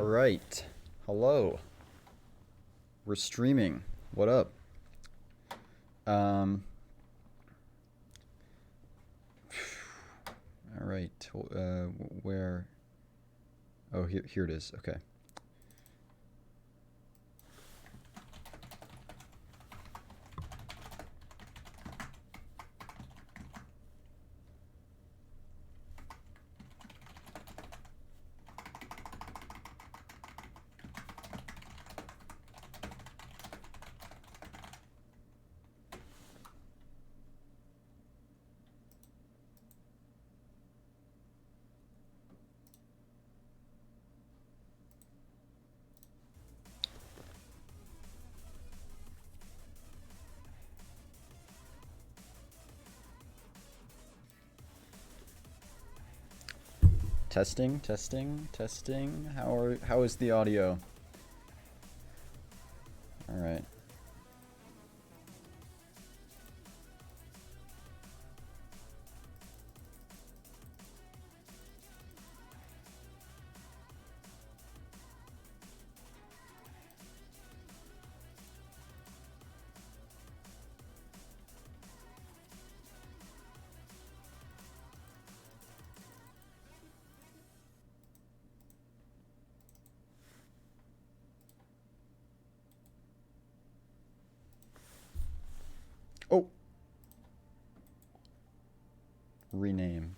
right. Hello. We're streaming. What up? Um. All right. Where? Oh, here it is. Okay. Testing, testing, testing. How is the audio? All right. Oh, rename.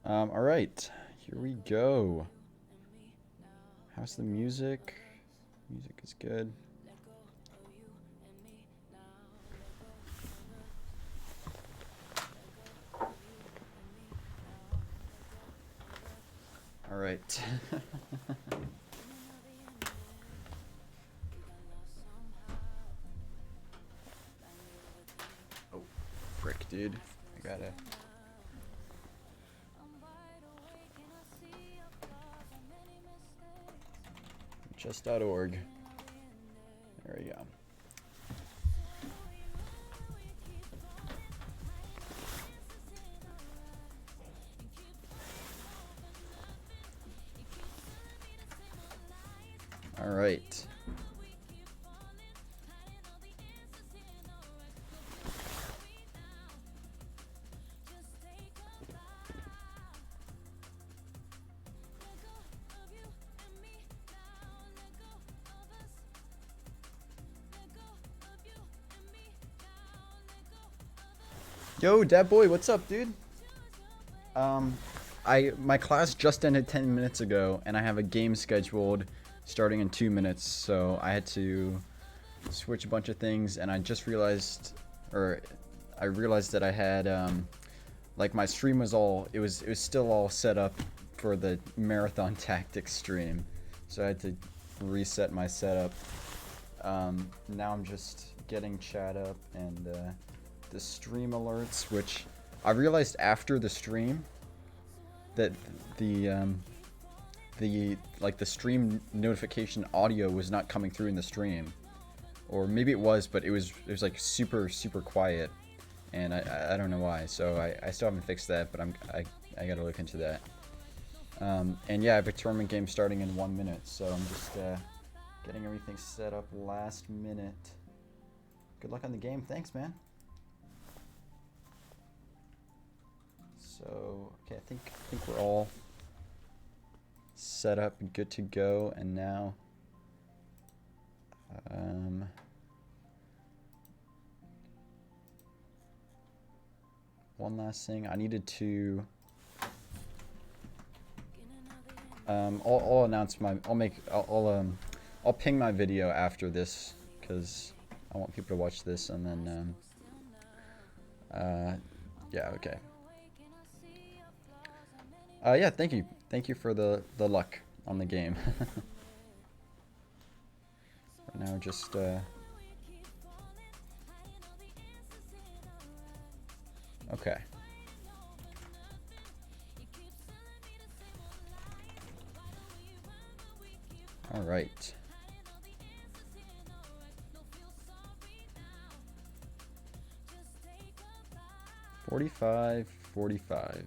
All right. Here we go. How's the music? Music is good. All right. Oh, frick, dude. I gotta. Just.org. There we go. All right. Yo, Dad Boy, what's up, dude? My class just ended 10 minutes ago, and I have a game scheduled starting in 2 minutes, so I had to switch a bunch of things, and I just realized, or I realized that I had, like my stream was all, it was still all set up for the Marathon Tactics stream, so I had to reset my setup. Now I'm just getting chat up and, the stream alerts, which I realized after the stream that the stream notification audio was not coming through in the stream, or maybe it was, but it was like super quiet, and I don't know why. So I still haven't fixed that, but I gotta look into that. And yeah, I have a tournament game starting in 1 minute, so I'm just getting everything set up last minute. Good luck on the game. Thanks, man. So, okay, I think we're all set up and good to go, and now one last thing. I needed to I'll announce my I'll ping my video after this, because I want people to watch this, and then yeah, okay. Yeah, thank you for the luck on the game. Now just okay. All right. $45, $45.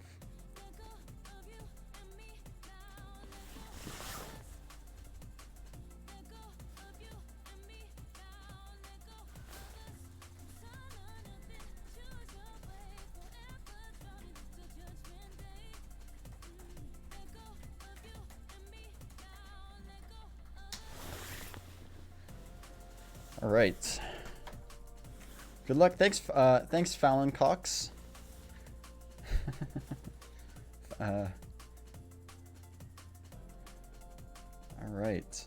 All right. Good luck. Thanks, Fallon Cox. All right.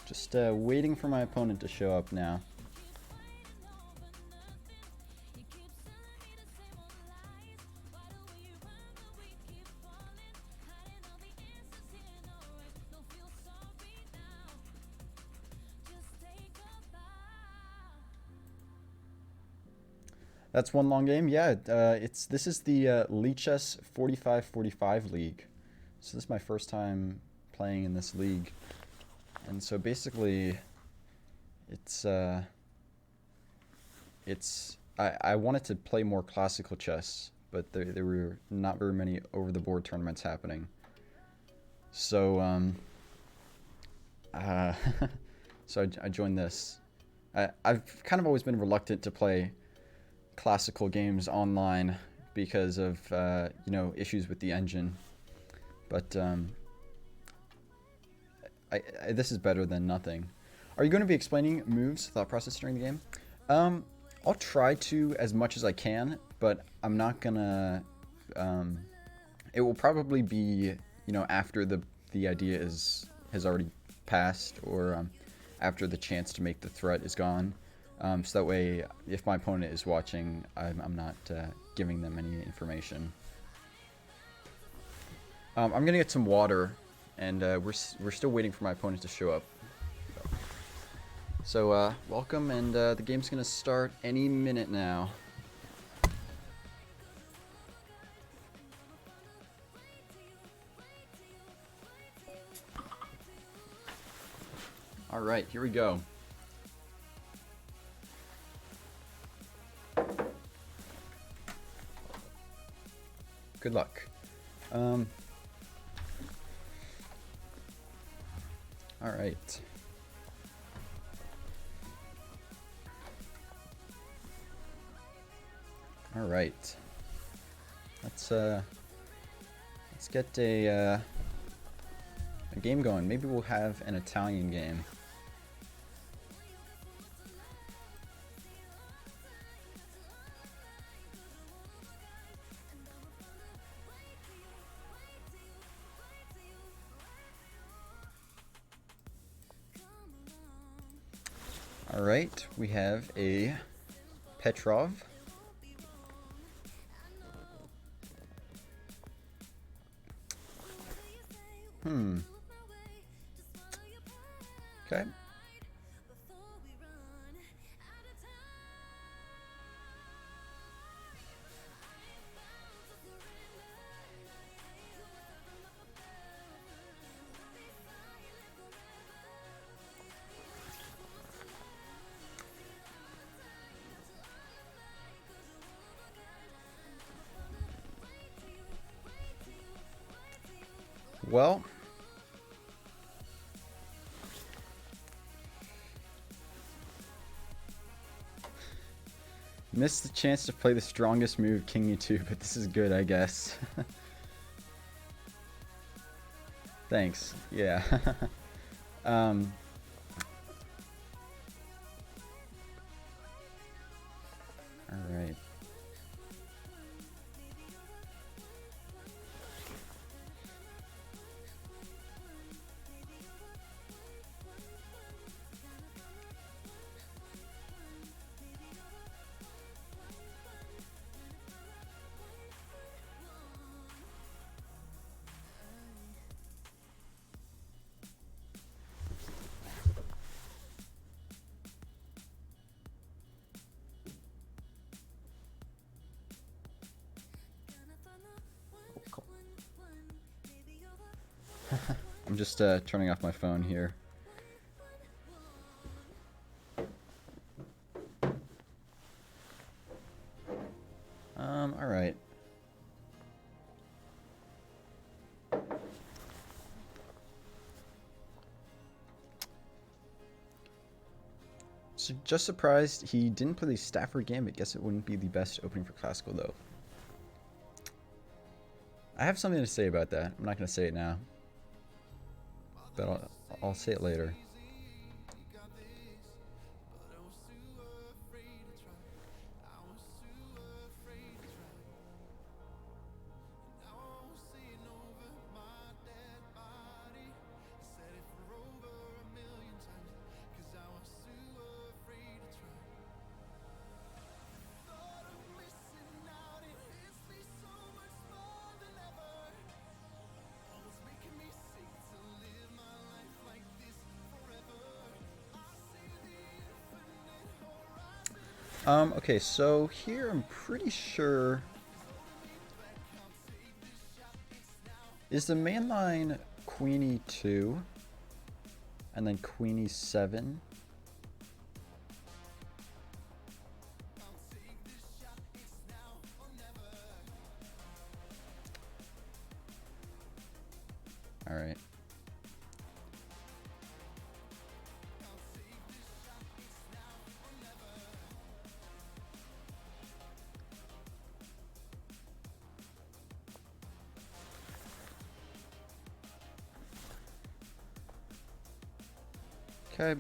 Just waiting for my opponent to show up now. That's one long game. Yeah, this is the Lichess 45-45 league. So this is my first time playing in this league, and so basically, I wanted to play more classical chess, but there were not very many over the board tournaments happening. So so I joined this. I've kind of always been reluctant to play classical games online because of issues with the engine, but this is better than nothing. Are you going to be explaining moves, thought process during the game? I'll try to as much as I can, but I'm not gonna. It will probably be after the idea has already passed, or after the chance to make the threat is gone. So that way, if my opponent is watching, I'm not giving them any information. I'm gonna get some water, and we're still waiting for my opponent to show up. So welcome, and the game's gonna start any minute now. All right, here we go. Good luck. All right. All right. Let's get a game going. Maybe we'll have an Italian game. All right, we have a Petrov. Okay. Well, missed the chance to play the strongest move, King E2, but this is good, I guess. Thanks. Yeah. All right. I'm just turning off my phone here. Alright. So just surprised he didn't play the Stafford Gambit. Guess it wouldn't be the best opening for Classical though. I have something to say about that. I'm not going to say it now, but I'll say it later. Okay, so here I'm pretty sure... Is the main line Queen E2 and then Queen E7? Alright. Okay.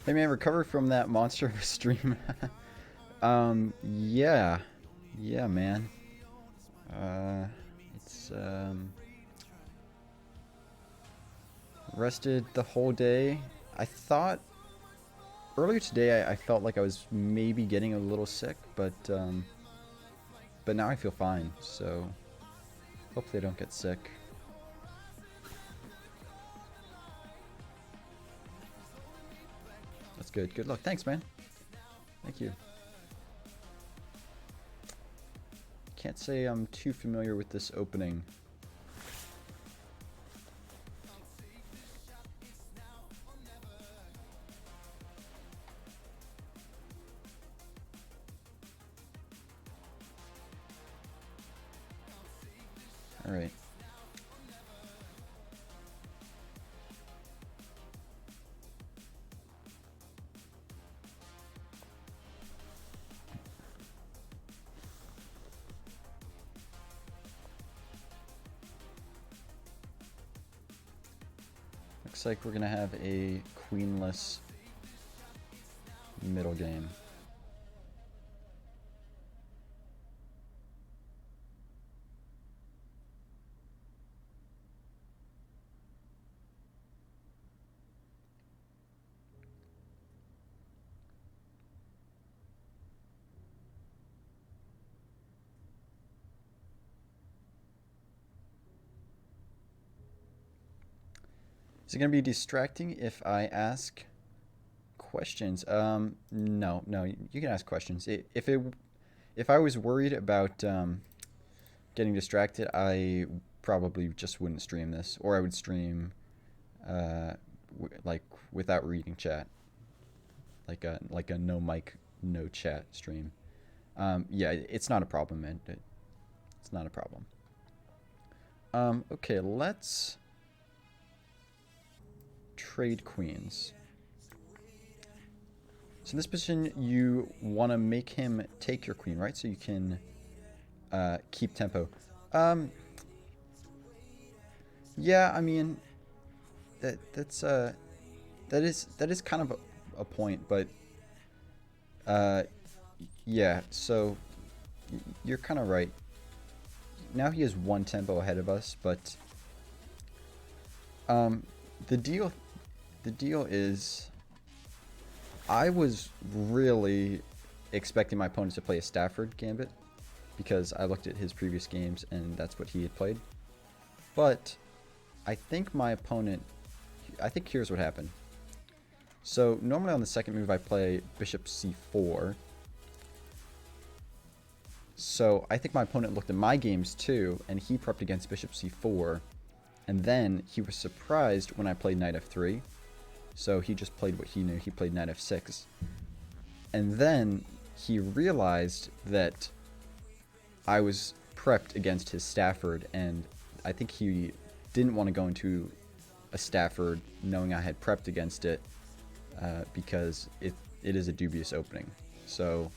Hey man, recover from that monster of a stream. Yeah. Yeah, man. It's, rested the whole day. I thought... Earlier today, I felt like I was maybe getting a little sick, but now I feel fine, so... Hopefully I don't get sick. That's good. Good luck. Thanks, man. Thank you. Can't say I'm too familiar with this opening. All right. Looks like we're gonna have a queenless middle game. Is it going to be distracting if I ask questions? No, you can ask questions. If I was worried about getting distracted, I probably just wouldn't stream this, or I would stream like without reading chat, like a no mic, no chat stream. Yeah, it's not a problem, man. It's not a problem. Okay, let's trade queens. So in this position, you want to make him take your queen, right? So you can keep tempo. Yeah, I mean, that is kind of a point, but yeah. So you're kind of right. Now he has one tempo ahead of us, but the deal is I was really expecting my opponent to play a Stafford Gambit because I looked at his previous games and that's what he had played. But I think my opponent, I think here's what happened. So normally on the second move I play bishop c4. So I think my opponent looked at my games too, and he prepped against bishop c4. And then he was surprised when I played knight f3. So he just played what he knew. He played knight f6. And then he realized that I was prepped against his Stafford, and I think he didn't want to go into a Stafford knowing I had prepped against it because it is a dubious opening. So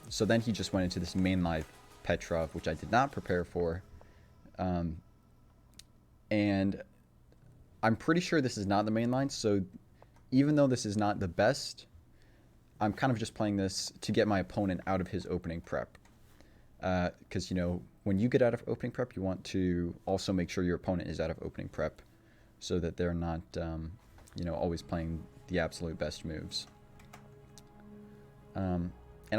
so then he just went into this main live Petrov, which I did not prepare for. And I'm pretty sure this is not the main line, so even though this is not the best, I'm kind of just playing this to get my opponent out of his opening prep. Because, you know, when you get out of opening prep, you want to also make sure your opponent is out of opening prep so that they're not, you know, always playing the absolute best moves. And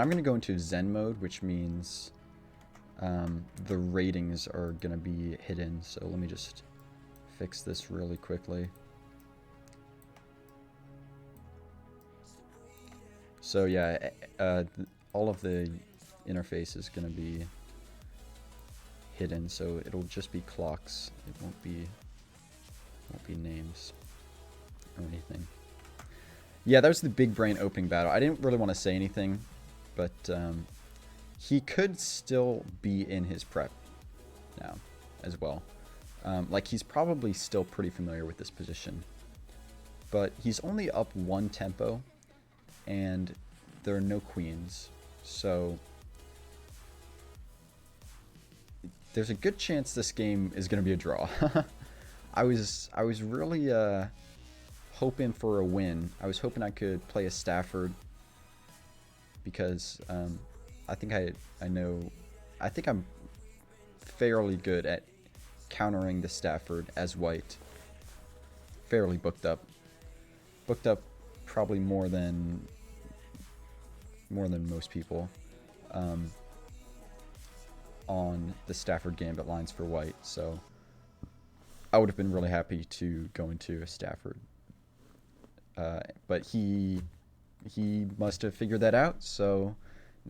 I'm going to go into Zen mode, which means the ratings are going to be hidden. So let me just fix this really quickly. So yeah, all of the interface is going to be hidden, so it'll just be clocks. It won't be names or anything. Yeah, that was the big brain opening battle. I didn't really want to say anything, but he could still be in his prep now as well. Like, he's probably still pretty familiar with this position, but he's only up one tempo, and there are no queens, so there's a good chance this game is going to be a draw. I was really hoping for a win. I was hoping I could play a Stafford because I think I'm fairly good at countering the Stafford as white. Fairly booked up probably more than most people on the Stafford Gambit lines for white, so I would have been really happy to go into a Stafford, but he must have figured that out, so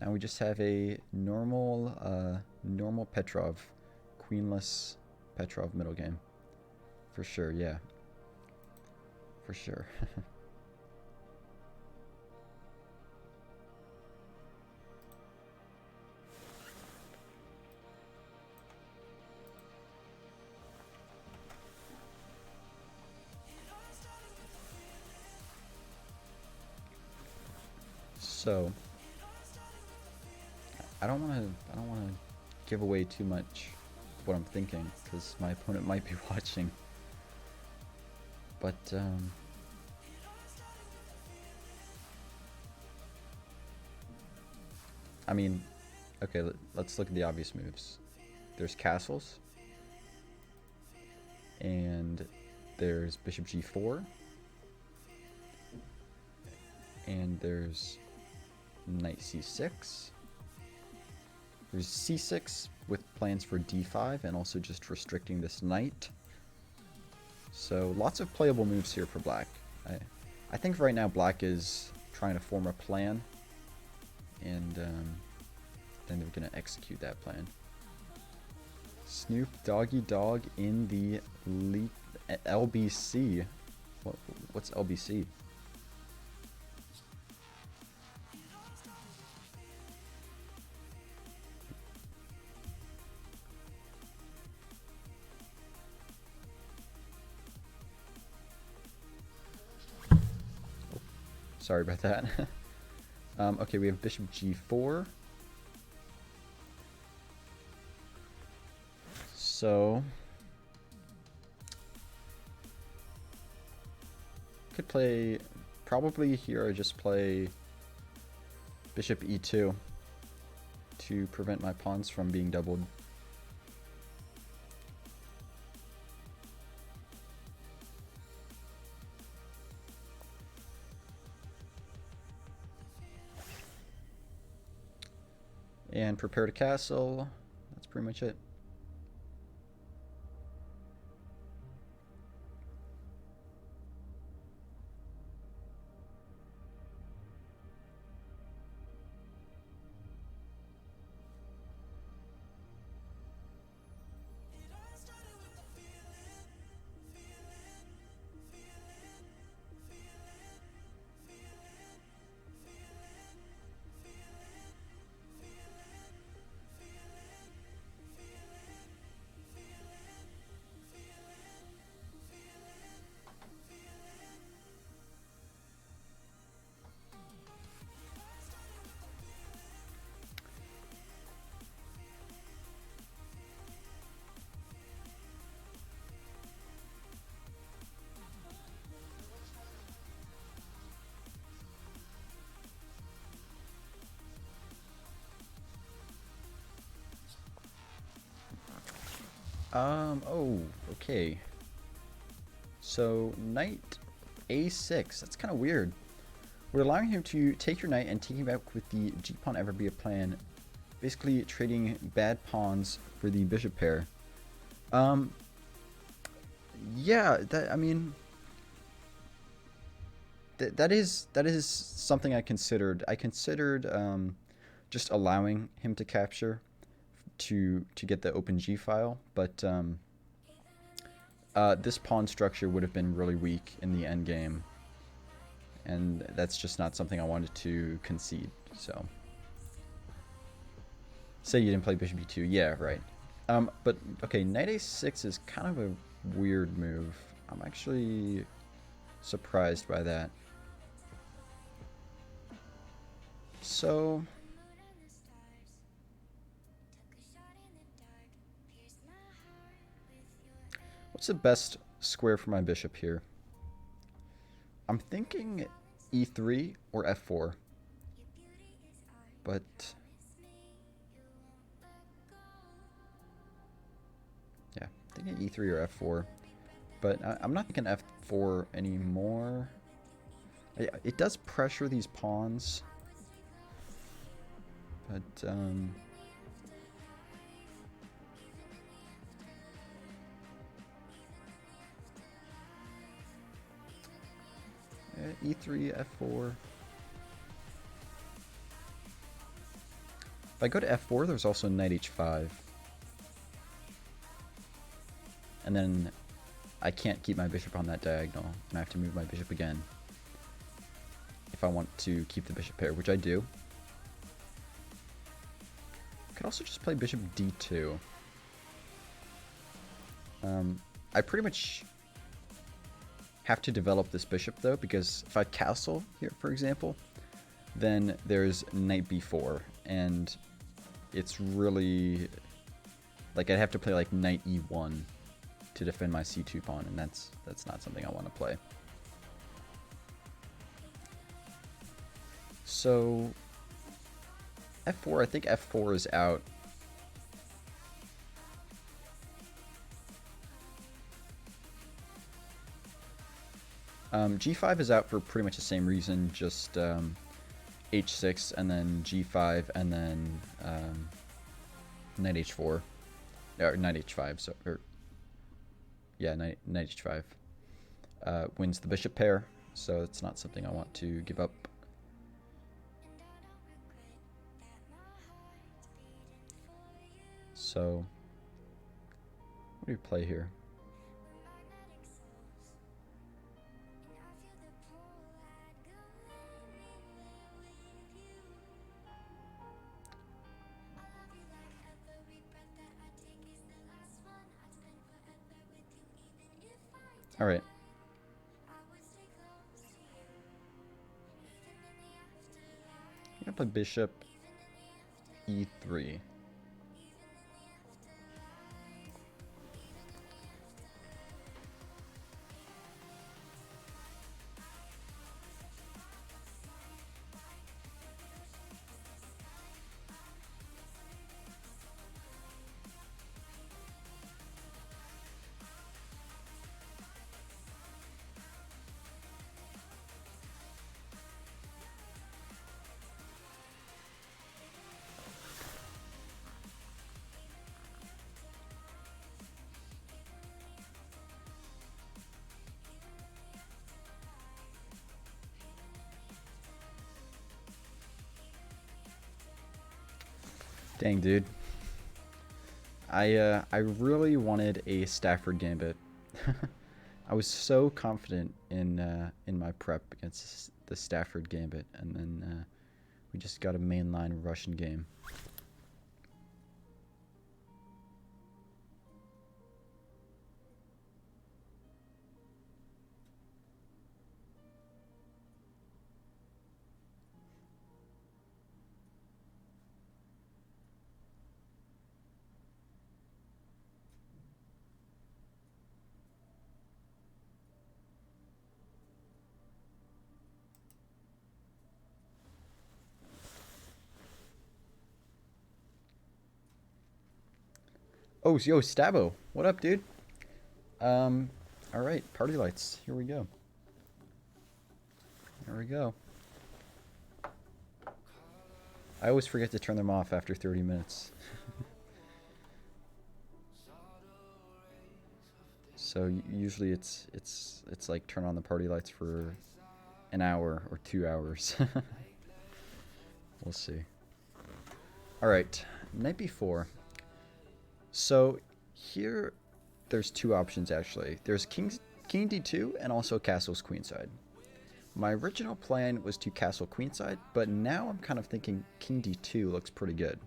now we just have a normal Petrov, queenless Petrov middle game, for sure. Yeah, for sure. So I don't want to give away too much what I'm thinking because my opponent might be watching. But I mean, okay, let's look at the obvious moves. There's castles, and there's bishop g4, and there's knight c6. There's c6 with plans for d5 and also just restricting this knight. So lots of playable moves here for black. I think right now black is trying to form a plan, and then they're going to execute that plan. Snoop Doggy Dogg in the LBC. What's LBC? Sorry about that. Okay, we have bishop g4. So could play, probably here I just play bishop e2 to prevent my pawns from being doubled. and prepare to castle. That's pretty much it. Oh, okay. So, knight a6. That's kind of weird. We're allowing him to take your knight and take him back with the g-pawn ever be a plan. Basically, trading bad pawns for the bishop pair. Yeah, I mean... That is something I considered. I considered just allowing him to capture to get the open G file, but this pawn structure would have been really weak in the end game, and that's just not something I wanted to concede. So, say you didn't play bishop e2, yeah, right. But okay, knight a6 is kind of a weird move. I'm actually surprised by that. So, what's the best square for my bishop here? I'm thinking e3 or f4. But yeah, thinking e3 or f4. But I'm not thinking f4 anymore. It does pressure these pawns. But e3, f4. If I go to f4, there's also knight h5. And then I can't keep my bishop on that diagonal, and I have to move my bishop again if I want to keep the bishop pair, which I do. I could also just play bishop d2. I pretty much have to develop this bishop though, because if I castle here, for example, then there's knight b4, and it's really like I'd have to play like knight e1 to defend my c2 pawn, and that's not something I want to play. So f4, I think f4 is out. G5 is out for pretty much the same reason, just h6 and then g5 and then knight h4 or knight h5. So yeah, knight h5 wins the bishop pair, so it's not something I want to give up. So what do we play here? All right. I'm gonna play bishop e3. Dang, dude. I really wanted a Stafford Gambit. I was so confident in my prep against the Stafford Gambit, and then we just got a mainline Russian game. Oh, yo, Stabo. What up, dude? Um, all right, party lights. Here we go. Here we go. I always forget to turn them off after 30 minutes. So usually it's like turn on the party lights for an hour or 2 hours. We'll see. All right, night before. So here, there's two options actually. There's king d2 and also castles queenside. My original plan was to castle queenside, but now I'm kind of thinking king d2 looks pretty good.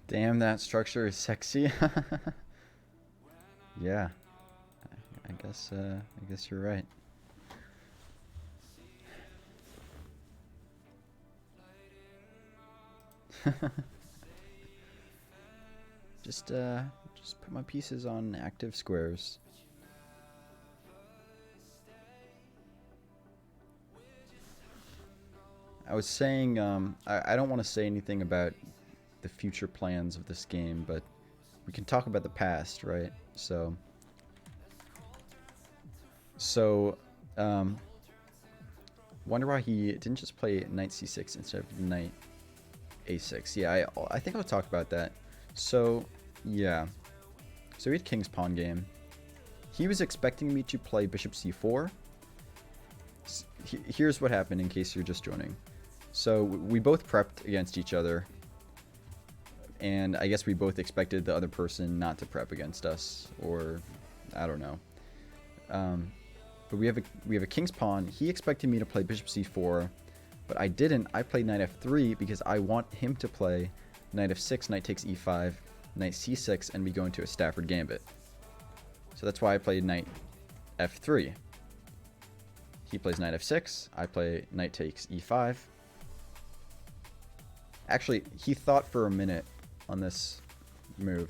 Damn, that structure is sexy. Yeah, I guess you're right. Just put my pieces on active squares. I was saying, I don't want to say anything about the future plans of this game, but we can talk about the past, right? So, um, wonder why he didn't just play knight c6 instead of knight a6. Yeah, I think I'll talk about that. So, yeah. So we had king's pawn game. He was expecting me to play bishop c4. Here's what happened in case you're just joining. So we both prepped against each other, and I guess we both expected the other person not to prep against us, or I don't know. But we have a king's pawn. He expected me to play bishop c4, but I didn't. I played knight f3 because I want him to play knight f6, knight takes e5, knight c6, and we go into a Stafford gambit. So that's why I played knight f3. He plays knight f6, I play knight takes e5. Actually, he thought for a minute on this move.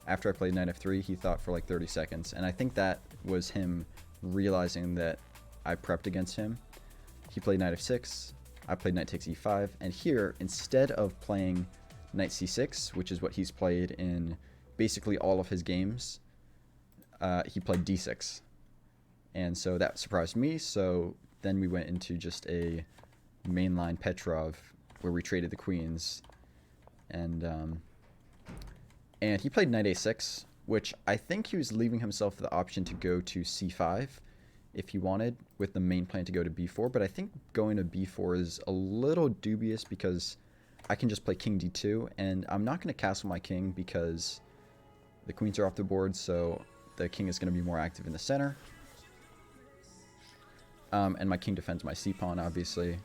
After I played knight f3, he thought for like 30 seconds, and I think that was him realizing that I prepped against him. He played knight f6, I played knight takes e5, and here, instead of playing knight c6, which is what he's played in basically all of his games, he played d6. And so that surprised me, so then we went into just a mainline Petrov where we traded the queens, and he played knight a6, which I think he was leaving himself the option to go to c5 if he wanted, with the main plan to go to b4, but I think going to b4 is a little dubious because I can just play king d2, and I'm not going to castle my king because the queens are off the board, so the king is going to be more active in the center. And my king defends my c-pawn, obviously.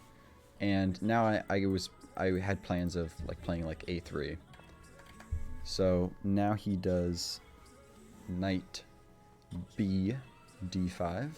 And now I had plans of like playing like a3. So now he does knight b d5.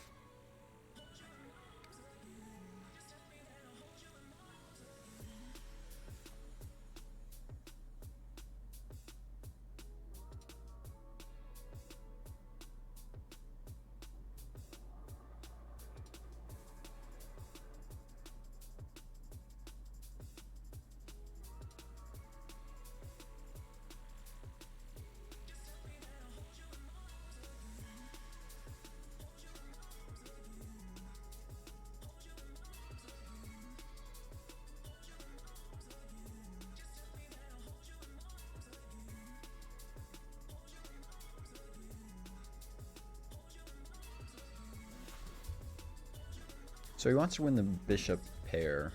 So he wants to win the bishop pair.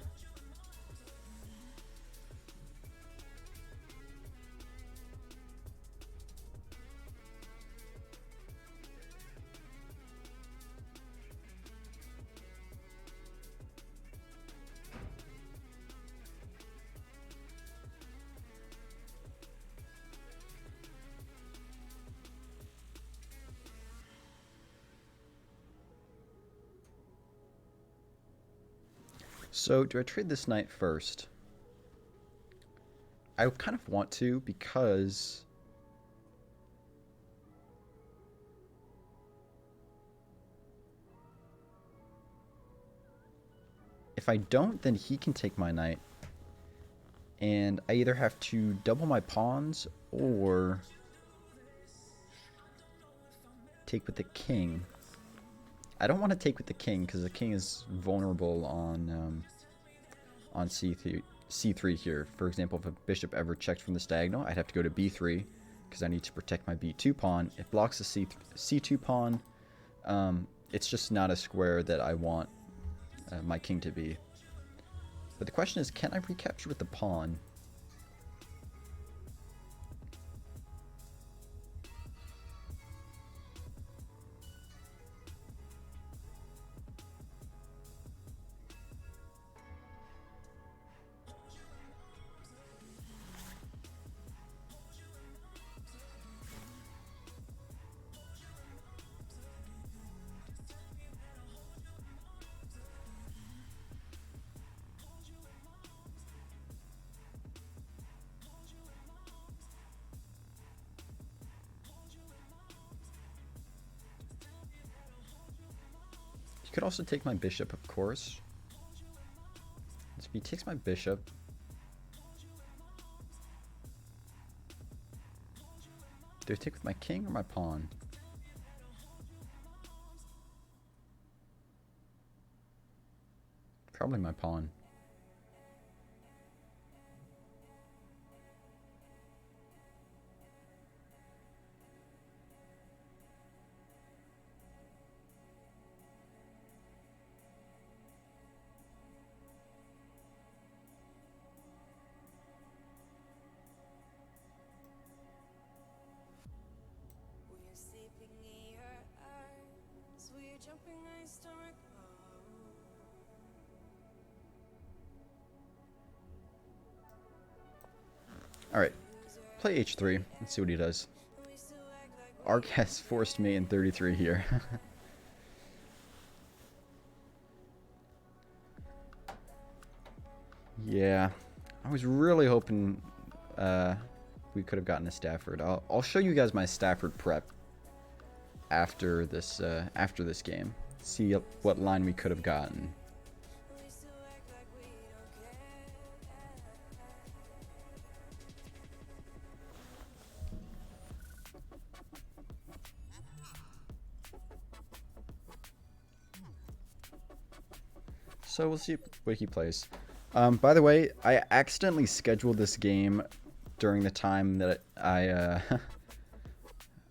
So, do I trade this knight first? I kind of want to because if I don't, then he can take my knight. And I either have to double my pawns or take with the king. I don't want to take with the king because the king is vulnerable on c3 here. For example, if a bishop ever checked from the diagonal, I'd have to go to b3 because I need to protect my b2 pawn. It blocks the c2 pawn. It's just not a square that I want my king to be. But the question is, can I recapture with the pawn? He could also take my bishop, of course. So if he takes my bishop, do I take with my king or my pawn? Probably my pawn. Alright, play h3. Let's see what he does. Arc has forced me in 33 here. Yeah, I was really hoping we could have gotten a Stafford. I'll show you guys my Stafford prep after this game. See what line we could have gotten. So we'll see what he plays. By the way, I accidentally scheduled this game during the time that I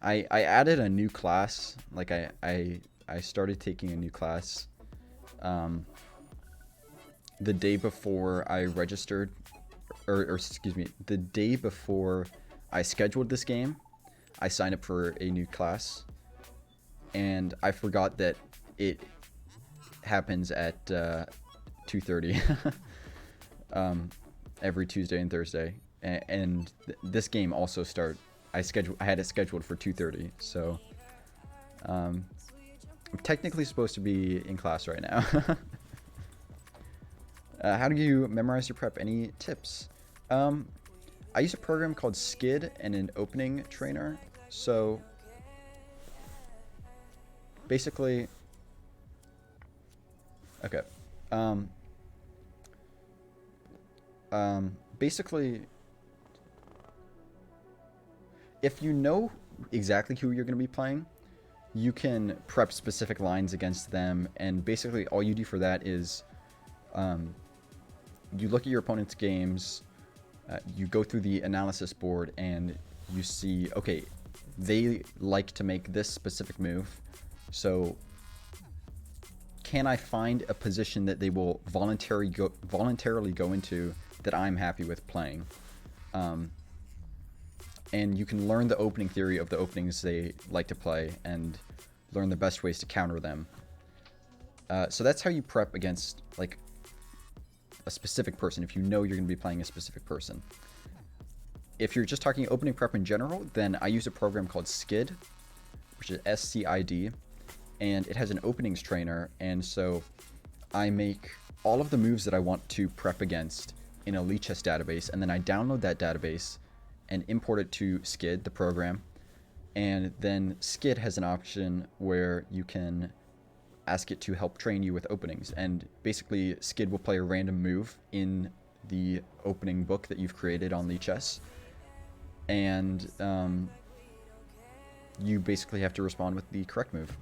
added a new class. Like I I started taking a new class the day before I registered, or excuse me, the day before I scheduled this game. I signed up for a new class, and I forgot that it happens at 2:30 every Tuesday and Thursday, and this game also I had it scheduled for 2:30, so I'm technically supposed to be in class right now. How do you memorize your prep? Any tips? I use a program called Skid and an opening trainer. So basically, okay. Basically, if you know exactly who you're going to be playing, you can prep specific lines against them, and basically all you do for that is you look at your opponent's games, you go through the analysis board, and you see, okay, they like to make this specific move, so can I find a position that they will voluntarily go into that I'm happy with playing? And you can learn the opening theory of the openings they like to play and learn the best ways to counter them. So that's how you prep against like a specific person, if you know you're going to be playing a specific person. If you're just talking opening prep in general, then I use a program called Skid, which is SCID, and it has an openings trainer, and so I make all of the moves that I want to prep against in a Lichess database, and then I download that database and import it to Skid, the program, and then Skid has an option where you can ask it to help train you with openings, and basically Skid will play a random move in the opening book that you've created on Lichess, and you basically have to respond with the correct move.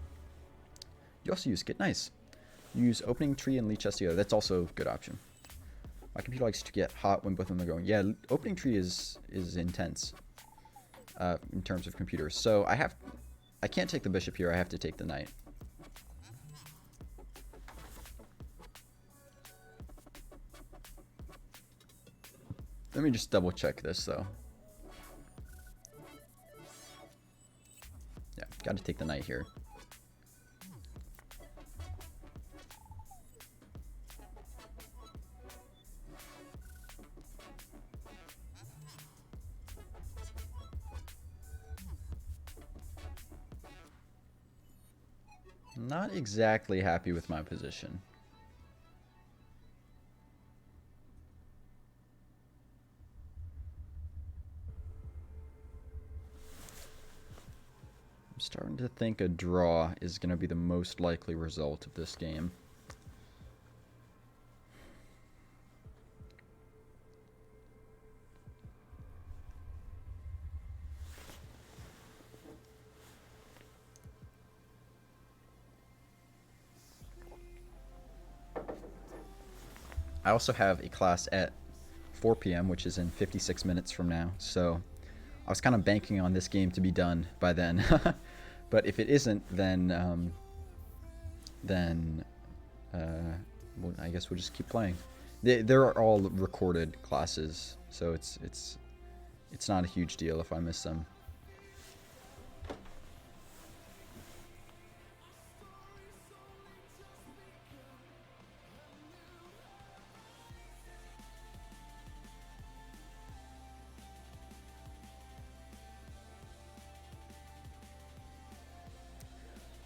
You also use Skid, nice. You use opening tree and Lichess together, that's also a good option. My computer likes to get hot when both of them are going. Yeah, opening tree is intense in terms of computers. So I can't take the bishop here, I have to take the knight. Let me just double check this though. Yeah, gotta take the knight here. Not exactly happy with my position. I'm starting to think a draw is going to be the most likely result of this game. I also have a class at 4 p.m., which is in 56 minutes from now, so I was kind of banking on this game to be done by then. But if it isn't, then well, I guess we'll just keep playing. They're all recorded classes, so it's not a huge deal if I miss them.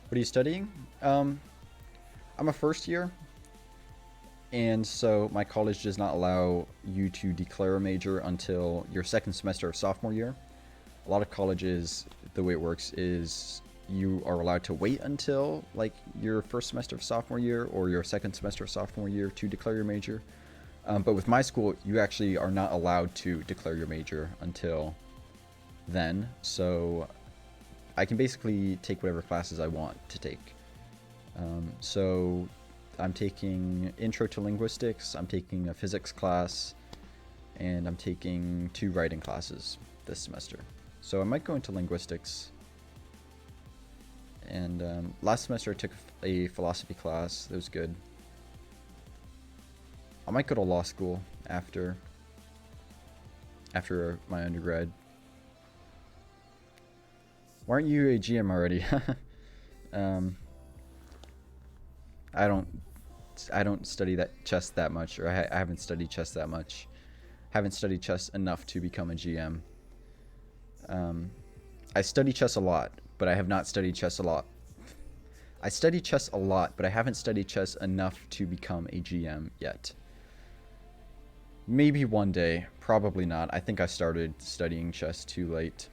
What are you studying? I'm a first year, and so my college does not allow you to declare a major until your second semester of sophomore year. A lot of colleges, the way it works is you are allowed to wait until like your first semester of sophomore year or your second semester of sophomore year to declare your major. But with my school, you actually are not allowed to declare your major until then. So I can basically take whatever classes I want to take. So I'm taking Intro to Linguistics, I'm taking a physics class, and I'm taking 2 writing classes this semester. So I might go into linguistics And last semester I took a philosophy class. That was good. I might go to law school after my undergrad. Why aren't you a GM already? I don't study that chess that much, or I haven't studied chess that much. Haven't studied chess enough to become a GM. I study chess a lot, but I have not studied chess a lot. I study chess a lot, but I haven't studied chess enough to become a GM yet. Maybe one day, probably not. I think I started studying chess too late.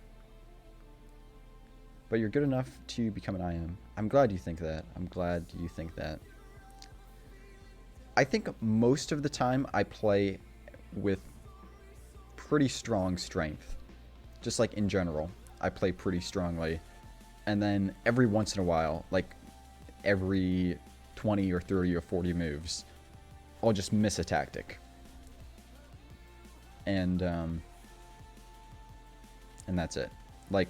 But you're good enough to become an IM. I'm glad you think that. I'm glad you think that. I think most of the time I play with pretty strong strength. Just like in general, I play pretty strongly. And then every once in a while, like every 20 or 30 or 40 moves, I'll just miss a tactic. And that's it. Like,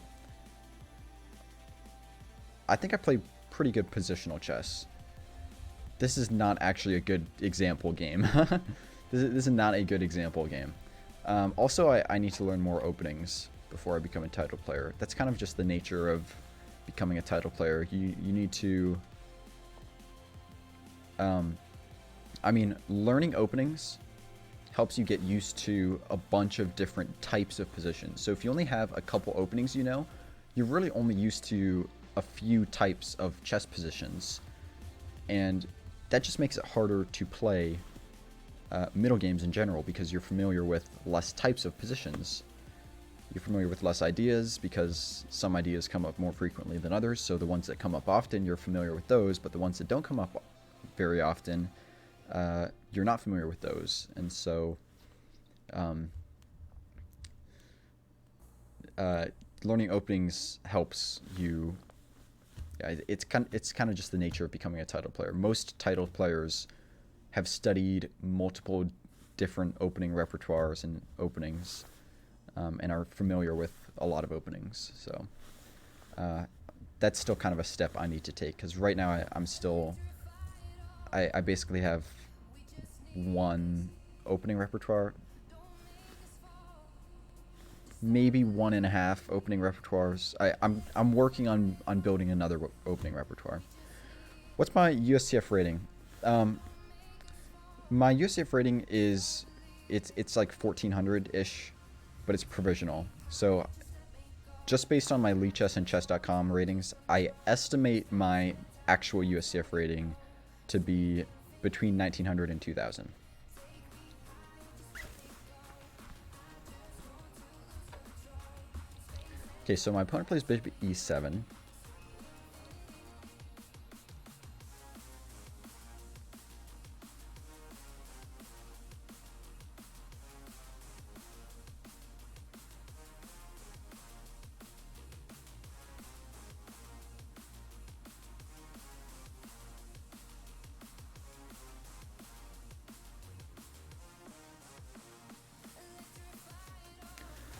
I think I play pretty good positional chess. This is not actually a good example game. This is not a good example game. Also, I need to learn more openings before I become a title player. That's kind of just the nature of becoming a title player. You need to... I mean, learning openings helps you get used to a bunch of different types of positions. So if you only have a couple openings, you're really only used to a few types of chess positions. And that just makes it harder to play middle games in general, because you're familiar with less types of positions. You're familiar with less ideas, because some ideas come up more frequently than others. So the ones that come up often, you're familiar with those, but the ones that don't come up very often, you're not familiar with those. And so learning openings helps you. It's kind of just the nature of becoming a title player. Most title players have studied multiple different opening repertoires and openings, and are familiar with a lot of openings. So that's still kind of a step I need to take, because right now I basically have one opening repertoire, maybe 1.5 opening repertoires. I'm working on building another opening repertoire. What's my USCF rating? My USCF rating is it's like 1400-ish, but it's provisional. So just based on my Lichess and chess.com ratings, I estimate my actual USCF rating to be between 1900 and 2000. Okay, so my opponent plays bishop e7.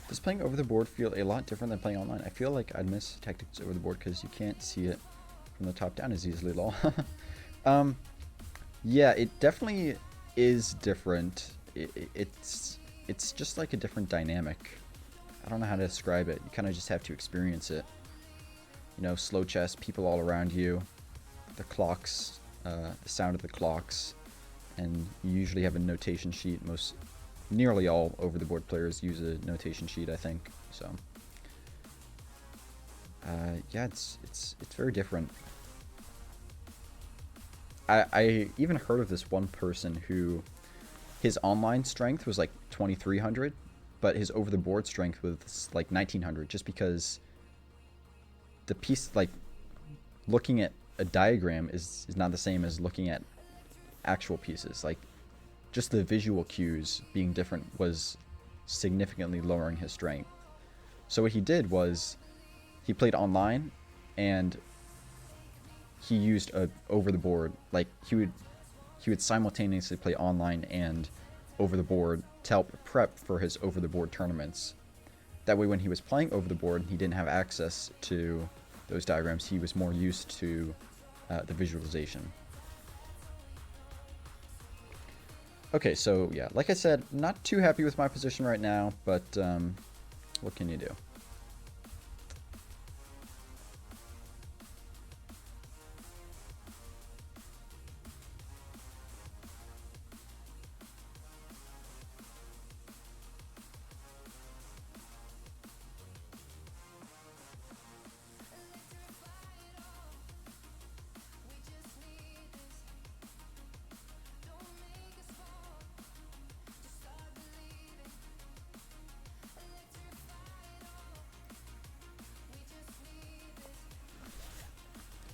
Does playing over the board feel a lot different than playing online? I feel like I'd miss tactics over the board because you can't see it from the top down as easily, lol. Yeah, it definitely is different. It's just like a different dynamic. I don't know how to describe it. You kind of just have to experience it. Slow chess, people all around you, the clocks, the sound of the clocks, and you usually have a notation sheet. Nearly all over-the-board players use a notation sheet, I think. So, yeah, it's very different. I even heard of this one person who, his online strength was like 2300, but his over-the-board strength was like 1900, just because the piece, like, looking at a diagram is not the same as looking at actual pieces. Like, just the visual cues being different was significantly lowering his strength. So what he did was he played online, and he used over the board. Like, he would simultaneously play online and over the board to help prep for his over the board tournaments. That way, when he was playing over the board, he didn't have access to those diagrams. He was more used to the visualization. Okay, so yeah, like I said, not too happy with my position right now, but what can you do?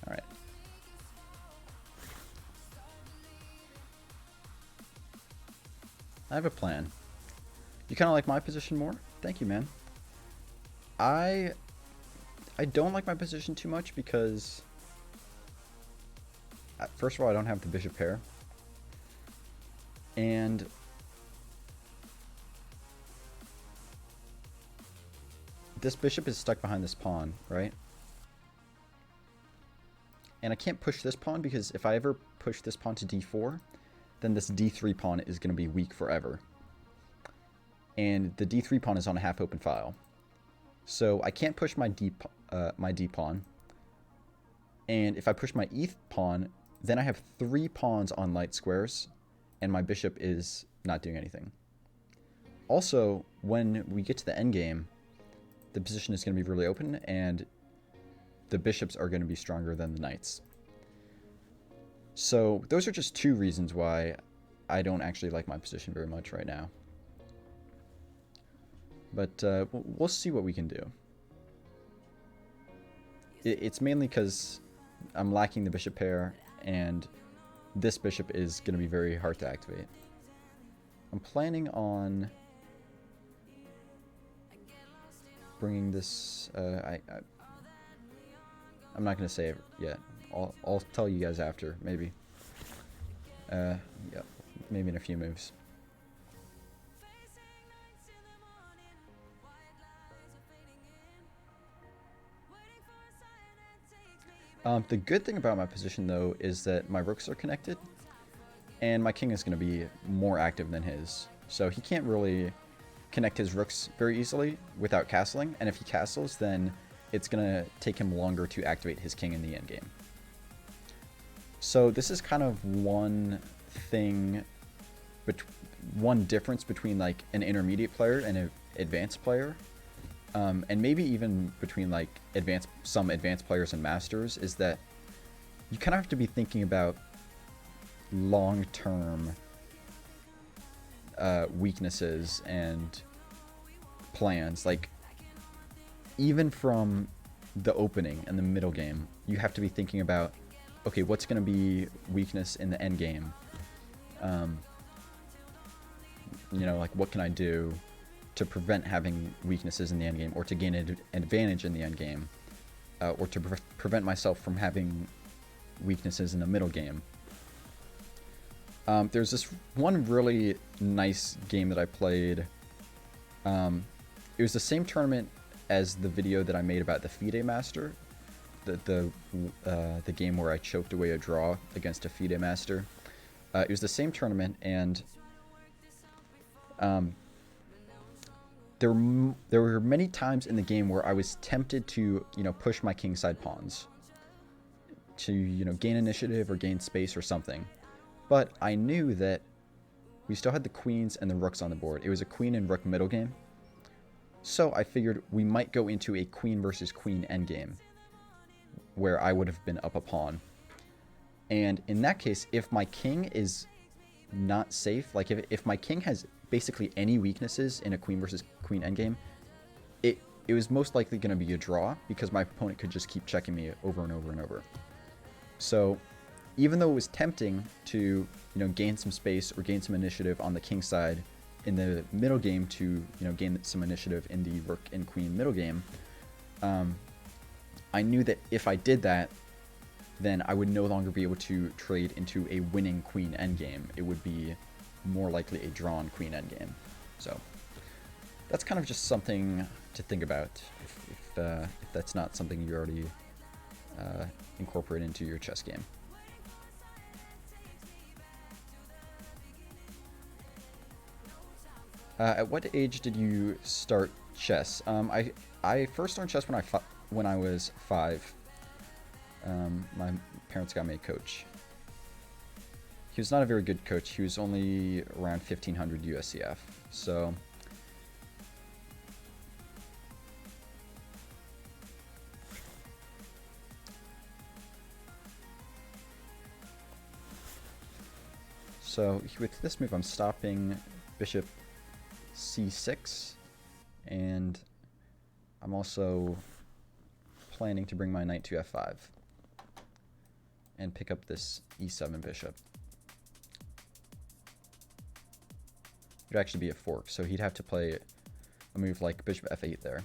Alright. I have a plan. You kind of like my position more? Thank you, man. I don't like my position too much because, first of all, I don't have the bishop pair. And this bishop is stuck behind this pawn, right? And I can't push this pawn because if I ever push this pawn to d4, then this d3 pawn is going to be weak forever. And the d3 pawn is on a half open file. So I can't push my d pawn. And if I push my e pawn, then I have 3 pawns on light squares, and my bishop is not doing anything. Also, when we get to the endgame, the position is going to be really open, and the bishops are going to be stronger than the knights. So those are just 2 reasons why I don't actually like my position very much right now. But we'll see what we can do. It's mainly because I'm lacking the bishop pair, and this bishop is going to be very hard to activate. I'm planning on bringing this... I'm not going to say it yet. I'll tell you guys after, maybe. Yeah, maybe in a few moves. The good thing about my position, though, is that my rooks are connected, and my king is going to be more active than his. So he can't really connect his rooks very easily without castling, and if he castles, then it's going to take him longer to activate his king in the endgame. So this is kind of one thing, one difference between like an intermediate player and an advanced player. And maybe even between like some advanced players and masters, is that you kind of have to be thinking about long-term weaknesses and plans. Like even from the opening and the middle game, you have to be thinking about, okay, what's going to be weakness in the end game? You know, like what can I do to prevent having weaknesses in the endgame, or to gain an advantage in the endgame, or to prevent myself from having weaknesses in the middle game. There's this one really nice game that I played. It was the same tournament as the video that I made about the FIDE Master, the game where I choked away a draw against a FIDE Master. It was the same tournament, and there were many times in the game where I was tempted to, push my kingside pawns to, gain initiative or gain space or something. But I knew that we still had the queens and the rooks on the board. It was a queen and rook middle game. So I figured we might go into a queen versus queen endgame, where I would have been up a pawn. And in that case, if my king is not safe, like if my king has basically any weaknesses in a queen versus queen endgame, it was most likely going to be a draw, because my opponent could just keep checking me over and over and over. So even though it was tempting to gain some space or gain some initiative on the king side in the middle game to gain some initiative in the rook and queen middle game, I knew that if I did that, then I would no longer be able to trade into a winning queen endgame. It would be more likely a drawn queen endgame. So that's kind of just something to think about if that's not something you already incorporate into your chess game. At what age did you start chess? I first learned chess when I was 5. My parents got me a coach. He was not a very good coach. He was only around 1500 USCF. So with this move, I'm stopping bishop c6, and I'm also planning to bring my knight to f5 and pick up this e7 bishop. It would actually be a fork, so he'd have to play a move like bishop f8 there,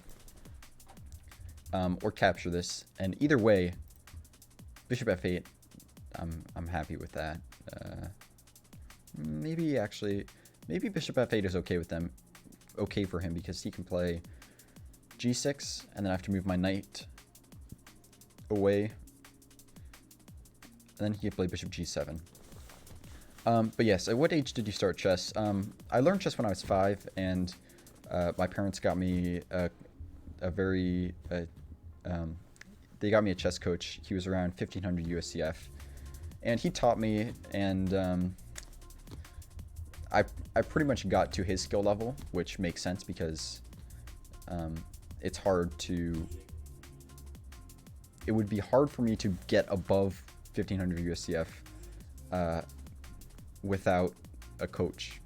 or capture this. And either way, bishop f8, I'm happy with that. Maybe bishop f8 is okay for him, because he can play g6, and then I have to move my knight away, and then he can play bishop g7. But yes, at what age did you start chess? I learned chess when I was 5, and my parents got me they got me a chess coach. He was around 1500 USCF, and he taught me, and I pretty much got to his skill level, which makes sense because it's hard to... It would be hard for me to get above 1500 USCF without a coach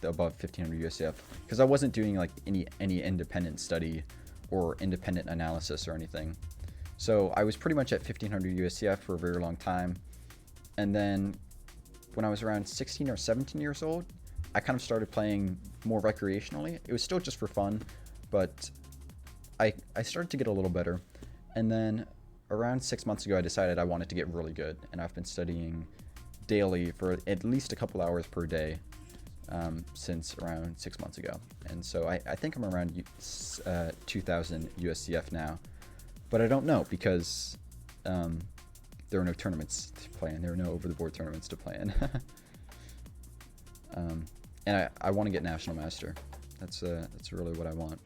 above 1500 USCF, because I wasn't doing like any independent study or independent analysis or anything. So I was pretty much at 1500 USCF for a very long time, and then when I was around 16 or 17 years old, I kind of started playing more recreationally. It was still just for fun, but I started to get a little better. And then around 6 months ago, I decided I wanted to get really good, and I've been studying daily for at least a couple hours per day since around 6 months ago. And so I think I'm around 2000 USCF now, but I don't know, because there are no tournaments to play in. There are no over-the-board tournaments to play in. And I want to get National Master. That's really what I want.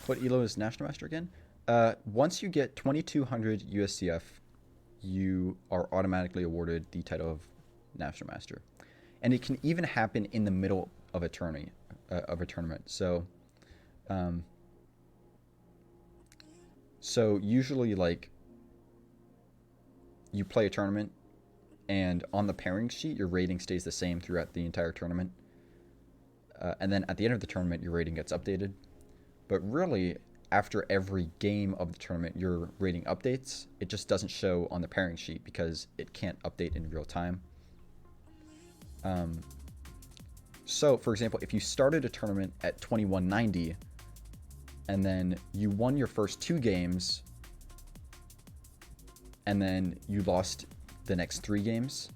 What elo is National Master again? Once you get 2200 USCF, you are automatically awarded the title of National Master, and it can even happen in the middle of a tournament. So usually, like, you play a tournament, and on the pairing sheet, your rating stays the same throughout the entire tournament, and then at the end of the tournament, your rating gets updated. But really, after every game of the tournament, your rating updates. It just doesn't show on the pairing sheet because it can't update in real time. So, for example, if you started a tournament at 2190 and then you won your first 2 games and then you lost the next 3 games,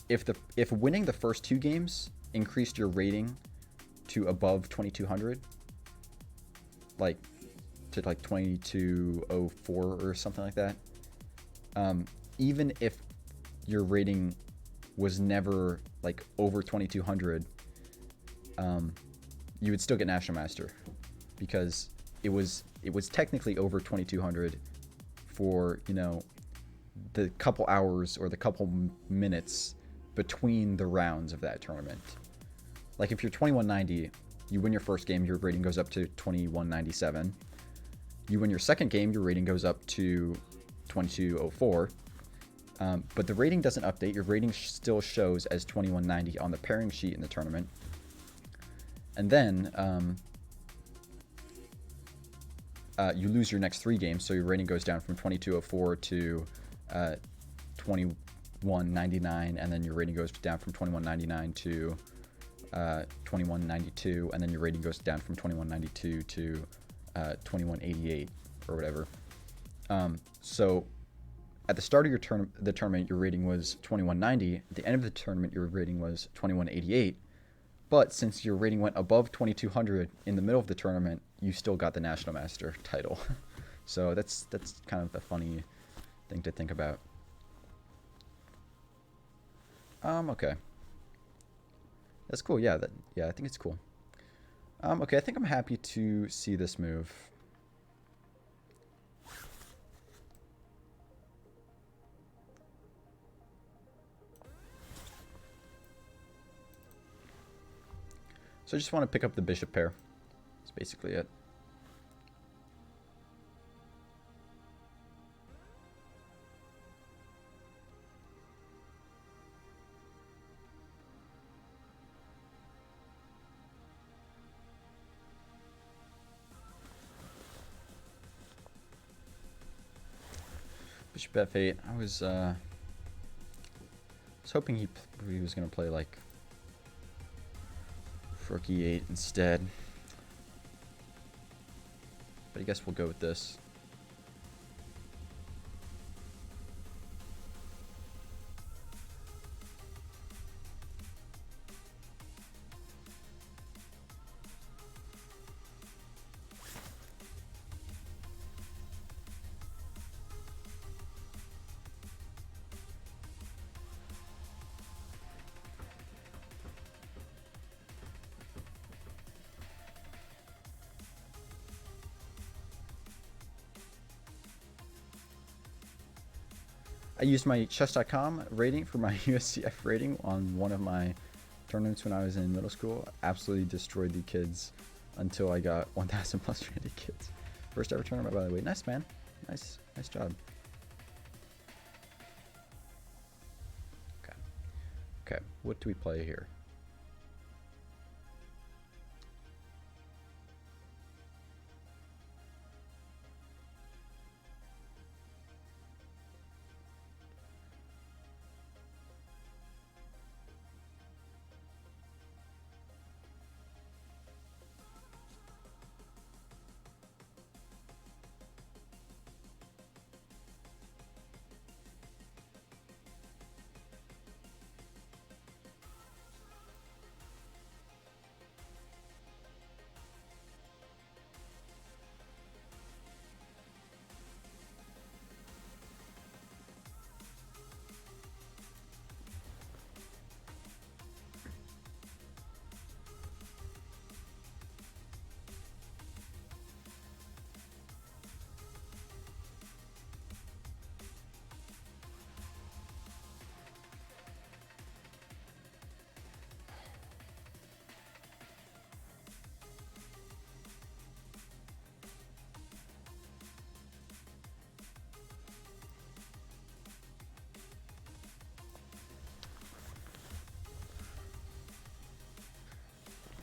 if winning the first 2 games increased your rating to above 2200, like to like 2204 or something like that, even if your rating was never like over 2200, you would still get National Master, because it was technically over 2200 for, you know, the couple hours or the couple minutes between the rounds of that tournament. Like if you're 2190, you win your first game, your rating goes up to 2197. You win your second game, your rating goes up to 2204. But the rating doesn't update. Your rating still shows as 2190 on the pairing sheet in the tournament. And then you lose your next 3 games, so your rating goes down from 2204 to 2199, and then your rating goes down from 2199 to 2192, and then your rating goes down from 2192 to 2188 or whatever. So at the start of your the tournament, your rating was 2190. At the end of the tournament, your rating was 2188. But since your rating went above 2200 in the middle of the tournament, you still got the National Master title. So that's kind of a funny thing to think about. Okay. That's cool. Yeah, I think it's cool. Okay, I think I'm happy to see this move. So I just want to pick up the bishop pair. That's basically it. Bishop f8. I was hoping he was gonna play like Rook e8 instead, but I guess we'll go with this. I used my chess.com rating for my USCF rating on one of my tournaments when I was in middle school. Absolutely destroyed the kids until I got 1,000 plus rated kids. First ever tournament, by the way. Nice, man. Nice job. Okay, what do we play here?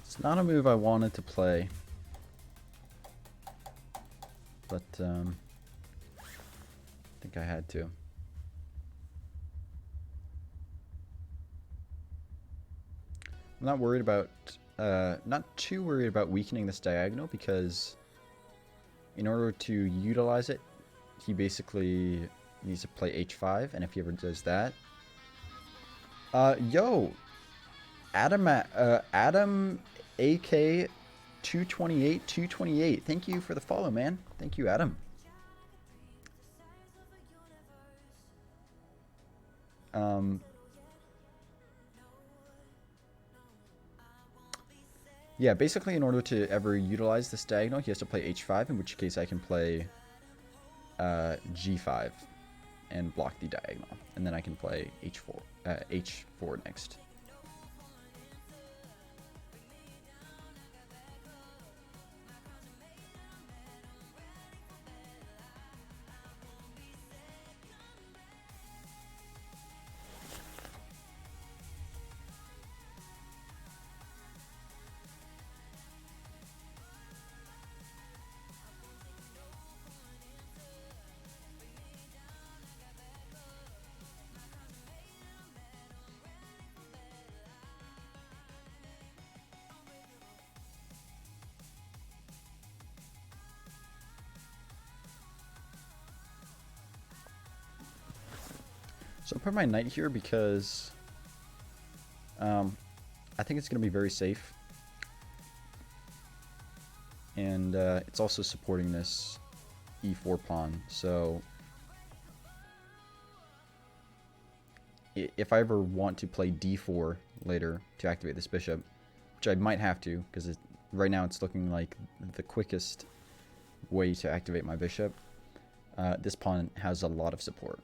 It's not a move I wanted to play, but I think I had to. I'm not worried about, not too worried about weakening this diagonal, because in order to utilize it, he basically needs to play h5, and if he ever does that, yo, Adam AK 228. Thank you for the follow, man. Thank you, Adam. Yeah, basically in order to ever utilize this diagonal, he has to play h5, in which case I can play g5 and block the diagonal, and then I can play h4 next. So I put my knight here because I think it's going to be very safe. And it's also supporting this e4 pawn. So if I ever want to play d4 later to activate this bishop, which I might have to, because right now it's looking like the quickest way to activate my bishop, this pawn has a lot of support.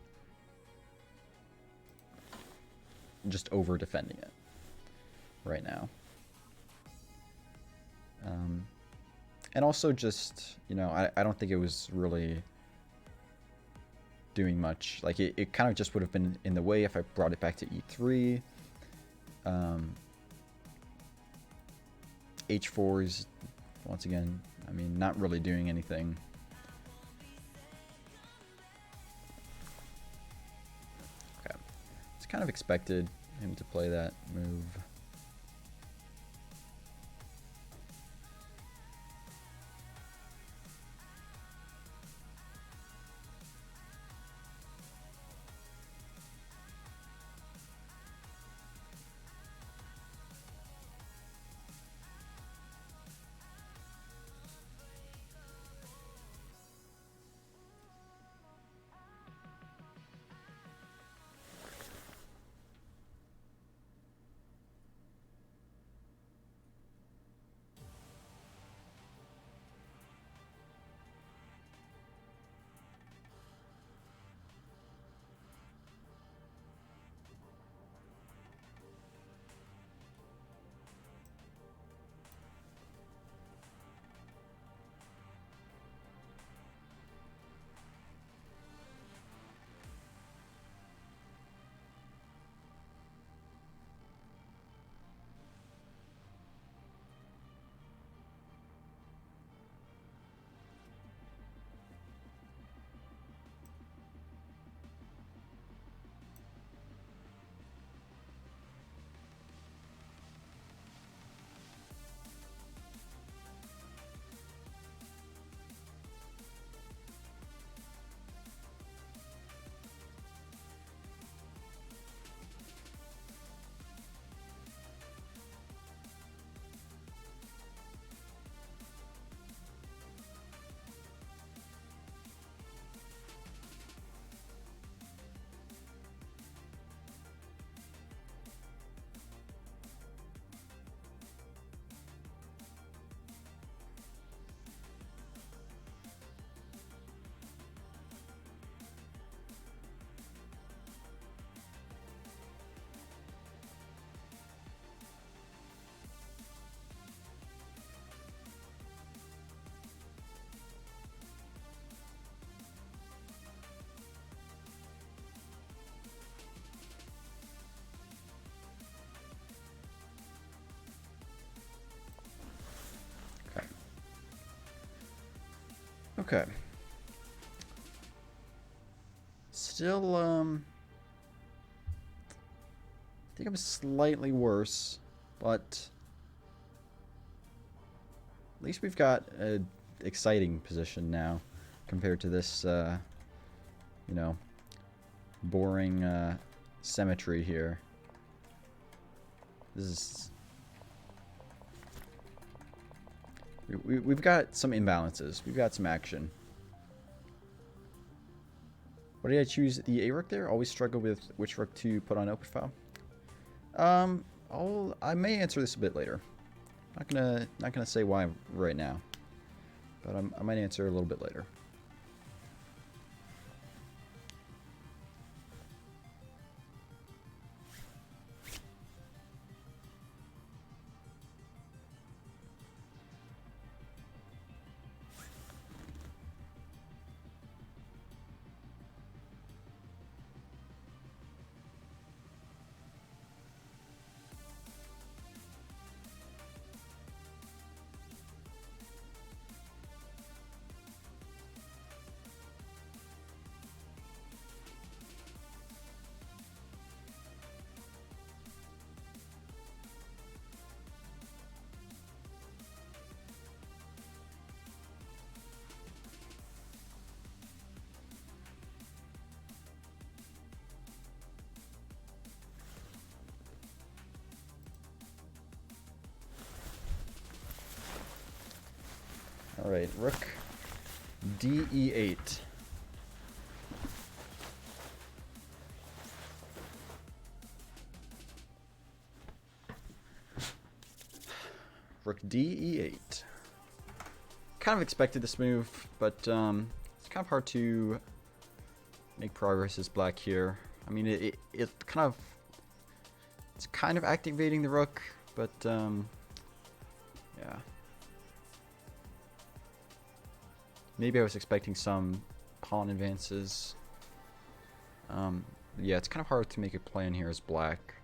Just over defending it right now. And also just, you know, I don't think it was really doing much. Like, it kind of just would have been in the way if I brought it back to e3. H4 is, once again, I mean, not really doing anything. Okay. It's kind of expected him to play that move. Okay. Still, I think I'm slightly worse, but at least we've got an exciting position now compared to this, you know, boring symmetry here. This is... We've got some imbalances. We've got some action. What did I choose? The A rook there? Always struggle with which rook to put on open file. I may answer this a bit later. Not gonna say why right now, but I might answer a little bit later. Alright, rook DE8. Rook DE8. Kind of expected this move, but it's kind of hard to make progress as black here. I mean, it's kind of activating the rook, but yeah. Maybe I was expecting some pawn advances. Yeah, it's kind of hard to make a plan here as black.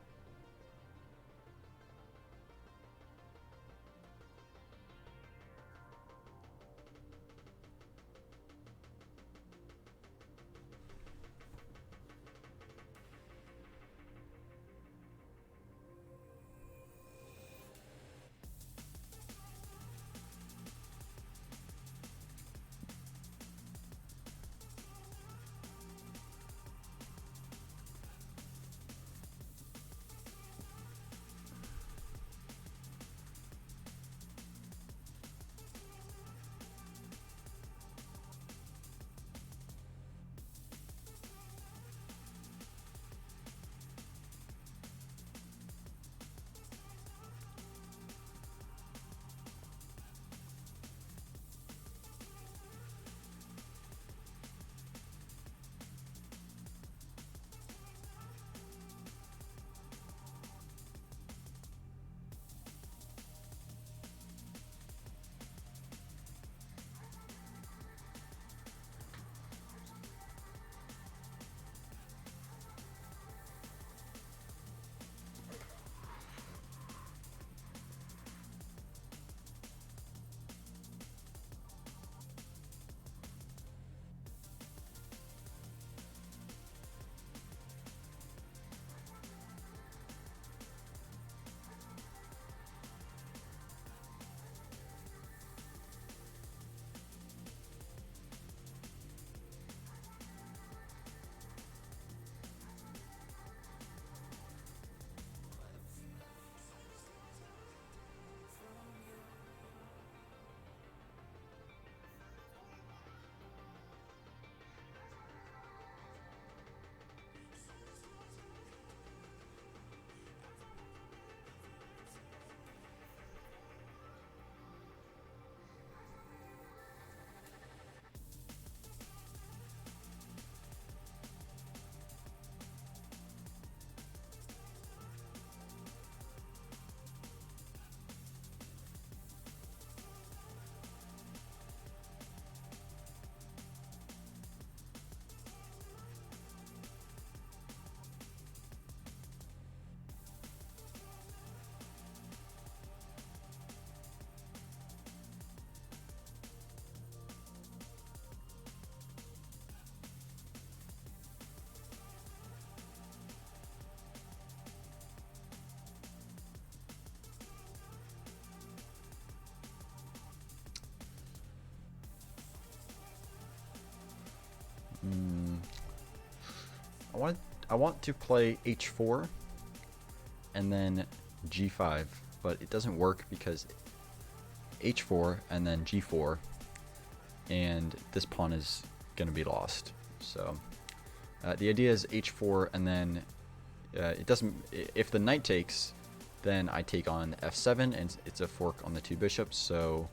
I want to play h4 and then g5, but it doesn't work because h4 and then g4, and this pawn is going to be lost. So the idea is h4 and then it doesn't. If the knight takes, then I take on f7, and it's a fork on the two bishops. So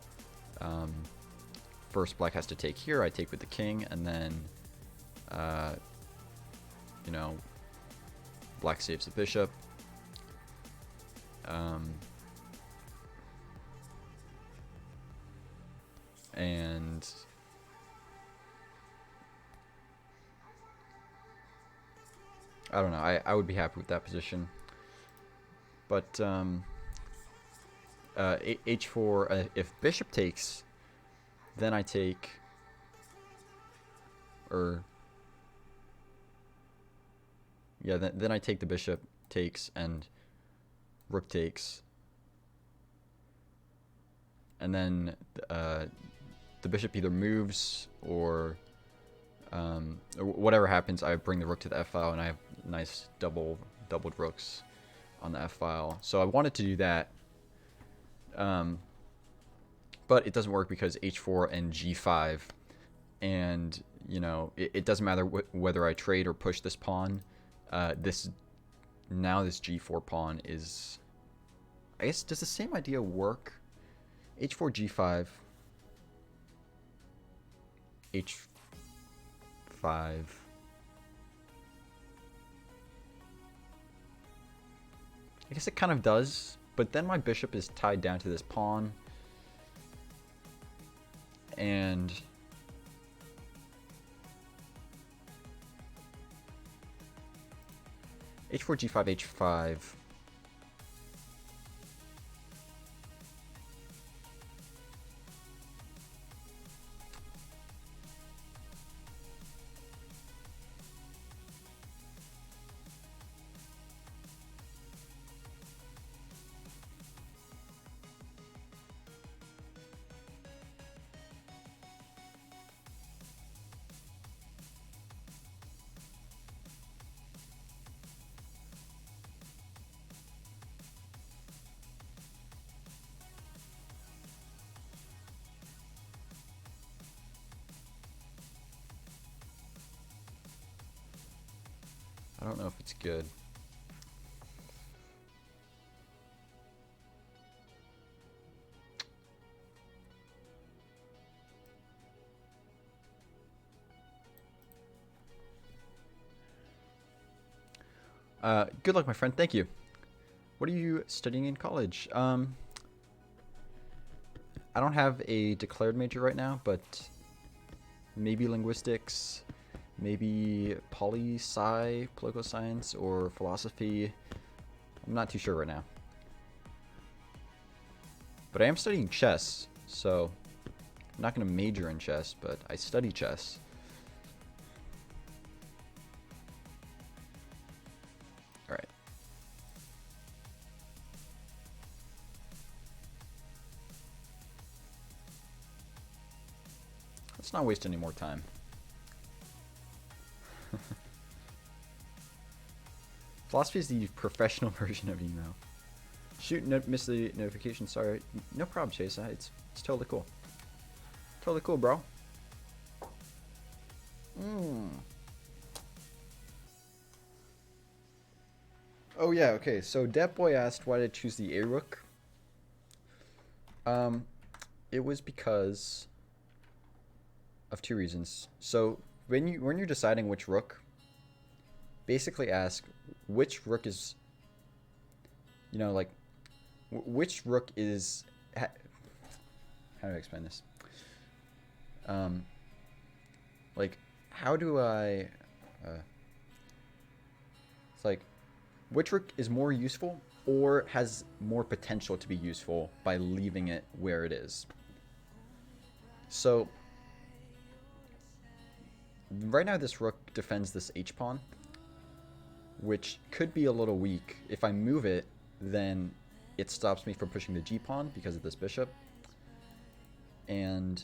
first black has to take here. I take with the king, and then you know, black saves the bishop. And I don't know. I would be happy with that position. But h4. If bishop takes, then I take. Or yeah, then I take the bishop takes and rook takes, and then the bishop either moves or whatever happens. I bring the rook to the f file, and I have nice doubled rooks on the f file. So I wanted to do that, but But it doesn't work because h4 and g5, and you know it doesn't matter whether I trade or push this pawn. This g4 pawn is, I guess, does the same idea work? h4 g5 h5. I guess it kind of does, but then my bishop is tied down to this pawn, and h4 g5 h5. I don't know if it's good. Good luck, my friend. Thank you. What are you studying in college? I don't have a declared major right now, but maybe linguistics, maybe poli-sci, political science, or philosophy. I'm not too sure right now. But I am studying chess, so I'm not going to major in chess, but I study chess. Alright. Let's not waste any more time. Philosophy is the professional version of email. Shoot, missed the notification. Sorry. No problem, Chase. It's totally cool. Totally cool, bro. Oh yeah, okay. So Boy asked why did I choose the A rook. It was because of two reasons. So when you're deciding which rook, basically ask which rook is, you know, like which rook is, how do I explain this? Like how do I it's like which rook is more useful or has more potential to be useful by leaving it where it is. So right now this rook defends this h-pawn, which could be a little weak. If I move it, then it stops me from pushing the g-pawn because of this bishop. And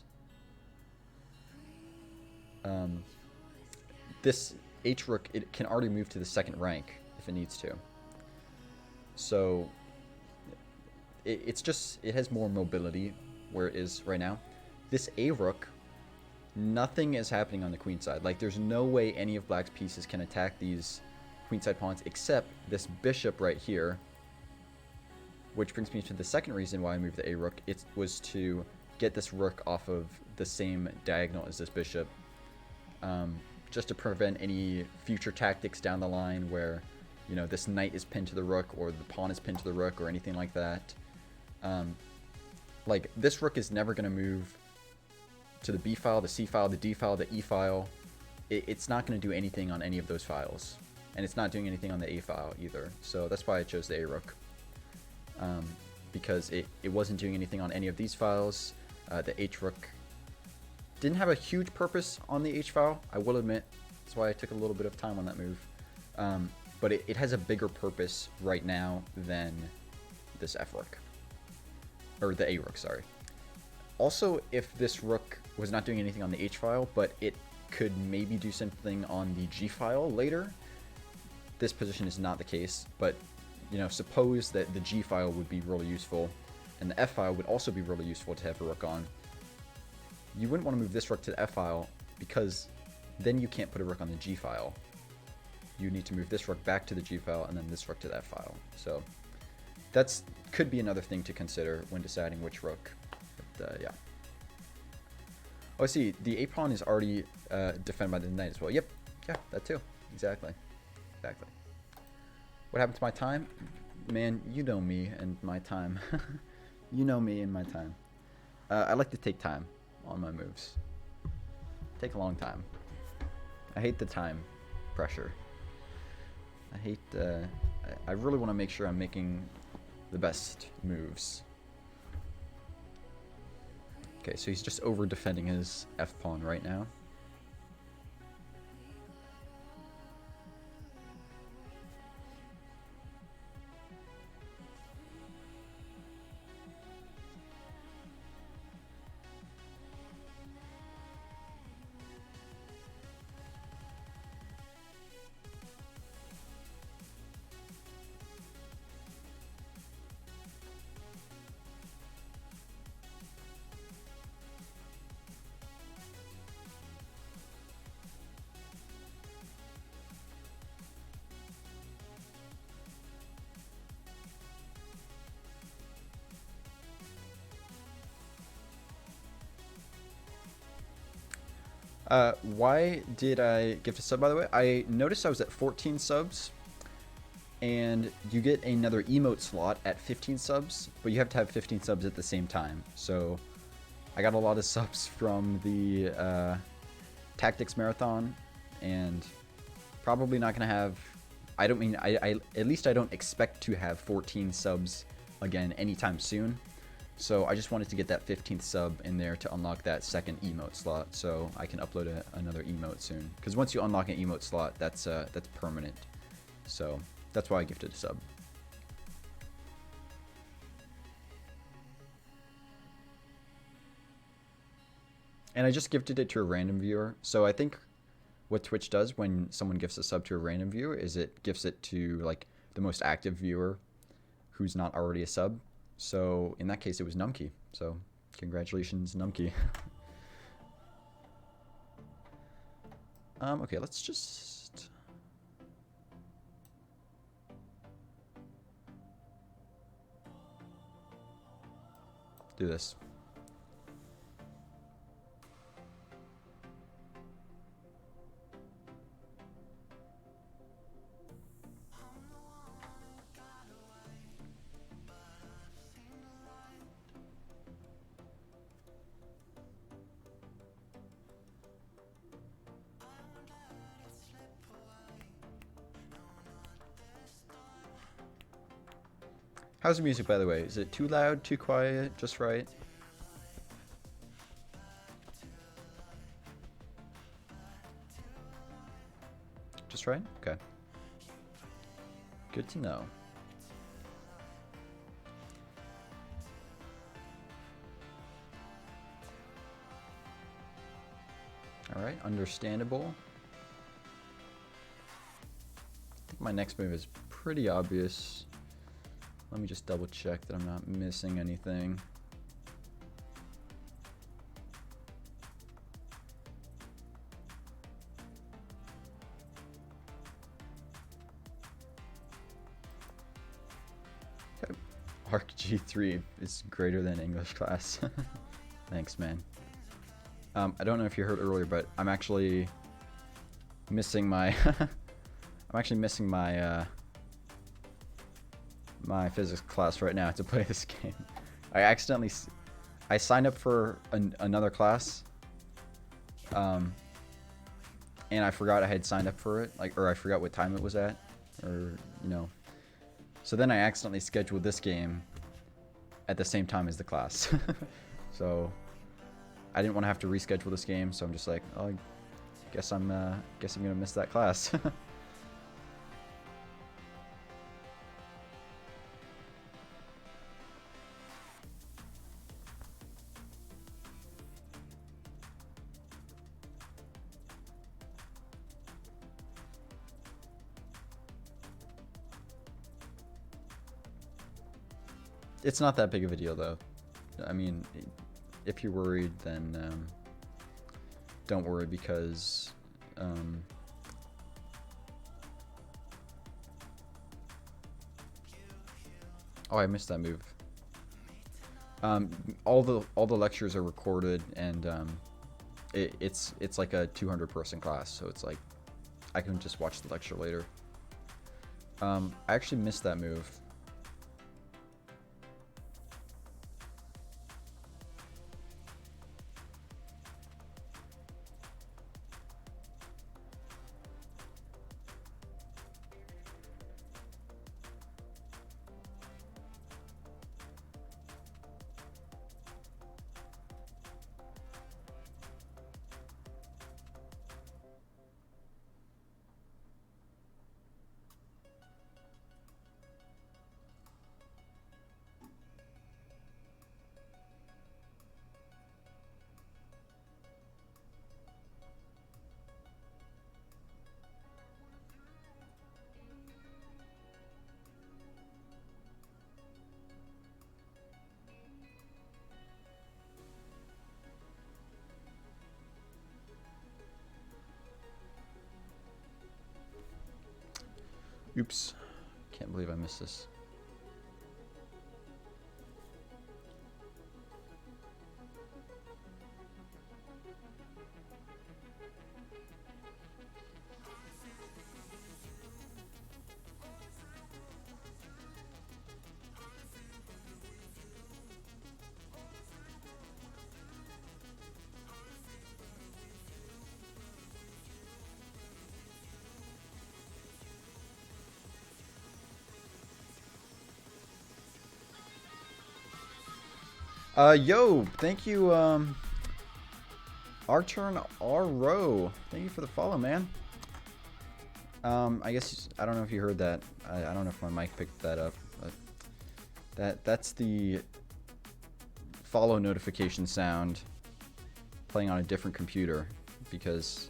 this h-rook, it can already move to the second rank if it needs to. So it has more mobility where it is right now. This a-rook, nothing is happening on the queen side. Like, there's no way any of black's pieces can attack these queenside pawns except this bishop right here, which brings me to the second reason why I moved the a-rook. It was to get this rook off of the same diagonal as this bishop, just to prevent any future tactics down the line where, you know, this knight is pinned to the rook or the pawn is pinned to the rook or anything like that. Like, this rook is never going to move to the b file, the c file, the d file, the e file. It's not going to do anything on any of those files, and it's not doing anything on the a file either. So that's why I chose the a-rook, because it wasn't doing anything on any of these files. The h-rook didn't have a huge purpose on the h file, I will admit. That's why I took a little bit of time on that move. But it has a bigger purpose right now than this f-rook. Or the a-rook, sorry. Also, if this rook was not doing anything on the h file, but it could maybe do something on the g file later, this position is not the case. But, you know, suppose that the g file would be really useful. and the F file would also be really useful to have a rook on. You wouldn't want to move this rook to the F file because then you can't put a rook on the G file. You need to move this rook back to the G file and then this rook to the F file. So that's could be another thing to consider when deciding which rook. But, yeah. Oh, I see. The A pawn is already defended by the knight as well. Yep. Yeah, that too. Exactly. Exactly. What happened to my time? Man, you know me and my time. You know me and my time. I like to take time on my moves. Take a long time. I hate the time pressure. I hate. I really want to make sure I'm making the best moves. Okay, so he's just over defending his F pawn right now. Why did I gift a sub, by the way? I noticed I was at 14 subs, and you get another emote slot at 15 subs, but you have to have 15 subs at the same time. So I got a lot of subs from the Tactics Marathon, and probably not going to have... I don't mean... I at least I don't expect to have 14 subs again anytime soon. So I just wanted to get that 15th sub in there to unlock that second emote slot, so I can upload another emote soon. Because once you unlock an emote slot, that's permanent. So that's why I gifted a sub. And I just gifted it to a random viewer. So I think what Twitch does when someone gifts a sub to a random viewer is it gifts it to like the most active viewer who's not already a sub. So in that case, it was Numkey. So congratulations, Numkey. Okay, let's just... do this. How's the music, by the way? Is it too loud, too quiet, just right? Just right? Okay. Good to know. Alright, understandable. I think my next move is pretty obvious. Let me just double check that I'm not missing anything. Okay. Arc G3 is greater than English class. Thanks, man. I don't know if you heard earlier, but I'm actually missing my I'm actually missing my my physics class right now to play this game. I signed up for another class, and I forgot I had signed up for it, or I forgot what time it was at, or you know. So then I accidentally scheduled this game at the same time as the class. So I didn't want to have to reschedule this game, so I'm just like, oh, I guess I'm gonna miss that class. It's not that big of a deal though. I mean, if you're worried, then don't worry, because oh, I missed that move. All the lectures are recorded, and it's like a 200 person class, so it's like I can just watch the lecture later. I actually missed that move. Oops. Can't believe I missed this. Yo, thank you, our turn, our row. Thank you for the follow, man. I guess, I don't know if you heard that. I don't know if my mic picked that up, but that's the follow notification sound playing on a different computer, because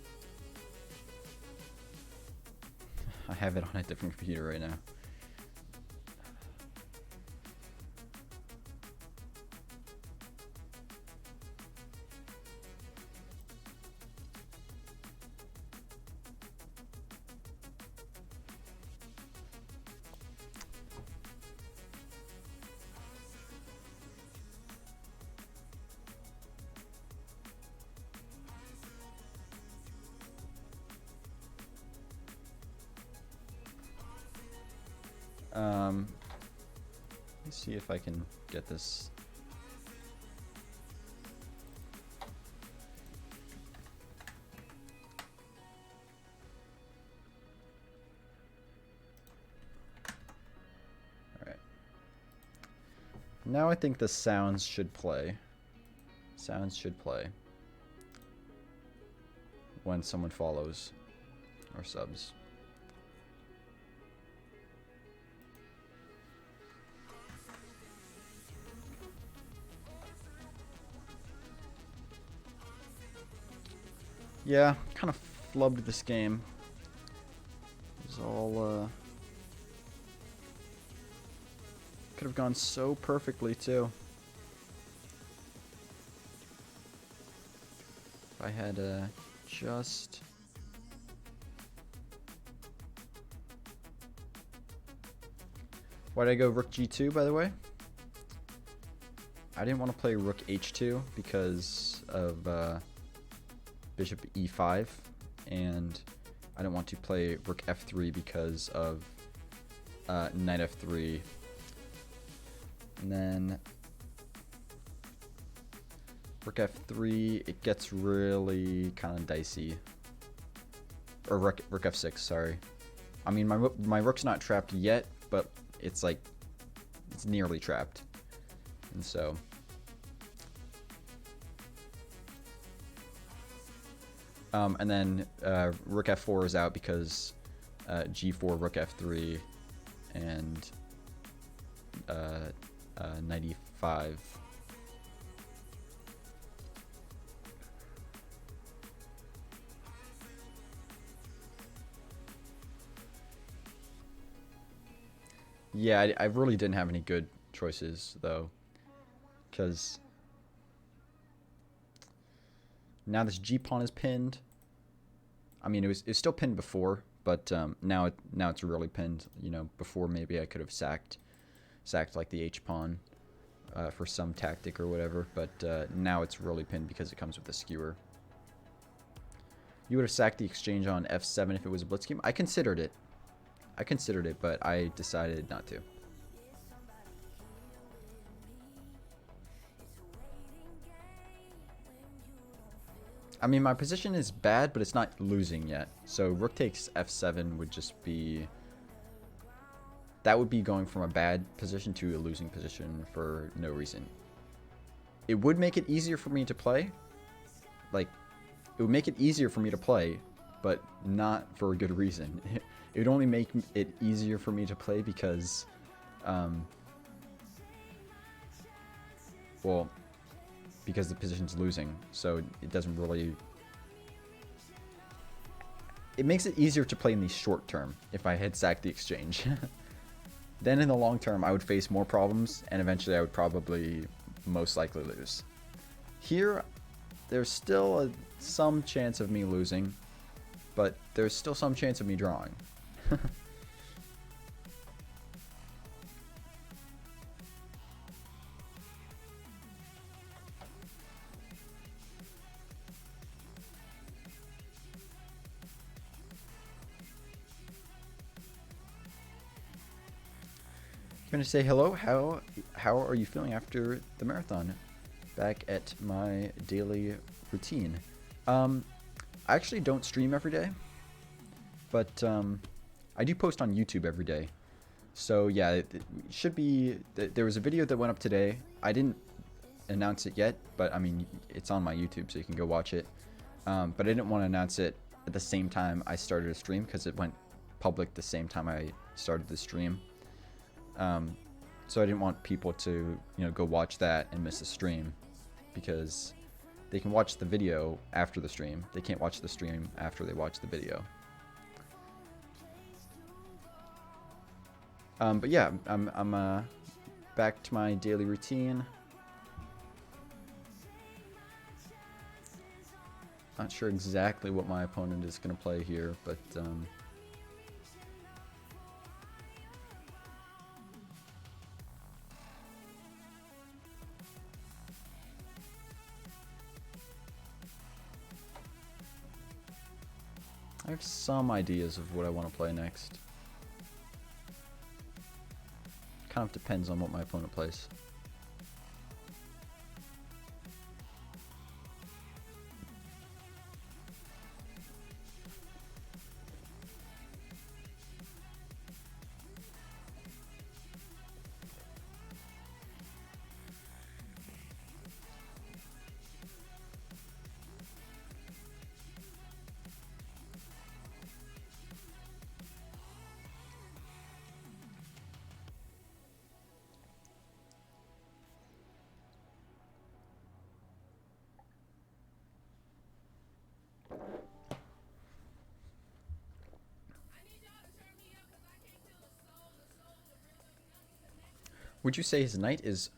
I have it on a different computer right now. Let's see if I can get this. All right. Now I think the sounds should play. Sounds should play when someone follows or subs. Yeah, kind of flubbed this game. It was all, could have gone so perfectly, too. If I had, just... Why did I go Rook G2, by the way? I didn't want to play Rook H2 because of, Bishop E5, and I didn't want to play Rook F3 because of Knight F3, and then Rook F3, it gets really kind of dicey, or Rook F6, sorry. I mean, my Rook's not trapped yet, but it's like, it's nearly trapped, and so... and then Rook F4 is out because G4, Rook F3, and Knight E5. Yeah, I really didn't have any good choices though, because now this G pawn is pinned. I mean, it's still pinned before, but now it's really pinned. You know, before maybe I could have sacked like the H pawn for some tactic or whatever, but now it's really pinned because it comes with a skewer. You would have sacked the exchange on F7 if it was a blitz scheme. I considered it, but I decided not to. I mean, my position is bad, but it's not losing yet. So rook takes F7 would just be... That would be going from a bad position to a losing position for no reason. It would make it easier for me to play. Like, it would make it easier for me to play, but not for a good reason. It would only make it easier for me to play because... well... because the position's losing, so it doesn't really... It makes it easier to play in the short term if I had sacked the exchange. Then in the long term, I would face more problems, and eventually I would probably most likely lose. Here, there's still some chance of me losing, but there's still some chance of me drawing. Going to say hello. How are you feeling after the marathon? Back at my daily routine. I actually don't stream every day, but I do post on YouTube every day. So yeah, it should be. There was a video that went up today. I didn't announce it yet, but I mean it's on my YouTube, so you can go watch it. But I didn't want to announce it at the same time I started a stream because it went public the same time I started the stream. So I didn't want people to, go watch that and miss the stream, because they can watch the video after the stream. They can't watch the stream after they watch the video. But yeah, I'm back to my daily routine. Not sure exactly what my opponent is going to play here, but I have some ideas of what I want to play next. Kind of depends on what my opponent plays. Would you say his knight is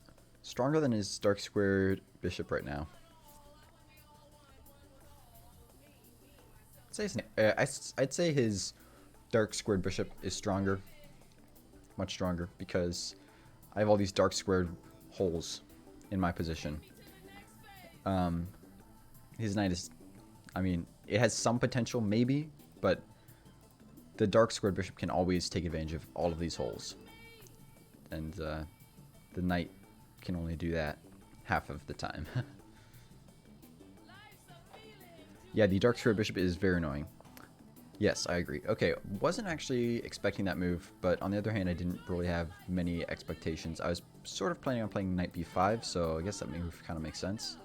stronger than his dark squared bishop right now? I'd say his dark squared bishop is stronger, much stronger, because I have all these dark squared holes in my position. His knight is, I mean, it has some potential maybe, but the dark squared bishop can always take advantage of all of these holes. And the knight can only do that half of the time. Yeah, the dark squared bishop is very annoying. Yes, I agree. Okay, wasn't actually expecting that move, but on the other hand, I didn't really have many expectations. I was sort of planning on playing knight b5, so I guess that move kind of makes sense.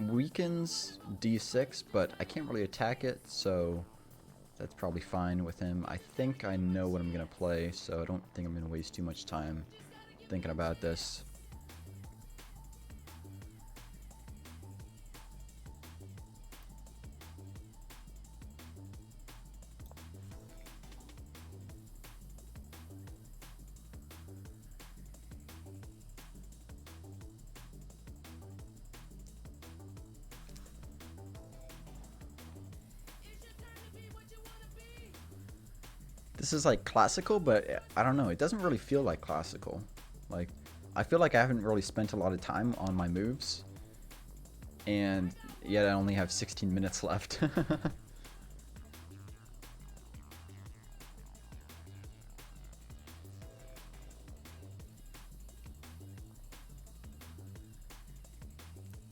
Weakens d6, but I can't really attack it, so that's probably fine with him. I think I know what I'm going to play, so I don't think I'm going to waste too much time thinking about this. This is like classical, but I don't know. It doesn't really feel like classical. Like, I feel like I haven't really spent a lot of time on my moves. And yet I only have 16 minutes left.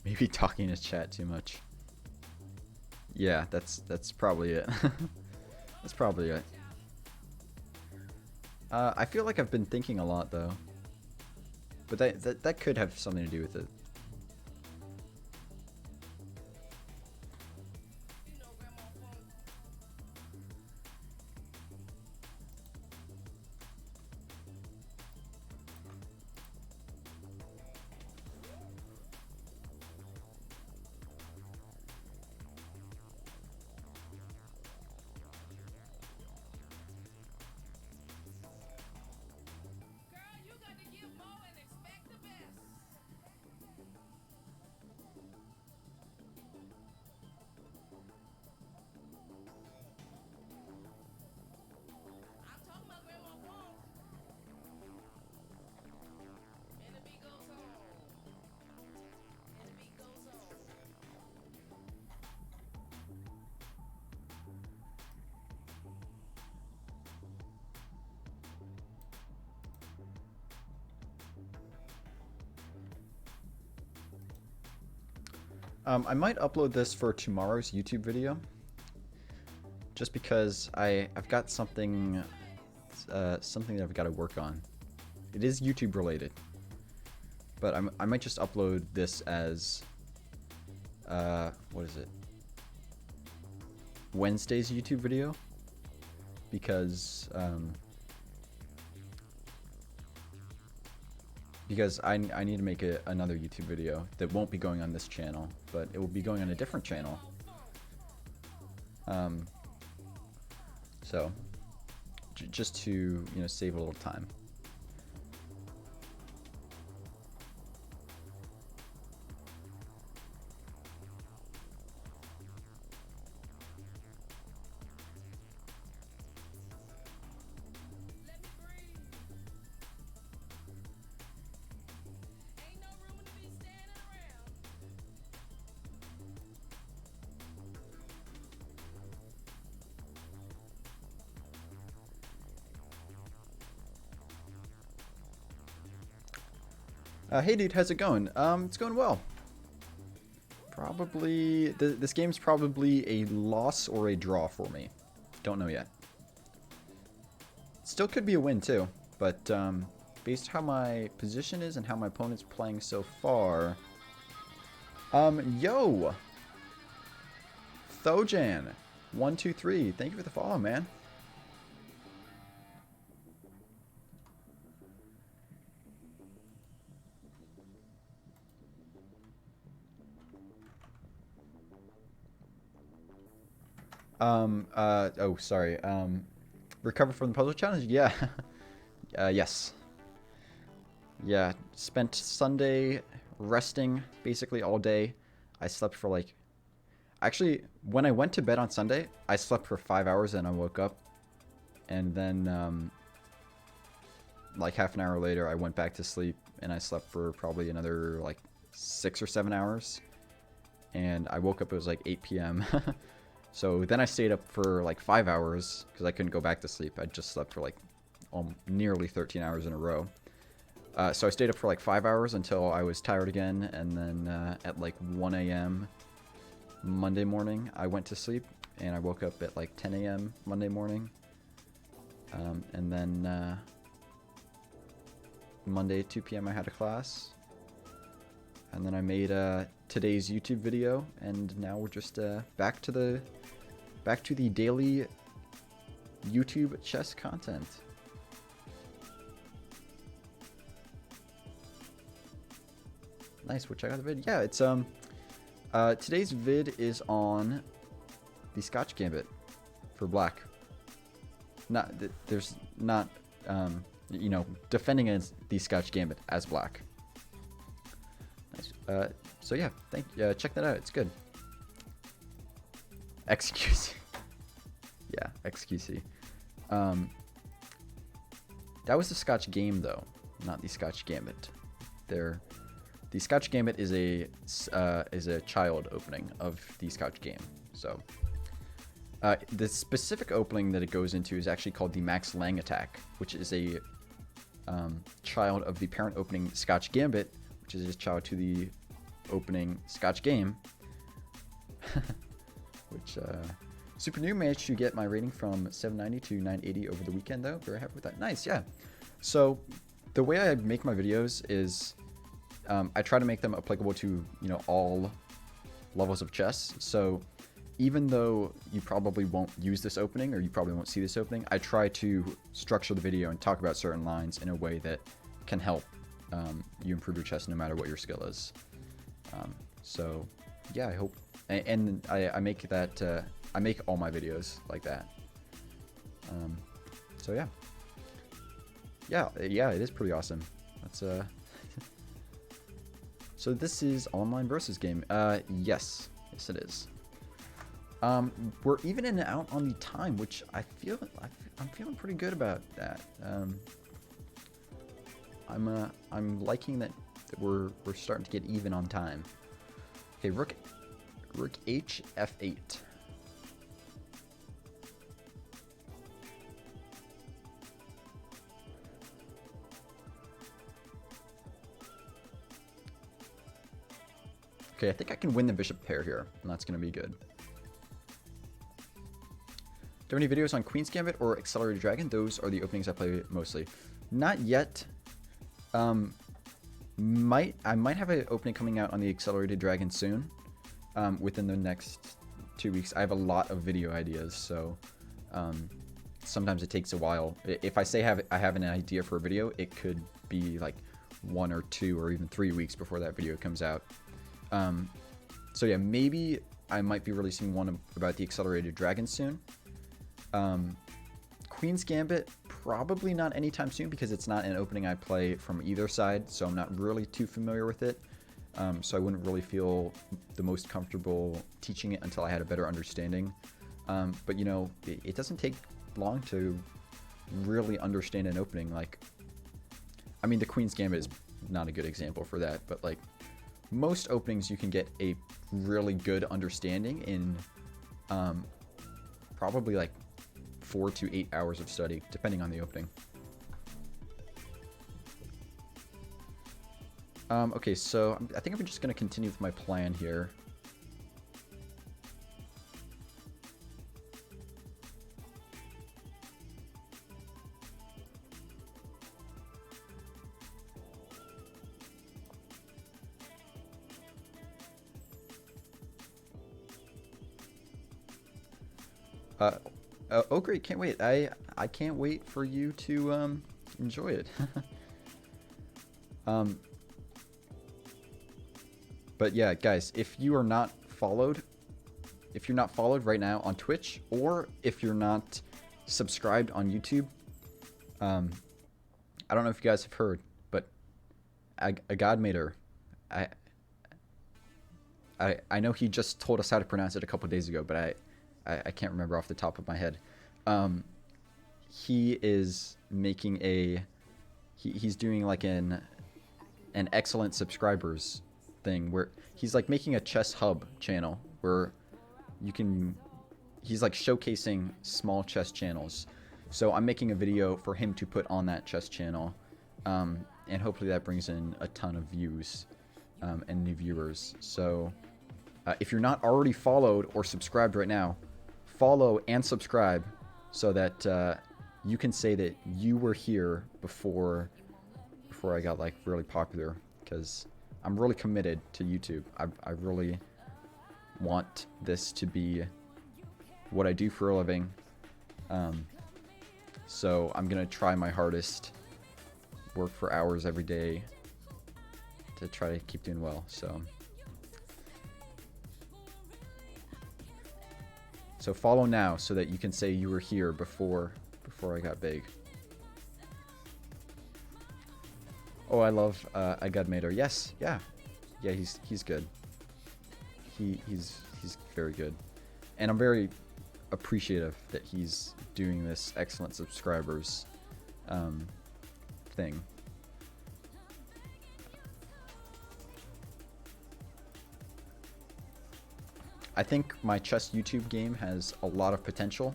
Maybe talking to chat too much. Yeah, that's probably it. That's probably it. I feel like I've been thinking a lot though, but that could have something to do with it. I might upload this for tomorrow's YouTube video, just because I've got something something that I've got to work on. It is YouTube related, but I might just upload this as what is it? Wednesday's YouTube video, because I need to make another YouTube video that won't be going on this channel, but it will be going on a different channel. So just to, you know, save a little time. Hey dude, how's it going? It's going well. Probably, this game's probably a loss or a draw for me. Don't know yet. Still could be a win too, but based how my position is and how my opponent's playing so far. Yo! Thojan123, thank you for the follow, man. Oh, sorry. Recover from the puzzle challenge? Yeah. Yes. Yeah, spent Sunday resting basically all day. I slept for like... Actually, when I went to bed on Sunday, I slept for 5 hours and I woke up. And then, like half an hour later, I went back to sleep and I slept for probably another like 6 or 7 hours. And I woke up, it was like 8 p.m. So then I stayed up for like 5 hours because I couldn't go back to sleep. I just slept for like nearly 13 hours in a row. So I stayed up for like 5 hours until I was tired again. And then at like 1 a.m. Monday morning, I went to sleep. And I woke up at like 10 a.m. Monday morning. And then Monday at 2 p.m. I had a class. And then I made today's YouTube video, and now we're just back to the daily YouTube chess content. Nice, we'll check out the vid. Yeah, it's today's vid is on the Scotch Gambit for black. There's not you know, defending against the Scotch Gambit as black. Nice. So yeah, check that out. It's good. XQC. Yeah, XQC. Um, that was the Scotch Game though, not the Scotch Gambit. The Scotch Gambit is a child opening of the Scotch Game. So the specific opening that it goes into is actually called the Max Lang attack, which is a child of the parent opening Scotch Gambit, which is a child to the opening Scotch Game. Which super new, managed to get my rating from 790 to 980 over the weekend though. Very happy with that. Nice, yeah. So the way I make my videos is I try to make them applicable to, you know, all levels of chess. So even though you probably won't use this opening, or you probably won't see this opening, I try to structure the video and talk about certain lines in a way that can help you improve your chess no matter what your skill is. So yeah, I hope, and I make that, I make all my videos like that. So yeah. Yeah, it is pretty awesome. That's So this is online versus game. Yes it is. We're even in and out on the time, which I'm feeling pretty good about that. I'm liking that we're starting to get even on time. Okay, rook h f8. Okay, I think I can win the bishop pair here, and that's going to be good. Do you have any videos on Queen's Gambit or Accelerated Dragon? Those are the openings I play mostly. Not yet. I might have an opening coming out on the Accelerated Dragon soon, within the next 2 weeks. I have a lot of video ideas, so sometimes it takes a while. If I say I have an idea for a video, it could be like 1 or 2 or even 3 weeks before that video comes out. So yeah, maybe I might be releasing one about the Accelerated Dragon soon. Queen's Gambit, probably not anytime soon because it's not an opening I play from either side, so I'm not really too familiar with it. So I wouldn't really feel the most comfortable teaching it until I had a better understanding. But you know, it doesn't take long to really understand an opening. Like, I mean, the Queen's Gambit is not a good example for that, but like most openings you can get a really good understanding in probably like 4 to 8 hours of study, depending on the opening. Okay, so I think I'm just going to continue with my plan here. Oh great, can't wait. I can't wait for you to enjoy it. But yeah, guys, if you're not followed right now on Twitch, or if you're not subscribed on YouTube, I don't know if you guys have heard, but Agadmator, I know he just told us how to pronounce it a couple days ago, but I can't remember off the top of my head. He is making he's doing like an excellent subscribers thing where he's like making a chess hub channel where he's like showcasing small chess channels. So I'm making a video for him to put on that chess channel, and hopefully that brings in a ton of views and new viewers. So if you're not already followed or subscribed right now, follow and subscribe so that you can say that you were here before I got like really popular, because I'm really committed to YouTube. I really want this to be what I do for a living. So I'm gonna try my hardest, work for hours every day to try to keep doing well. So follow now so that you can say you were here before I got big. Oh, I love Agadmator. Yes, yeah, he's good. He's very good, and I'm very appreciative that he's doing this excellent subscribers thing. I think my chess YouTube game has a lot of potential,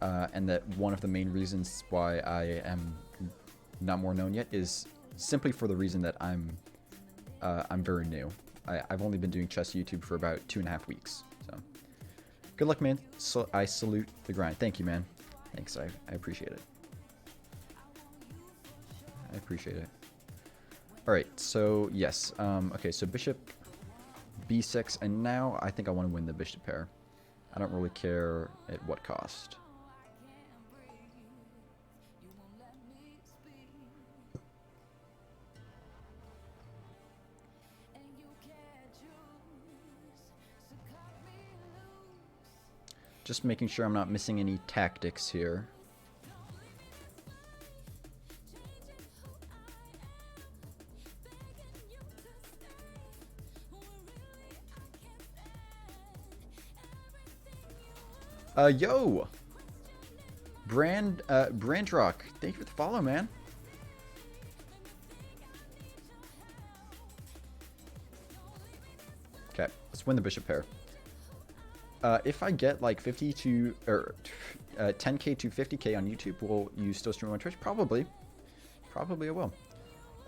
and that one of the main reasons why I am not more known yet is simply for the reason that I'm very new. I've only been doing chess YouTube for about 2.5 weeks. So good luck, man. So I salute the grind. Thank you, man. Thanks. I appreciate it. I appreciate it. All right. So yes. Okay. So bishop b6, and now I think I want to win the bishop pair. I don't really care at what cost. Just making sure I'm not missing any tactics here. Yo! Brandrock, thank you for the follow, man. Okay, let's win the bishop pair. If I get like 50 to, or 10k to 50k on YouTube, will you still stream on Twitch? Probably. Probably I will.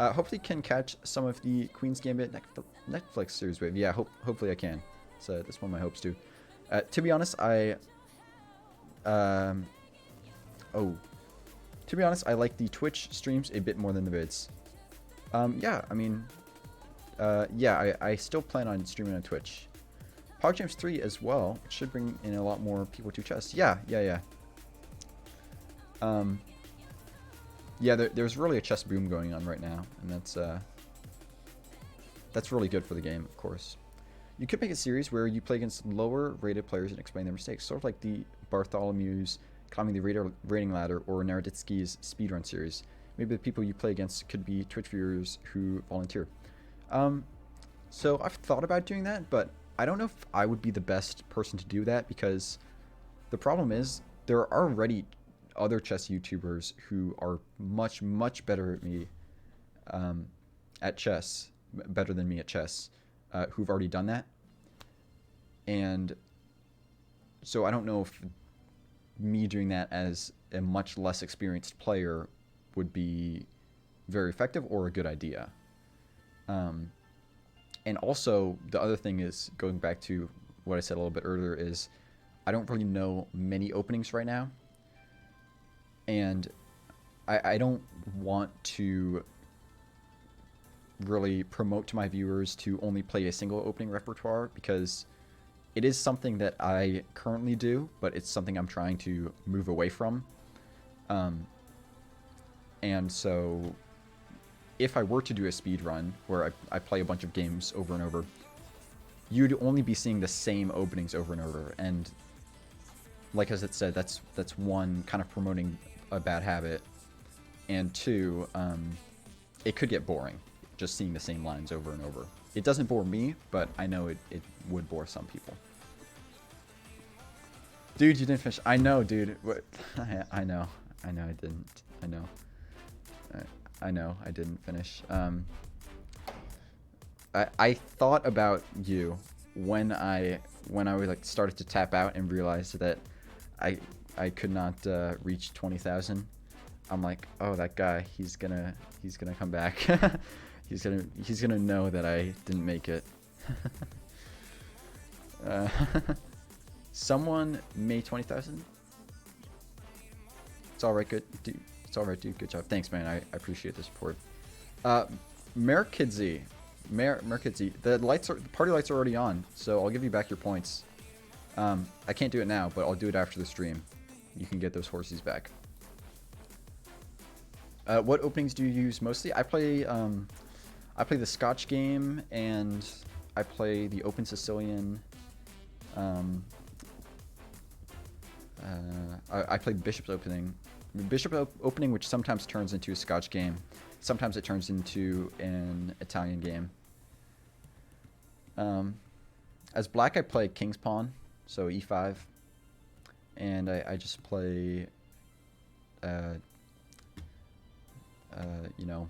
Hopefully can catch some of the Queen's Gambit Netflix series wave. Yeah, hopefully I can. So that's one of my hopes too. To be honest, I like the Twitch streams a bit more than the vids. Yeah, I mean, yeah, I still plan on streaming on Twitch. PogJams 3 as well. It should bring in a lot more people to chess. Yeah. Yeah, there's really a chess boom going on right now, and that's really good for the game, of course. You could make a series where you play against lower rated players and explain their mistakes, sort of like the Bartholomew's Climbing the Rating Ladder or Naroditsky's Speedrun series. Maybe the people you play against could be Twitch viewers who volunteer. So I've thought about doing that, but I don't know if I would be the best person to do that, because the problem is there are already other chess YouTubers who are much, much better at me at chess, better than me at chess, who've already done that. And so I don't know if me doing that as a much less experienced player would be very effective or a good idea. And also, the other thing is, going back to what I said a little bit earlier, is I don't really know many openings right now. And I don't want to really promote to my viewers to only play a single opening repertoire, because it is something that I currently do, but it's something I'm trying to move away from. And so if I were to do a speed run where I play a bunch of games over and over, you'd only be seeing the same openings over and over. And like as it said, that's one, kind of promoting a bad habit, and two, it could get boring just seeing the same lines over and over. It doesn't bore me, but I know it would bore some people. Dude, you didn't finish. I know, dude. What? I know I didn't. I know I didn't finish. I thought about you when I like started to tap out and realized that I could not reach 20,000. I'm like, oh, that guy, he's gonna come back. he's gonna know that I didn't make it. Someone made 20,000. It's all right, good dude. It's all right, dude. Good job. Thanks, man. I appreciate the support. Merkidzi, the party lights are already on, so I'll give you back your points. I can't do it now, but I'll do it after the stream. You can get those horses back. What openings do you use mostly? I play the Scotch game, and I play the Open Sicilian. I play Bishop's Opening. Opening, which sometimes turns into a Scotch game. Sometimes it turns into an Italian game. As black, I play King's Pawn, so e5. and I just play, uh, you know,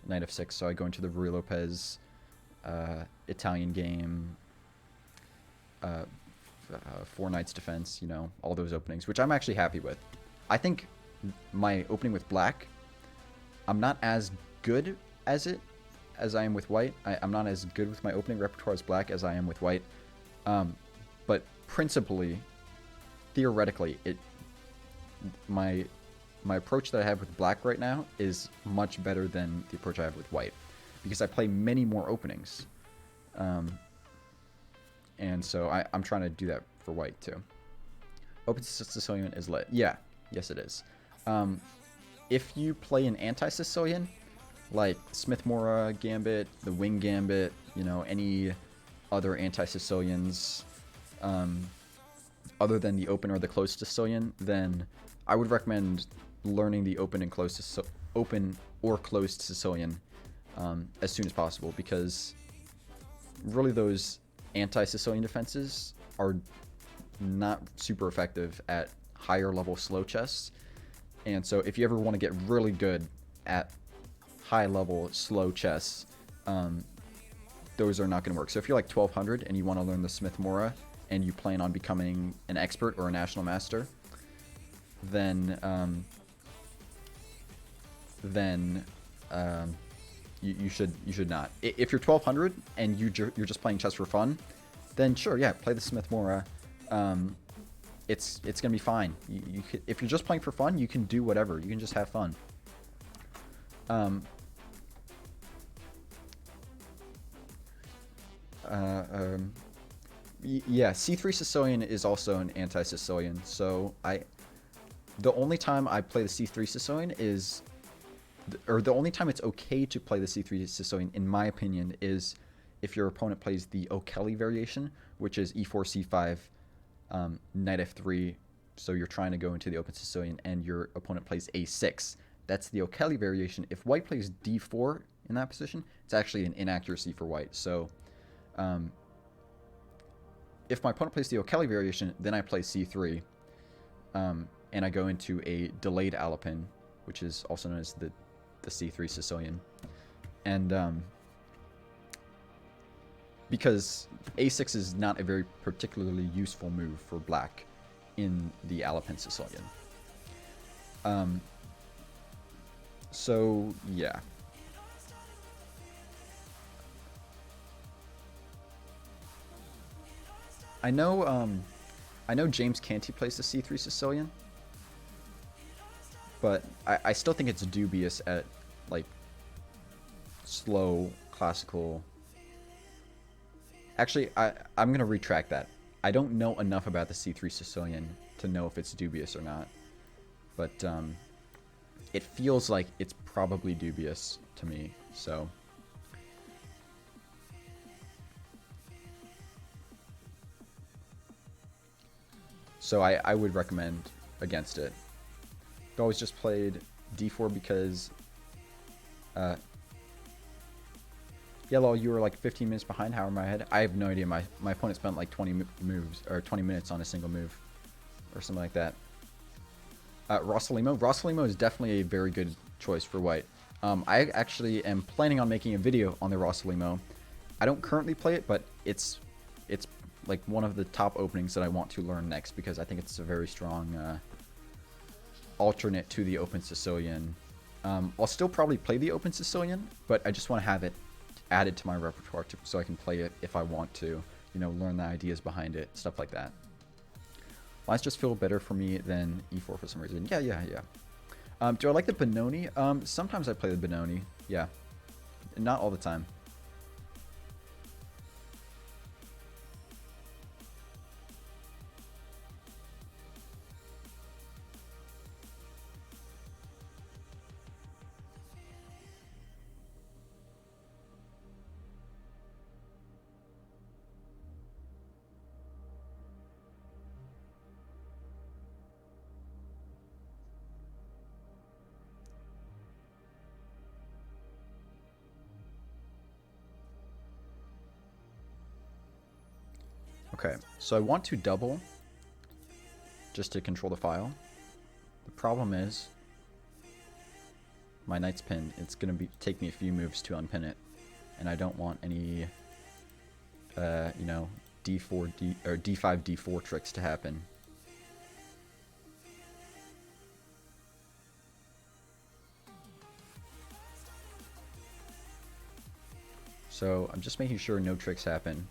Knight of 6. So I go into the Ruy Lopez Italian game, uh, Four Knights Defense, you know, all those openings, which I'm actually happy with. I think my opening with black, I'm not as good as I am with white. I'm not as good with my opening repertoire as black as I am with white. But principally, theoretically, my approach that I have with black right now is much better than the approach I have with white, because I play many more openings. And so I'm trying to do that for white too. Open Sicilian is lit. Yeah, yes it is. If you play an anti-Sicilian, like Smith-Mora Gambit, the Wing Gambit, you know, any other anti-Sicilians, other than the open or the closed Sicilian, then I would recommend learning the open or closed Sicilian as soon as possible, because really those anti-Sicilian defenses are not super effective at higher level slow chess. And so if you ever want to get really good at high level slow chess, those are not going to work. So if you're like 1200 and you want to learn the Smith-Mora and you plan on becoming an expert or a national master, then you should not. If you're 1200 and you're just playing chess for fun, then sure, yeah, play the Smith-Mora. It's gonna be fine. If you're just playing for fun, you can do whatever. You can just have fun. Yeah, C3 Sicilian is also an anti-Sicilian. So the only time I play the C3 Sicilian is, or the only time it's okay to play the C3 Sicilian, in my opinion, is if your opponent plays the O'Kelly variation, which is E4, C5, Knight F3. So you're trying to go into the open Sicilian, and your opponent plays A6. That's the O'Kelly variation. If white plays D4 in that position, it's actually an inaccuracy for white. So if my opponent plays the O'Kelly variation, then I play C3, and I go into a delayed Alapin, which is also known as the C3 Sicilian. And because A6 is not a very particularly useful move for black in the Alapin Sicilian. So yeah. I know James Canty plays the C3 Sicilian, but I still think it's dubious at like slow classical. Actually, I'm gonna retract that. I don't know enough about the C3 Sicilian to know if it's dubious or not, but it feels like it's probably dubious to me. So I would recommend against it. I've always just played D4 because Yellow, you were like 15 minutes behind. How am I ahead? I have no idea. My opponent spent like 20 moves or 20 minutes on a single move or something like that. Rossalimo. Rossalimo is definitely a very good choice for white. I actually am planning on making a video on the Rossalimo. I don't currently play it, but it's like one of the top openings that I want to learn next, because I think it's a very strong alternate to the open Sicilian. I'll still probably play the open Sicilian, but I just want to have it added to my repertoire so I can play it if I want to, you know, learn the ideas behind it, stuff like that. Lines just feel better for me than E4 for some reason. Yeah. Do I like the Benoni? Sometimes I play the Benoni. Yeah. Not all the time. Okay, so I want to double. just to control the file. The problem is my knight's pinned. It's gonna take me a few moves to unpin it, and I don't want any, you know, D4 or D5 D4 tricks to happen. So I'm just making sure no tricks happen.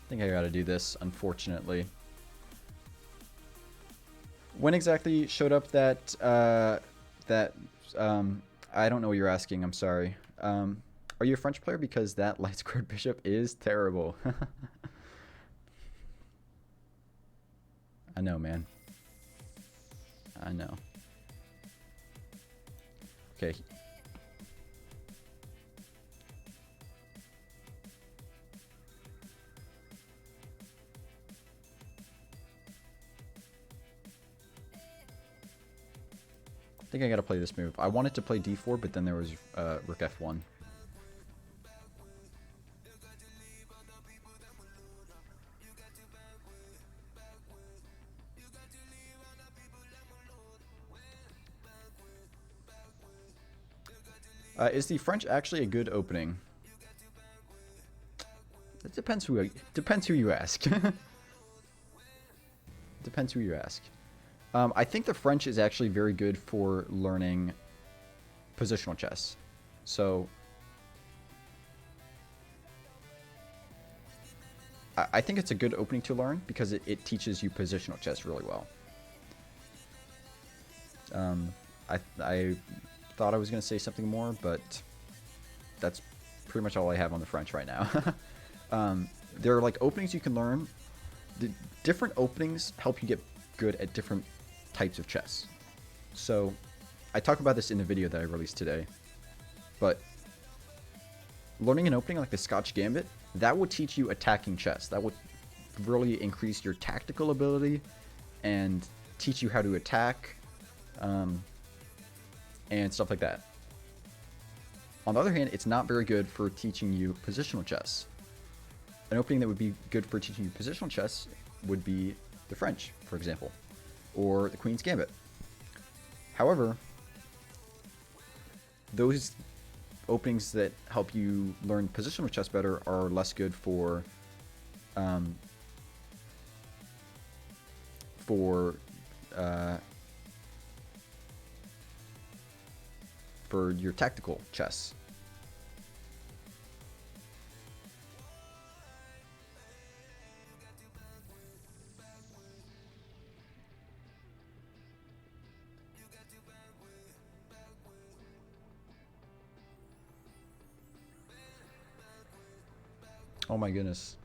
I think I gotta do this, unfortunately. When exactly showed up that, I don't know what you're asking, I'm sorry. Are you a French player? Because that light squared bishop is terrible. I know, man. I know. Okay. I think I gotta play this move. I wanted to play d4, but then there was rook f1. Is the French actually a good opening? It depends who you ask. Depends who you ask. I think the French is actually very good for learning positional chess. So I think it's a good opening to learn because it teaches you positional chess really well. I thought I was going to say something more, but that's pretty much all I have on the French right now. There are like openings you can learn. The different openings help you get good at different types of chess. So I talk about this in the video that I released today, but learning an opening like the Scotch Gambit, that will teach you attacking chess. That would really increase your tactical ability and teach you how to attack and stuff like that. On the other hand, it's not very good for teaching you positional chess. An opening that would be good for teaching you positional chess would be the French, for example, or the Queen's Gambit. However, those openings that help you learn positional chess better are less good for your tactical chess. Oh my goodness.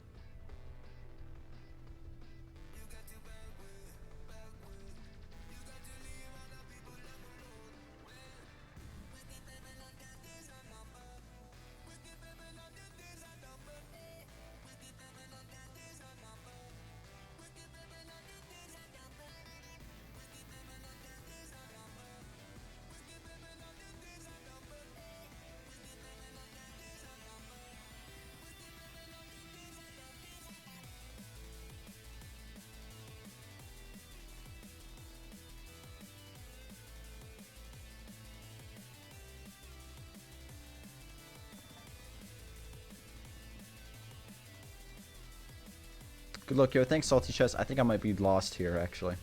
Good luck, yo. Thanks, Salty Chess. I think I might be lost here, actually.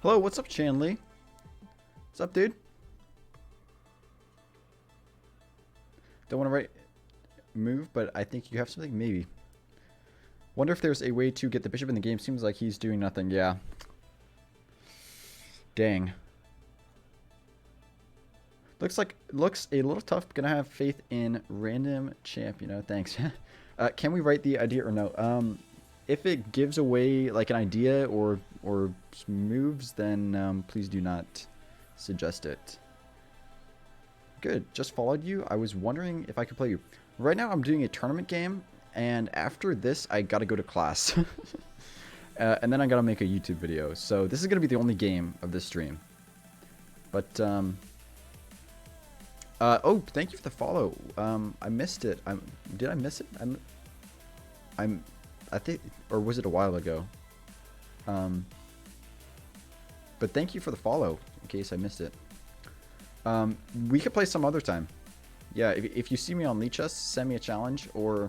Hello, what's up, Chanley? What's up, dude? Don't want to write move, but I think you have something. Maybe. Wonder if there's a way to get the bishop in the game. Seems like he's doing nothing. Yeah. Dang. Looks a little tough. Gonna have faith in random champ. You know. Thanks. Can we write the idea or no? If it gives away like an idea or moves, then please do not suggest it. Good. Just followed you. I was wondering if I could play you. Right now I'm doing a tournament game, and after this I gotta go to class. And then I gotta make a YouTube video. So this is gonna be the only game of this stream. But oh, thank you for the follow. I missed it. Did I miss it? I think, or was it a while ago? But thank you for the follow, in case I missed it. We could play some other time. Yeah, if you see me on Lichess, send me a challenge, or